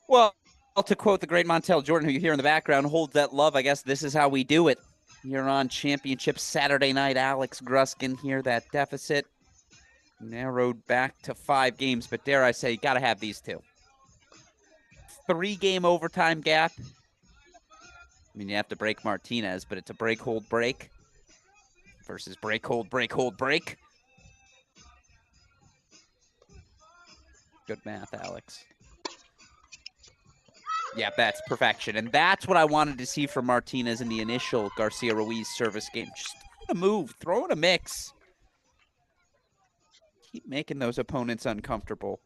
Well, to quote the great Montel Jordan, who you hear in the background, hold that love. I guess this is how we do it. You're on Championship Saturday night. Alex Gruskin here. That deficit narrowed back to 5 games, but dare I say, you got to have these two. 3-game overtime gap. I mean, you have to break Martinez, but it's a break, hold, break versus break, hold, break, hold, break. Good math, Alex. Yeah, that's perfection. And that's what I wanted to see from Martinez in the initial Garcia Ruiz service game. Just throw in a move, throw in a mix. Keep making those opponents uncomfortable.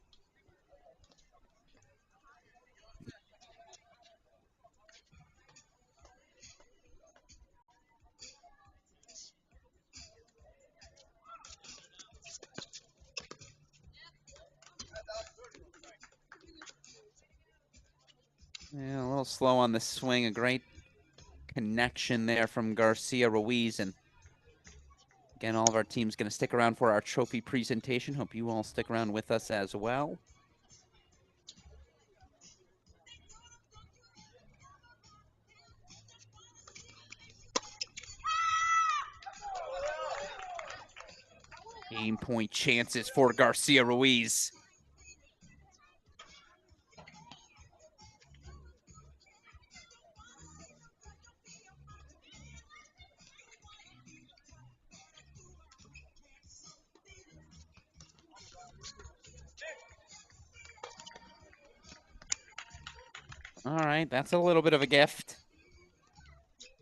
Yeah, a little slow on the swing. A great connection there from Garcia Ruiz. And again, all of our team's going to stick around for our trophy presentation. Hope you all stick around with us as well. Game point chances for Garcia Ruiz. All right, that's a little bit of a gift.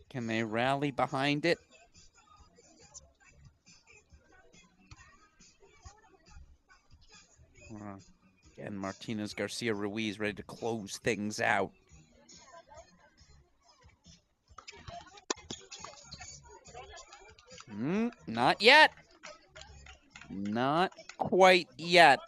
Can they rally behind it? Again, Martinez Garcia Ruiz ready to close things out. Not yet. Not quite yet.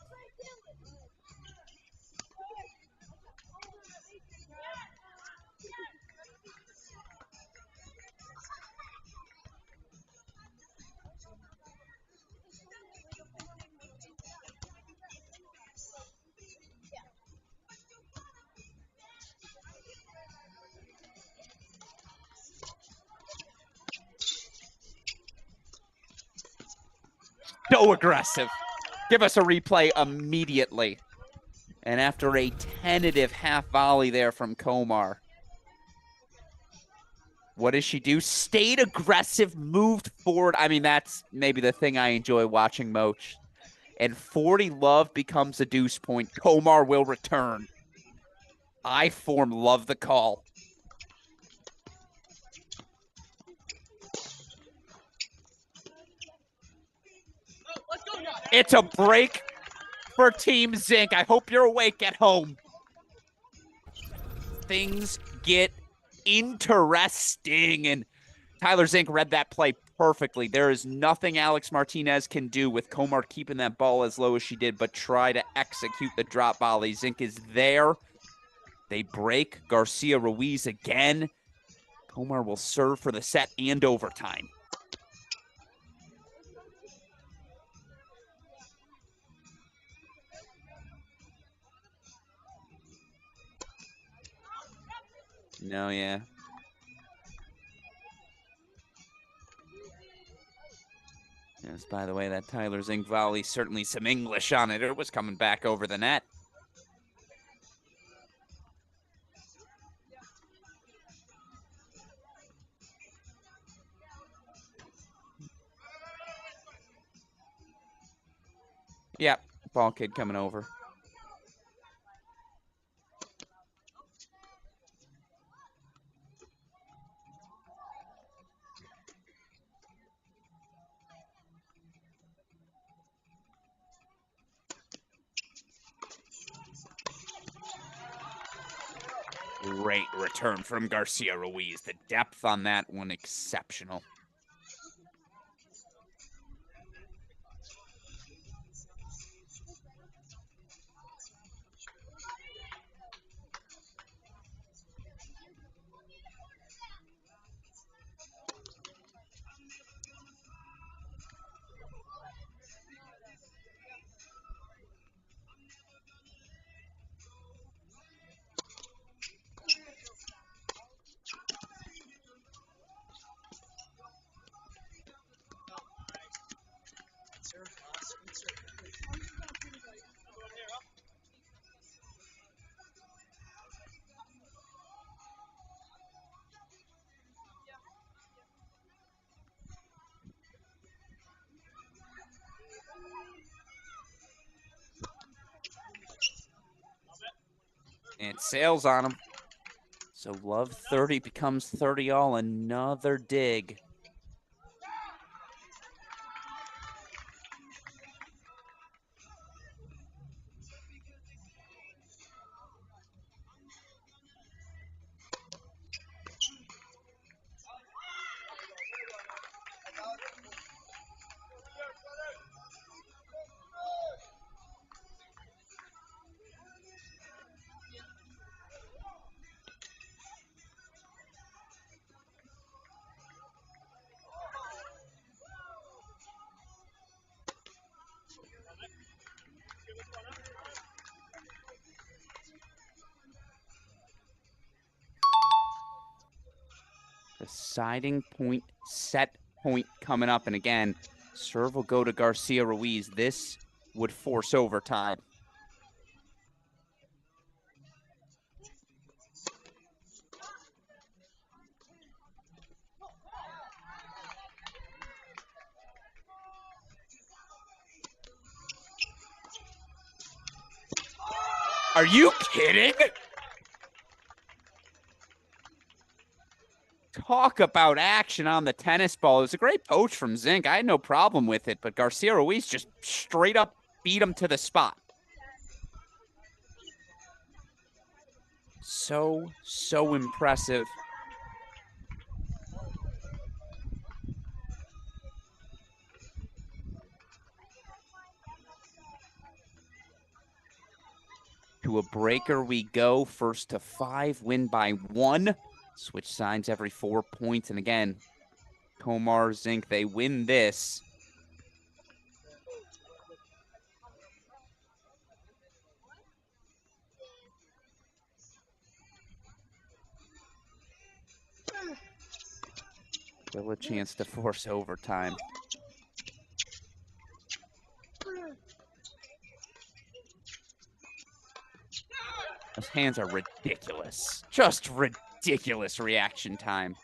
So aggressive. Give us a replay immediately. And after a tentative half volley there from Komar, what does she do? Stayed aggressive, moved forward. I mean, that's maybe the thing I enjoy watching most. And 40 love becomes a deuce point. Komar will return. I form love the call. It's a break for Team Zinc. I hope you're awake at home. Things get interesting, and Tyler Zink read that play perfectly. There is nothing Alex Martinez can do with Komar keeping that ball as low as she did, but try to execute the drop volley. Zink is there. They break Garcia Ruiz again. Komar will serve for the set and overtime. No, yeah. Yes, by the way, that Tyler Zink volley, certainly some English on it. It was coming back over the net. Yep, ball kid coming over. Great return from Garcia Ruiz. The depth on that one, exceptional. And sails on him. So love 30 becomes 30 all. Another dig. Deciding point, set point coming up. And again, serve will go to Garcia Ruiz. This would force overtime. Are you kidding? Talk about action on the tennis ball. It was a great poach from Zink. I had no problem with it, but Garcia Ruiz just straight up beat him to the spot. So impressive. To a breaker we go. First to 5, win by 1. Switch sides every 4 points. And again, Komar, Zink, they win this. Still a chance to force overtime. Those hands are ridiculous. Just ridiculous reaction time.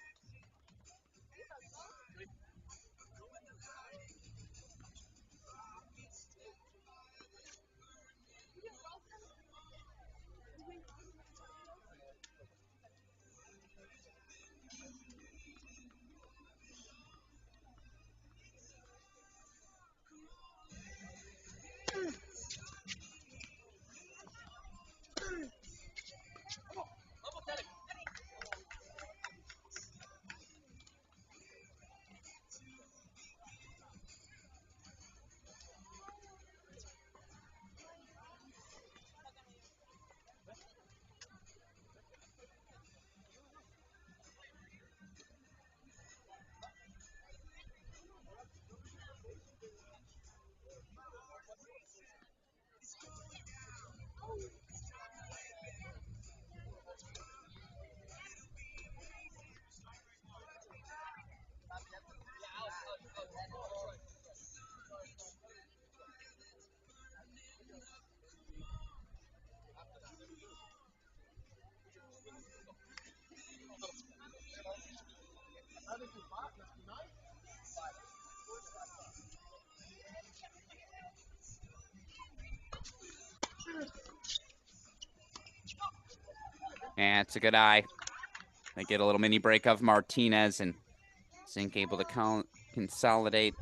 And it's a good eye. They get a little mini break of Martinez, and Zink able to consolidate.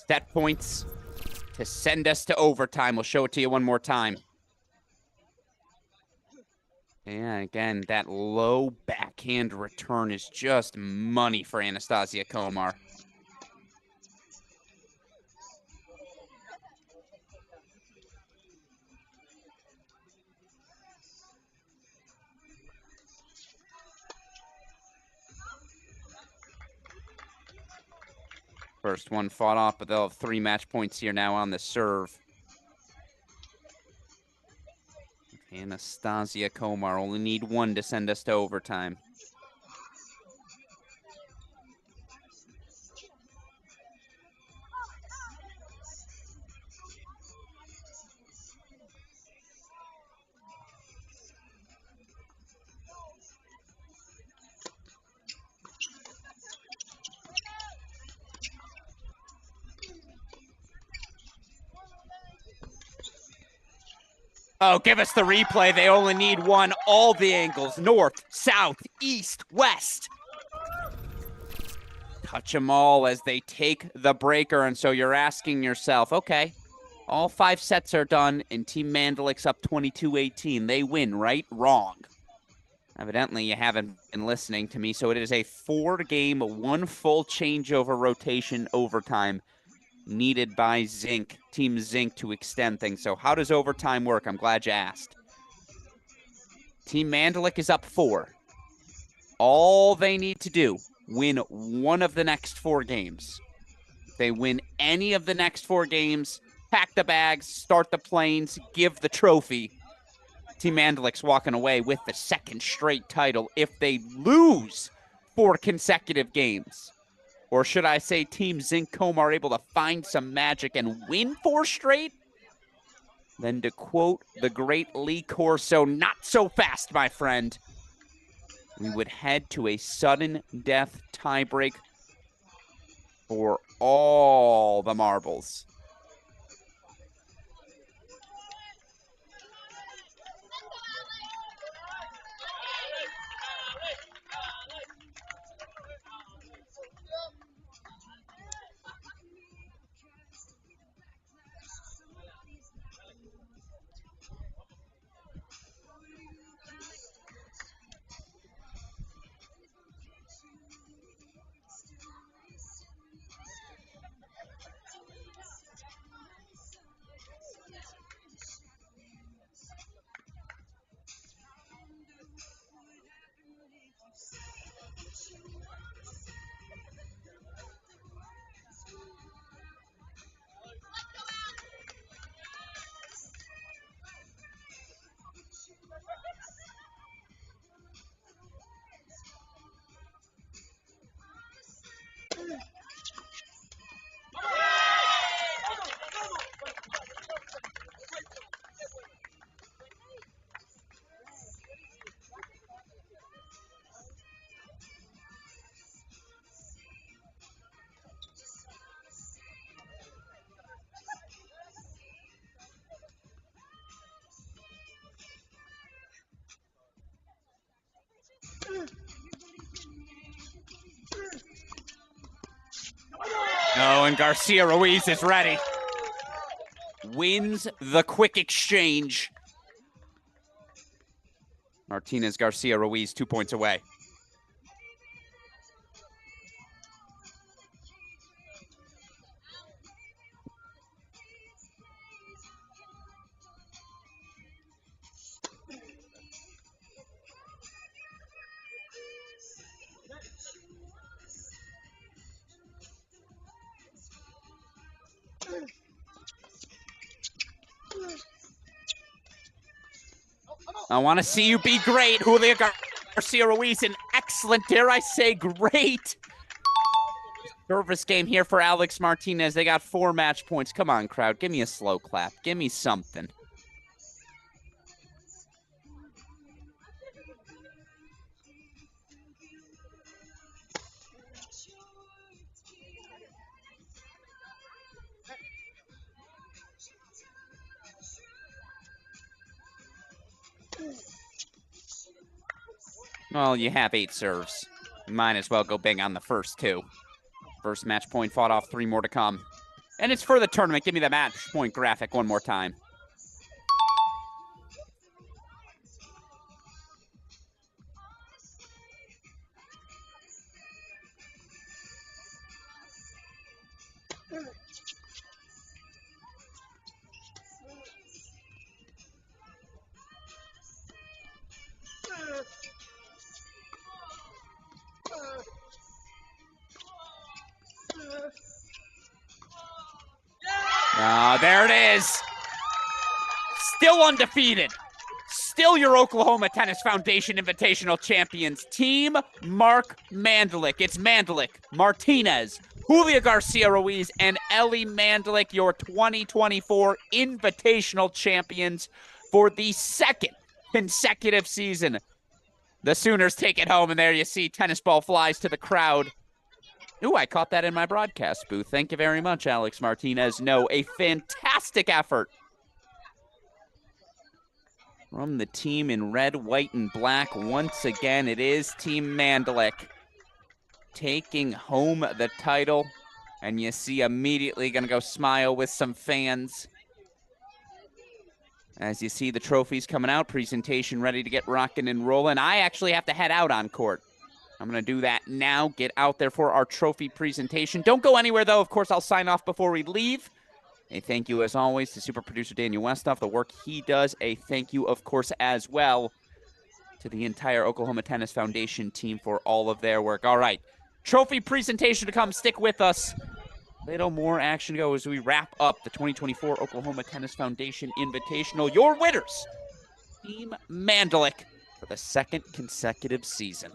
Set points to send us to overtime. We'll show it to you one more time. And again, that low backhand return is just money for Anastasia Komar. First one fought off, but they'll have 3 match points here now on the serve. Anastasia Komar only need 1 to send us to overtime. Oh, give us the replay. They only need 1. All the angles, north, south, east, west. Touch them all as they take the breaker. And so you're asking yourself, okay, All 5 sets are done, and Team Mandelik's up 22-18. They win, right? Wrong. Evidently, you haven't been listening to me, so it is a 4-game, 1 full changeover rotation overtime needed by Zinc, Team Zinc, to extend things. So how does overtime work? I'm glad you asked. Team Mandelik is up 4. All they need to do, win one of the next 4 games. If they win any of the next 4 games, pack the bags, start the planes, give the trophy. Team Mandelik's walking away with the 2nd straight title. If they lose 4 consecutive games, or should I say Team Zinc-Combe are able to find some magic and win 4 straight, then to quote the great Lee Corso, not so fast, my friend. We would head to a sudden death tiebreak for all the marbles. Oh, and Garcia Ruiz is ready. Wins the quick exchange. Martinez Garcia Ruiz 2 points away. I want to see you be great, Julio Garcia Ruiz. An excellent, dare I say, great service game here for Alex Martinez. They got 4 match points. Come on, crowd. Give me a slow clap. Give me something. Well, you have 8 serves. You might as well go big on the first 2. First match point fought off, 3 more to come. And it's for the tournament. Give me the match point graphic one more time. There it is. Still undefeated. Still your Oklahoma Tennis Foundation Invitational champions. Team Mark Mandelik. It's Mandelik, Martinez, Julio Garcia Ruiz, and Ellie Mandelik, your 2024 Invitational champions for the 2nd consecutive season. The Sooners take it home, and there you see tennis ball flies to the crowd. Ooh, I caught that in my broadcast booth. Thank you very much, Alex Martinez. No, a fantastic effort from the team in red, white, and black. Once again, it is Team Mandelik taking home the title. And you see immediately going to go smile with some fans As you see the trophies coming out, presentation ready to get rocking and rolling. I actually have to head out on court. I'm going to do that now, get out there for our trophy presentation. Don't go anywhere, though. Of course, I'll sign off before we leave. A thank you, as always, to super producer Daniel Westoff, the work he does. A thank you, of course, as well to the entire Oklahoma Tennis Foundation team for all of their work. All right, trophy presentation to come. Stick with us. Little more action to go as we wrap up the 2024 Oklahoma Tennis Foundation Invitational. Your winners, Team Mandalik, for the second consecutive season.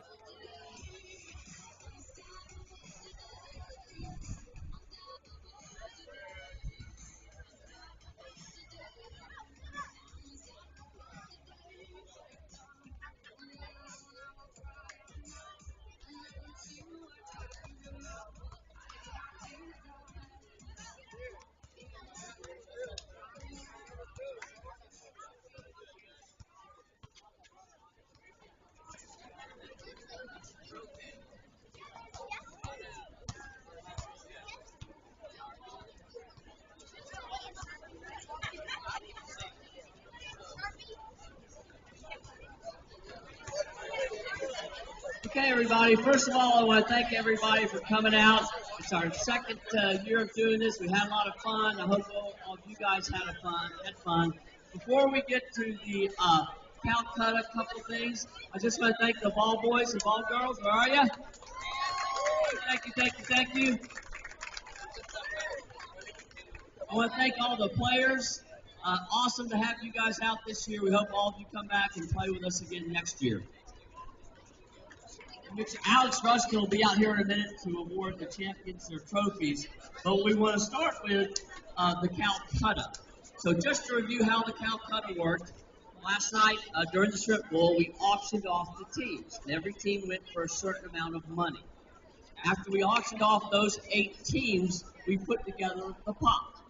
Okay, everybody. First of all, I want to thank everybody for coming out. It's our second year of doing this. We had a lot of fun. I hope all of you guys had fun. Before we get to the Calcutta couple things, I just want to thank the ball boys and ball girls. Where are you? Thank you. I want to thank all the players. Awesome to have you guys out this year. We hope all of you come back and play with us again next year. Alex Ruskin will be out here in a minute to award the champions their trophies, but we want to start with the Calcutta. So just to review how the Calcutta worked, last night during the strip bowl, we auctioned off the teams, and every team went for a certain amount of money. After we auctioned off those 8 teams, we put together the pot.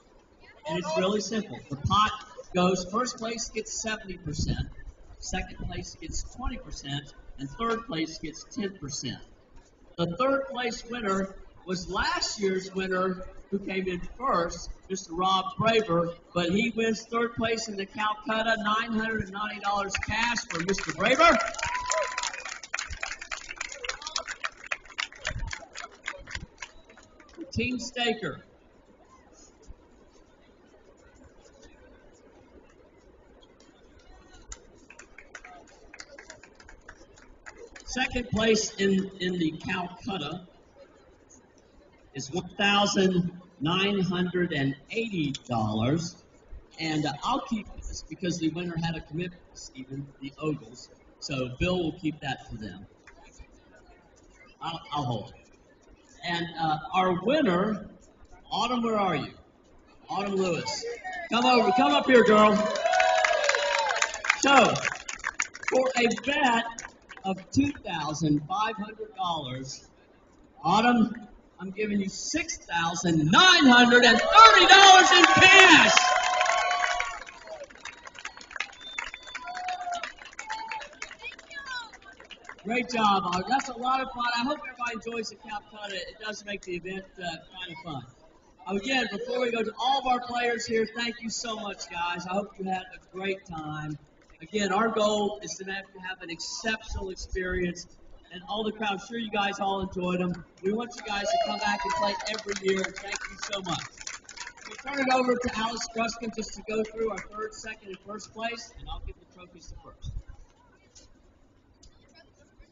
And it's really simple. The pot goes, first place gets 70%, second place gets 20%, and third place gets 10%. The third place winner was last year's winner who came in first, Mr. Rob Braver, but he wins third place in the Calcutta, $990 cash for Mr. Braver. Team Staker. Second place in the Calcutta is $1,980, and I'll keep this because the winner had a commitment, Stephen, the Ogles, so Bill will keep that for them. I'll hold it. And our winner, Autumn, where are you? Autumn Lewis. Come up here, girl. So, for a bet of $2,500, Autumn, I'm giving you $6,930 in cash. Great job, Autumn. That's a lot of fun. I hope everybody enjoys the Calcutta. It does make the event kind of fun. Again, before we go to all of our players here, thank you so much, guys. I hope you had a great time. Again, our goal is to have an exceptional experience, and all the crowd, I'm sure you guys all enjoyed them. We want you guys to come back and play every year, and thank you so much. We'll turn it over to Alex Ruskin just to go through our third, second, and first place, and I'll give the trophies to first.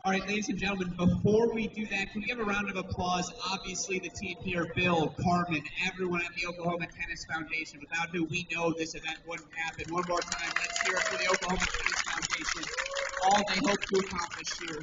All right, ladies and gentlemen, before we do that, can we give a round of applause? Obviously, the team here, Bill, Carmen, everyone at the Oklahoma Tennis Foundation, without who we know this event wouldn't happen. One more time, let's hear it for the Oklahoma Tennis Foundation. All they hope to accomplish here,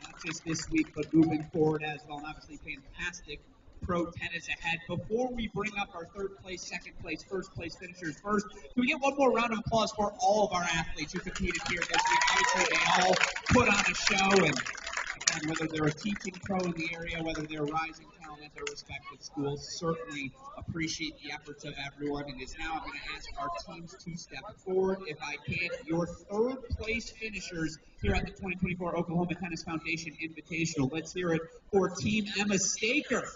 not just this week, but moving forward as well. And obviously, fantastic pro tennis ahead. Before we bring up our third place, second place, first place finishers first, can we get one more round of applause for all of our athletes who competed here this week? Obviously, they all put on a show, and again, whether they're a teaching pro in the area, whether they're rising talent at their respective schools, certainly appreciate the efforts of everyone. And is now I'm going to ask our teams to step forward. If I can, your third place finishers here at the 2024 Oklahoma Tennis Foundation Invitational. Let's hear it for Team Emma Staker.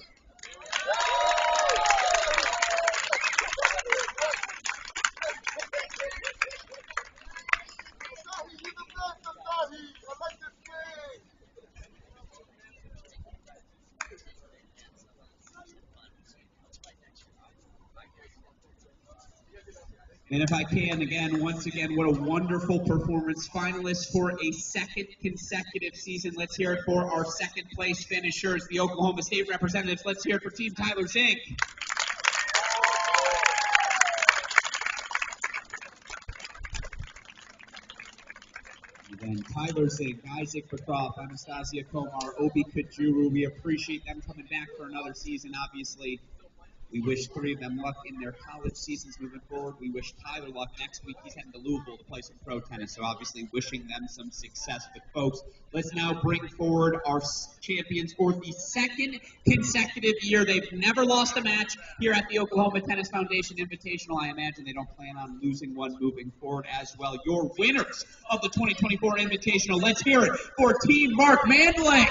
And if I can, once again, what a wonderful performance. Finalists for a second consecutive season. Let's hear it for our second place finishers, the Oklahoma State representatives. Let's hear it for Team Tyler Zink. And Tyler Zink, Isaac Petrov, Anastasia Komar, Obi Kajuru. We appreciate them coming back for another season, obviously. We wish three of them luck in their college seasons moving forward. We wish Tyler luck next week. He's heading to Louisville to play some pro tennis, so obviously wishing them some success. But folks, let's now bring forward our champions for the second consecutive year. They've never lost a match here at the Oklahoma Tennis Foundation Invitational. I imagine they don't plan on losing one moving forward as well. Your winners of the 2024 Invitational. Let's hear it for Team Mark Mandling.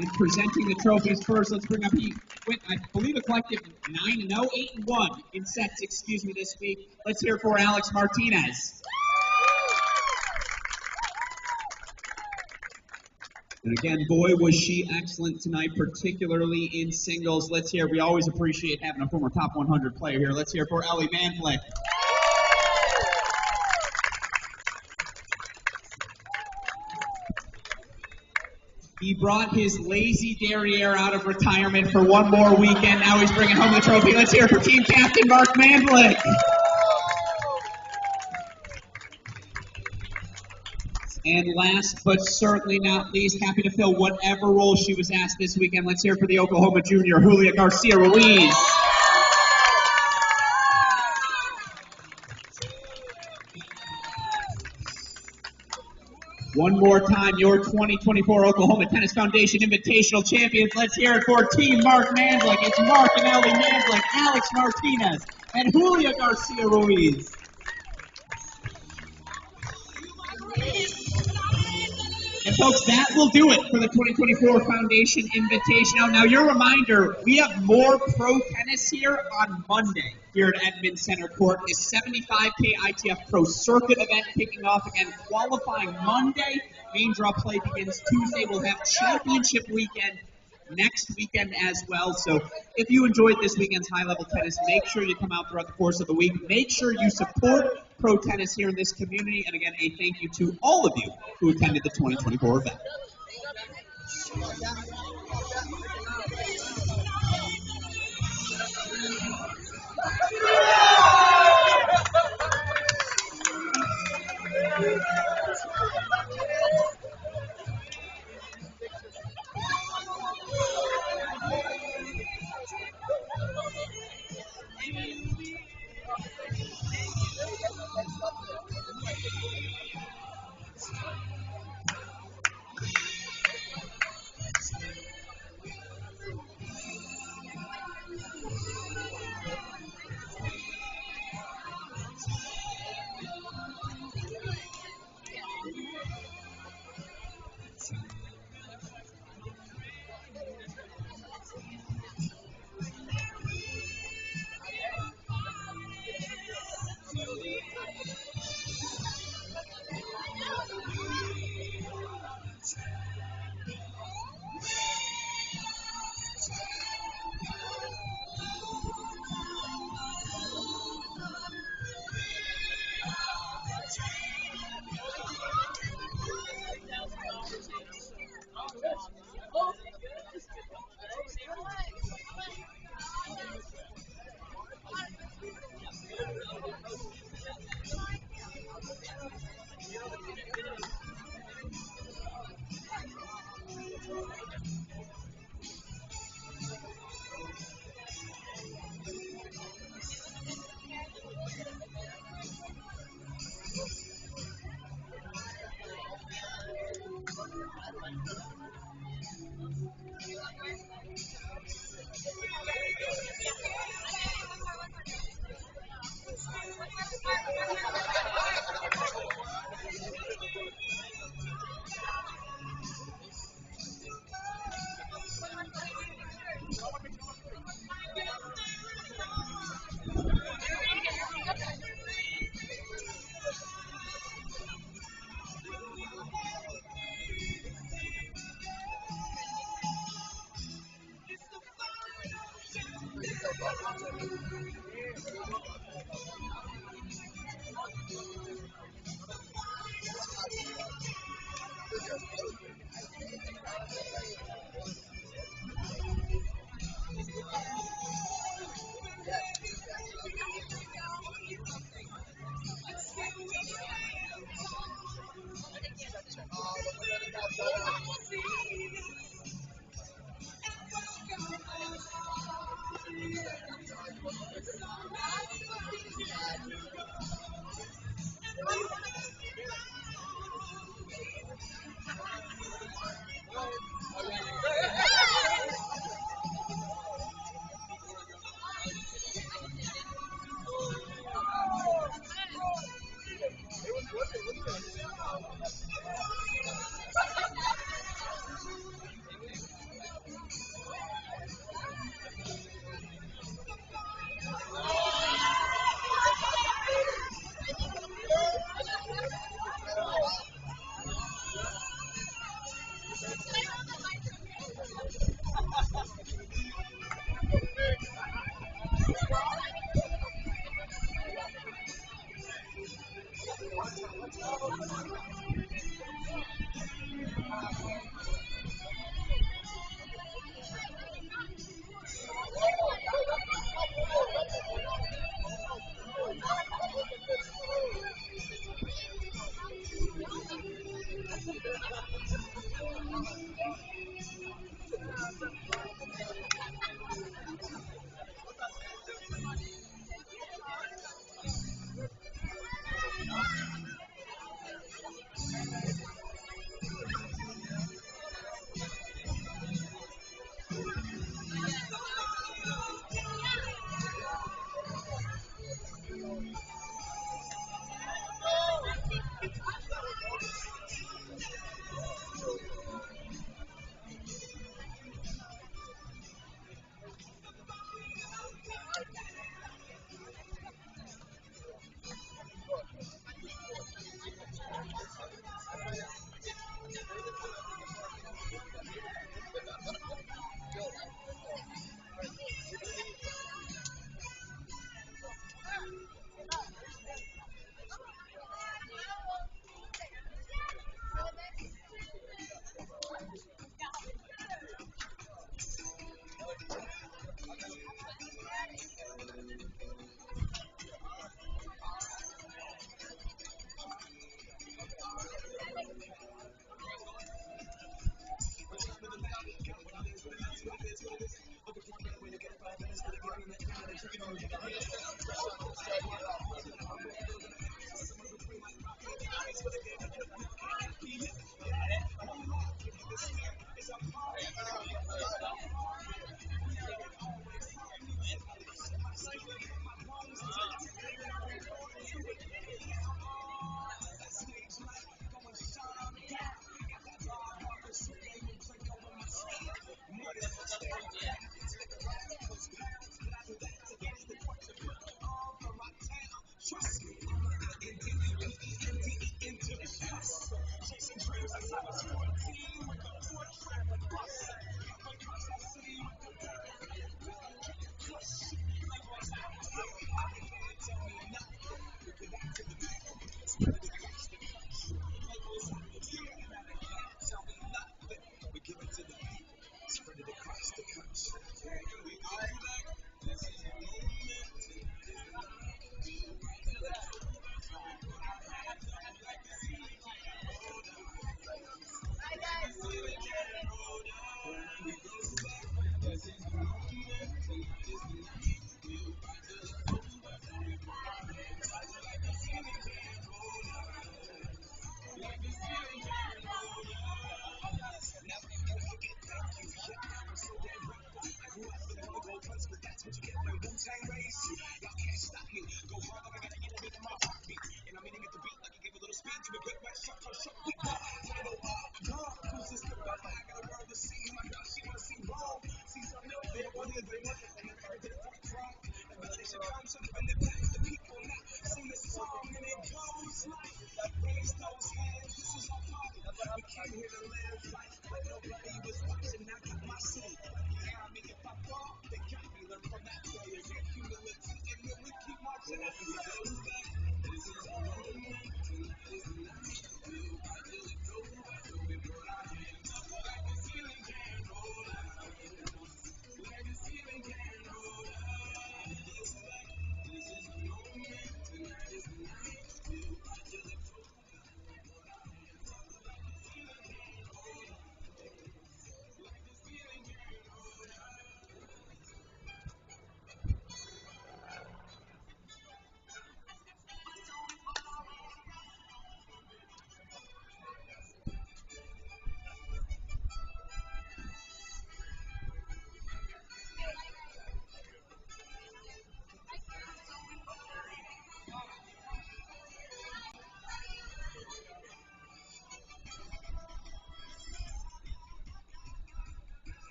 And presenting the trophies first, let's bring up, he went, I believe, a collective 9-0, 8-1 in sets, this week. Let's hear for Alex Martinez. And again, boy, was she excellent tonight, particularly in singles. Let's hear, we always appreciate having a former top 100 player here. Let's hear for Ellie Manflick. He brought his lazy derriere out of retirement for one more weekend. Now he's bringing home the trophy. Let's hear it for team captain Mark Mandlick. And last but certainly not least, happy to fill whatever role she was asked this weekend. Let's hear it for the Oklahoma junior, Julia Garcia Ruiz. One more time, your 2024 Oklahoma Tennis Foundation Invitational champions. Let's hear it for Team Mark Mandlick. It's Mark and Ellie Mandlick, Alex Martinez, and Julia Garcia Ruiz. And folks, that will do it for the 2024 Foundation Invitational. Now, your reminder, we have more pro tennis here on Monday here at Edmond Center Court. This 75K ITF Pro Circuit event kicking off again, qualifying Monday. Main draw play begins Tuesday. We'll have championship weekend next weekend as well. So if you enjoyed this weekend's high-level tennis, make sure you come out throughout the course of the week. Make sure you support pro tennis here in this community. And again, a thank you to all of you who attended the 2024 event.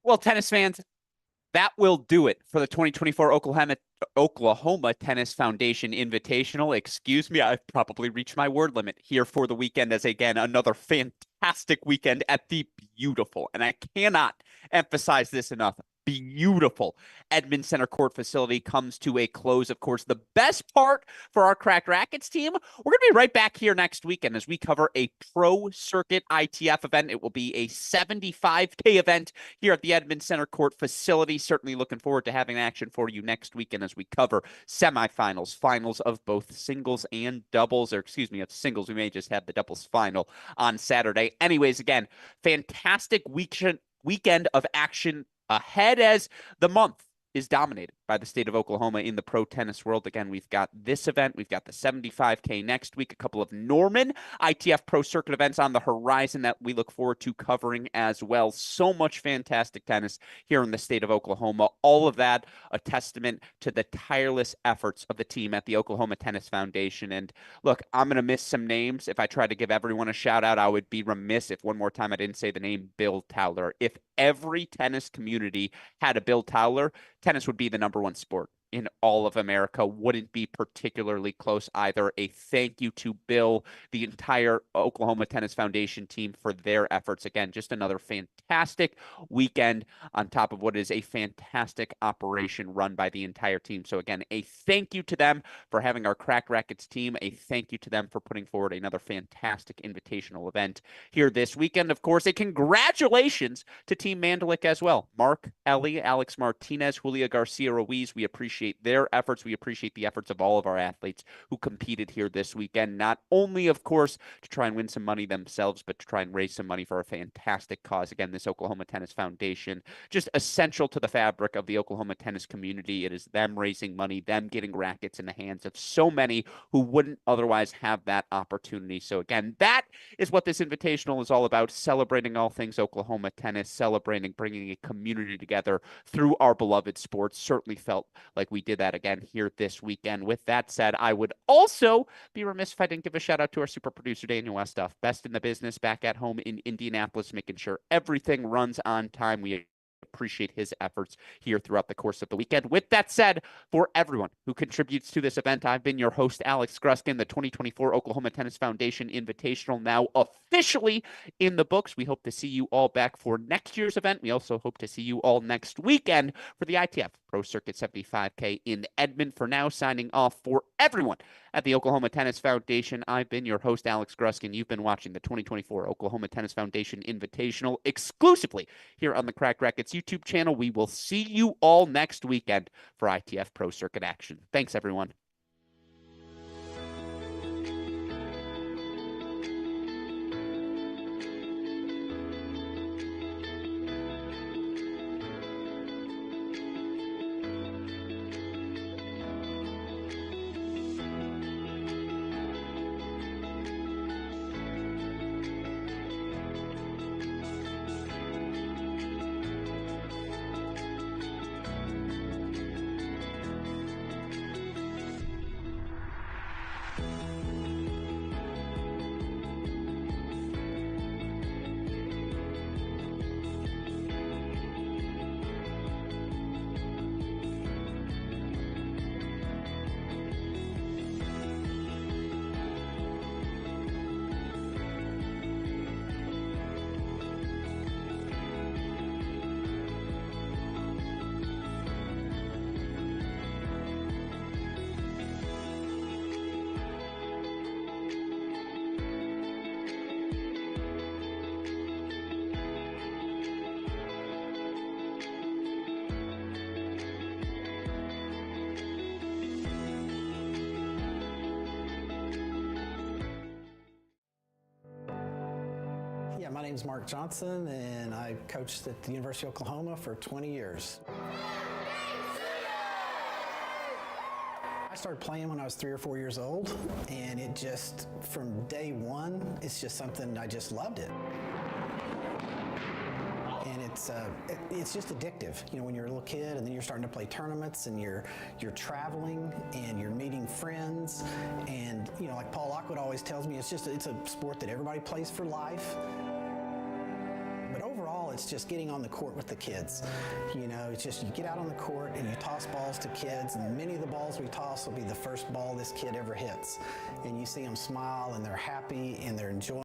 Well, tennis fans, that will do it for the 2024 Oklahoma Tennis Foundation Invitational. Excuse me, I've probably reached my word limit here for the weekend, as again, another fantastic weekend at the beautiful, and I cannot emphasize this enough, beautiful Edmond Center Court facility comes to a close. Of course, the best part for our Cracked Rackets team, we're going to be right back here next weekend as we cover a pro circuit ITF event. It will be a 75K event here at the Edmond Center Court facility. Certainly looking forward to having action for you next weekend as we cover semifinals, finals of both singles and doubles, or excuse me, of singles. We may just have the doubles final on Saturday. Anyways, again, fantastic weekend of action ahead as the month is dominated by the state of Oklahoma in the pro tennis world. Again, we've got this event. We've got the 75K next week, a couple of Norman ITF Pro Circuit events on the horizon that we look forward to covering as well. So much fantastic tennis here in the state of Oklahoma. All of that a testament to the tireless efforts of the team at the Oklahoma Tennis Foundation. And look, I'm going to miss some names. If I tried to give everyone a shout out, I would be remiss if one more time I didn't say the name Bill Towler. If every tennis community had a Bill Towler, tennis would be the number one sport in all of America. Wouldn't be particularly close either. A thank you to Bill, the entire Oklahoma Tennis Foundation team for their efforts. Again, just another fantastic weekend on top of what is a fantastic operation run by the entire team. So again, a thank you to them for having our Cracked Rackets team. A thank you to them for putting forward another fantastic invitational event here this weekend. Of course, a congratulations to Team Mandalik as well. Mark, Ellie, Alex Martinez, Julia Garcia Ruiz. We appreciate their efforts. We appreciate the efforts of all of our athletes who competed here this weekend, not only, of course, to try and win some money themselves, but to try and raise some money for a fantastic cause. Again, this Oklahoma Tennis Foundation, just essential to the fabric of the Oklahoma tennis community. It is them raising money, them getting rackets in the hands of so many who wouldn't otherwise have that opportunity. So again, that is what this invitational is all about, celebrating all things Oklahoma tennis, celebrating, bringing a community together through our beloved sports. Certainly felt like we did that again here this weekend. With that said, I would also be remiss if I didn't give a shout out to our super producer, Daniel Westoff, best in the business back at home in Indianapolis, making sure everything runs on time. We appreciate his efforts here throughout the course of the weekend. With that said, for everyone who contributes to this event, I've been your host, Alex Gruskin. The 2024 Oklahoma Tennis Foundation Invitational now officially in the books. We hope to see you all back for next year's event. We also hope to see you all next weekend for the ITF Pro Circuit 75K in Edmond. For now, signing off for everyone at the Oklahoma Tennis Foundation. I've been your host, Alex Gruskin. You've been watching the 2024 Oklahoma Tennis Foundation Invitational exclusively here on the Cracked Rackets YouTube channel. We will see you all next weekend for ITF Pro Circuit action. Thanks, everyone. Yeah, my name is Mark Johnson, and I coached at the University of Oklahoma for 20 years. I started playing when I was 3 or 4 years old, and it just, from day one, it's just something, I just loved it. And it's just addictive. You know, when you're a little kid and then you're starting to play tournaments and you're traveling and you're meeting friends, and you know, like Paul Lockwood always tells me, it's a sport that everybody plays for life. But overall, it's just getting on the court with the kids. You know, it's just you get out on the court and you toss balls to kids, and many of the balls we toss will be the first ball this kid ever hits. And you see them smile and they're happy and they're enjoying